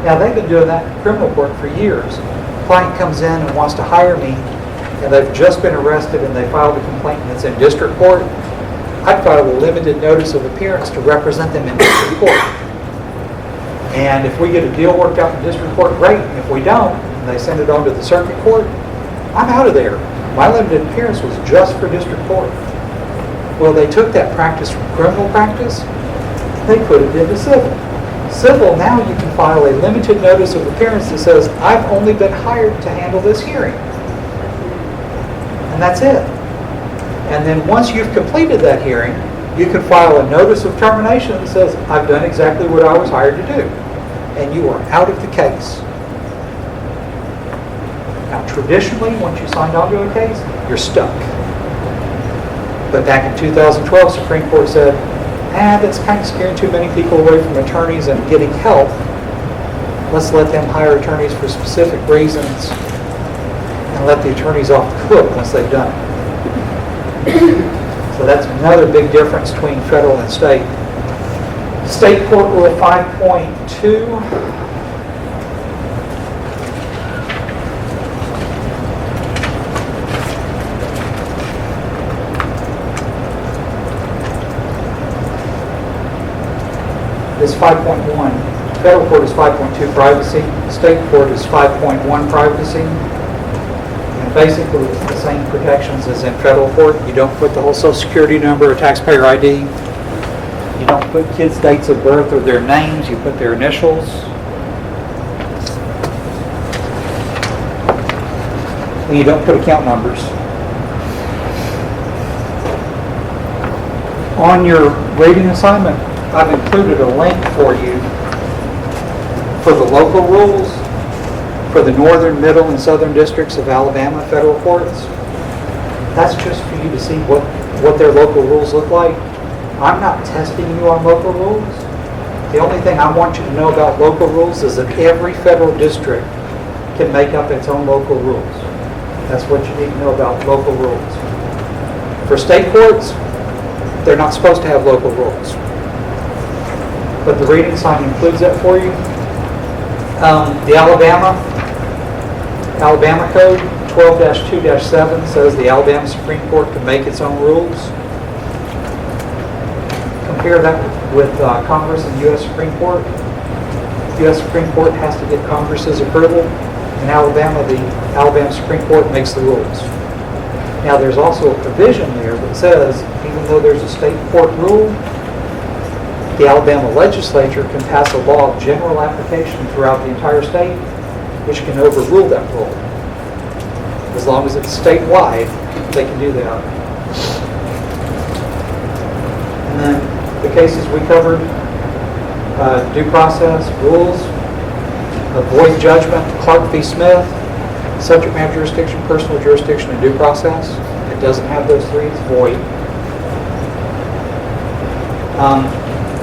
[SPEAKER 7] Now, they've been doing that in criminal court for years. Client comes in and wants to hire me, and they've just been arrested and they filed a complaint and it's in district court. I'd file a limited notice of appearance to represent them in district court. And if we get a deal worked out in district court, great. And if we don't, and they send it on to the circuit court, I'm out of there. My limited appearance was just for district court. Well, they took that practice from criminal practice, they put it into civil. Civil, now you can file a limited notice of appearance that says, I've only been hired to handle this hearing. And that's it. And then once you've completed that hearing, you can file a notice of termination that says, I've done exactly what I was hired to do. And you are out of the case. Now, traditionally, once you signed on to a case, you're stuck. But back in 2012, Supreme Court said, that's kind of scaring too many people away from attorneys and getting help. Let's let them hire attorneys for specific reasons and let the attorneys off the hook once they've done it. So that's another big difference between federal and state. State Court Rule 5.2. is 5.1. Federal court is 5.2 privacy. State court is 5.1 privacy. And basically, it's the same protections as in federal court. You don't put the whole social security number or taxpayer ID. You don't put kids' dates of birth or their names. You put their initials. And you don't put account numbers. On your rating assignment, I've included a link for you for the local rules for the northern, middle, and southern districts of Alabama federal courts. That's just for you to see what their local rules look like. I'm not testing you on local rules. The only thing I want you to know about local rules is that every federal district can make up its own local rules. That's what you need to know about local rules. For state courts, they're not supposed to have local rules. But the rating sign includes that for you. The Alabama Code 12-2-7 says the Alabama Supreme Court can make its own rules. Compare that with Congress and U.S. Supreme Court. U.S. Supreme Court has to get Congress's approval. In Alabama, the Alabama Supreme Court makes the rules. Now, there's also a provision there that says, even though there's a state court rule, the Alabama legislature can pass a law of general application throughout the entire state, which can overrule that rule. As long as it's statewide, they can do that. And then the cases we covered, due process, rules, void judgment, Clark v. Smith, subject matter jurisdiction, personal jurisdiction, and due process. It doesn't have those three, it's void.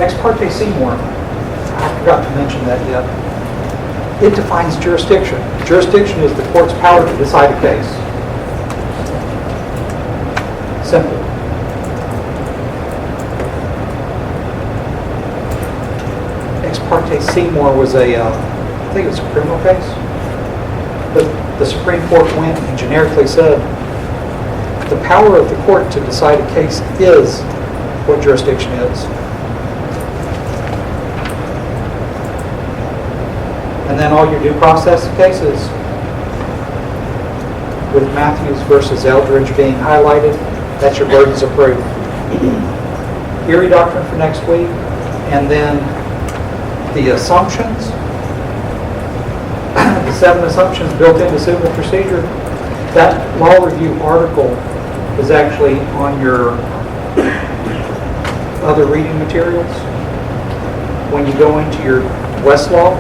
[SPEAKER 7] Ex parte Seymour, I forgot to mention that yet. It defines jurisdiction. Jurisdiction is the court's power to decide a case. Simple. Ex parte Seymour was I think it was a criminal case. But the Supreme Court went and generically said, the power of the court to decide a case is what jurisdiction is. And then all your due process cases, with Matthews versus Eldridge being highlighted, that's your burdens of proof. Erie doctrine for next week, and then the assumptions, the 7 assumptions built into civil procedure. That law review article is actually on your other reading materials. When you go into your Westlaw,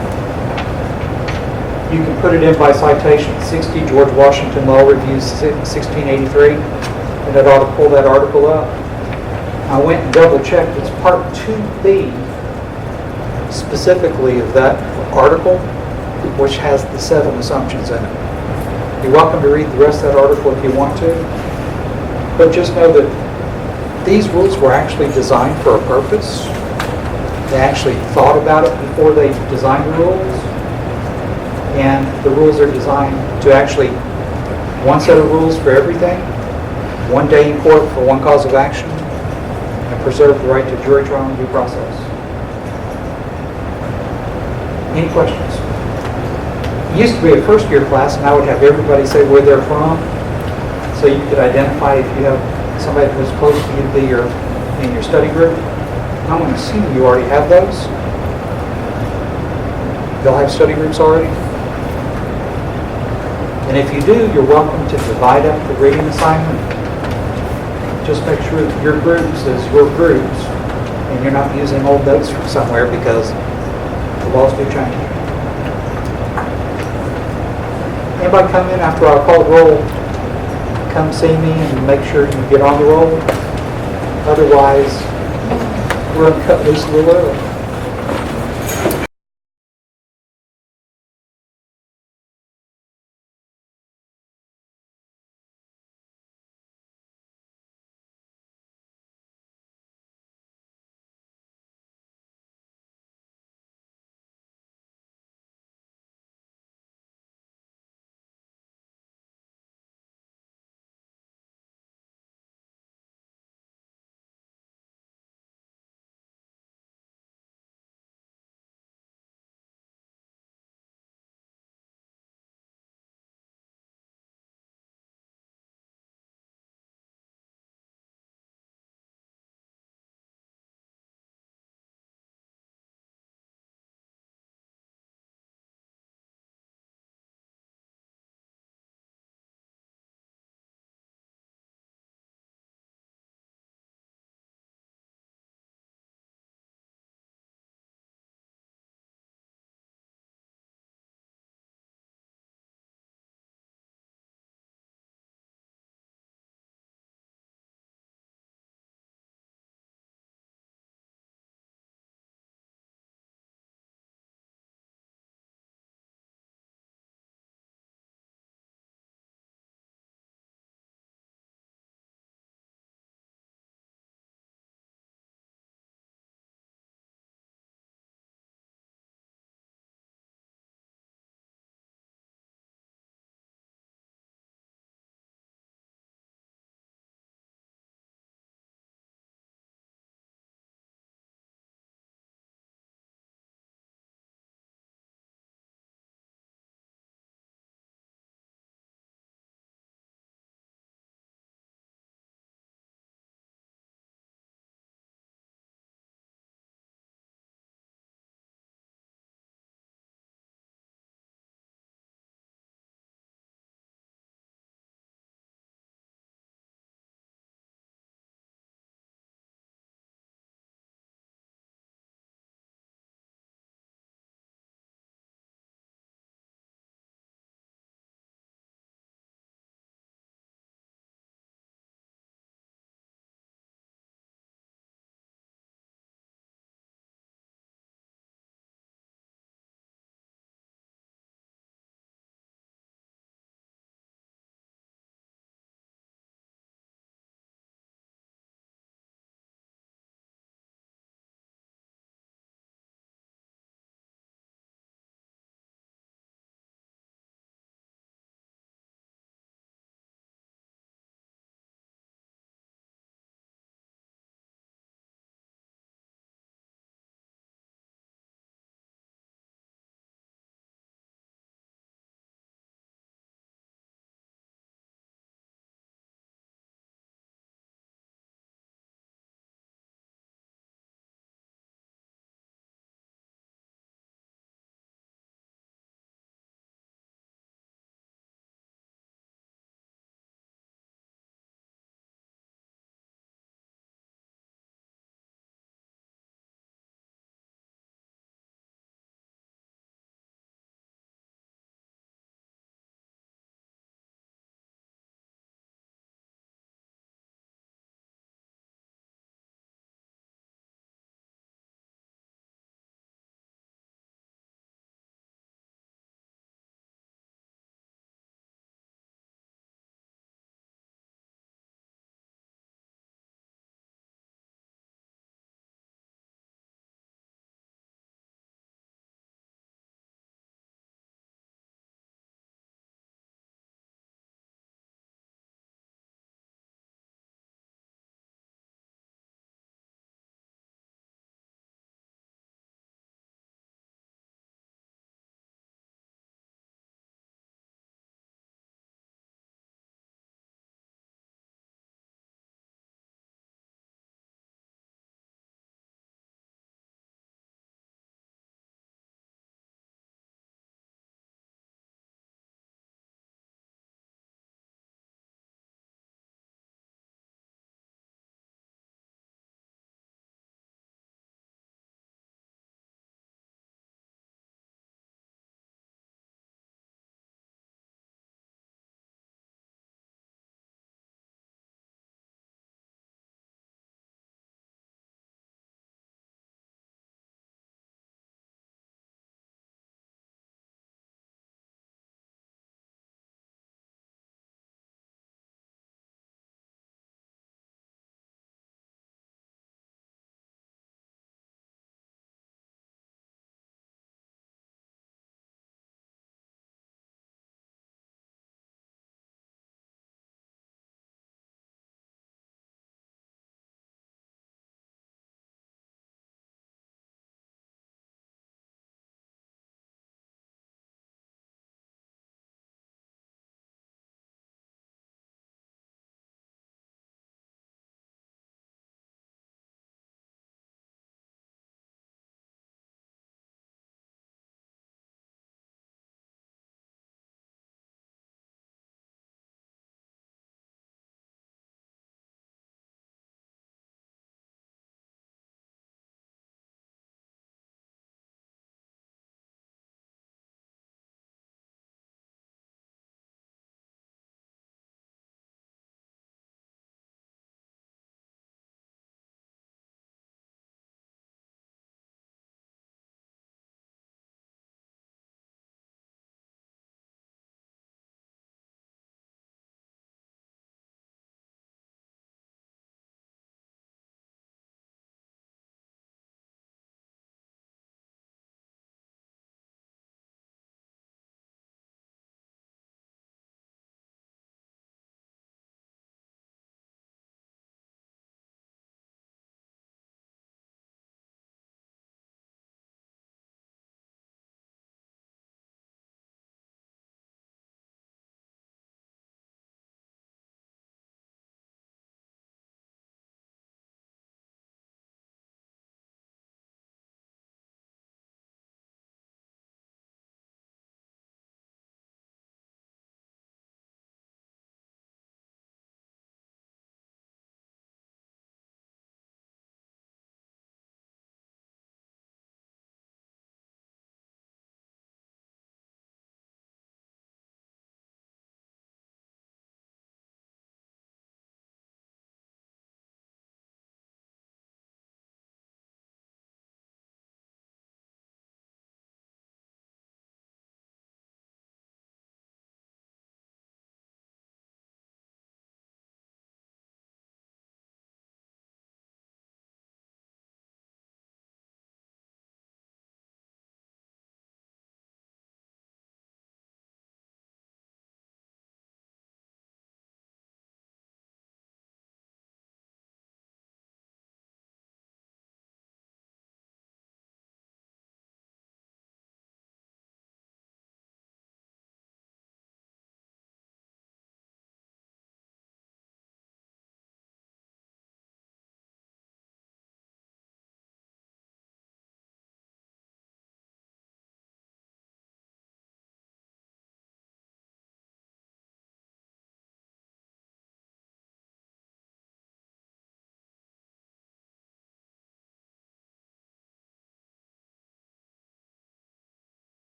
[SPEAKER 7] you can put it in by citation, 60 George Washington Law Review 1683, and it ought to pull that article up. I went and double checked, it's part 2B specifically of that article, which has the 7 assumptions in it. You're welcome to read the rest of that article if you want to, but just know that these rules were actually designed for a purpose. They actually thought about it before they designed the rules. And the rules are designed to actually, one set of rules for everything, one day in court for one cause of action, and preserve the right to jury trial and due process. Any questions? It used to be a first-year class, and I would have everybody say where they're from, so you could identify if you have somebody who's close to you to be in your study group. I'm going to assume you already have those. They'll have study groups already. And if you do, you're welcome to divide up the reading assignment. Just make sure that your groups is your groups, and you're not using old notes from somewhere because the laws do change. Anybody come in after I call roll, come see me and make sure you get on the roll. Otherwise, we're going to cut loose a little early.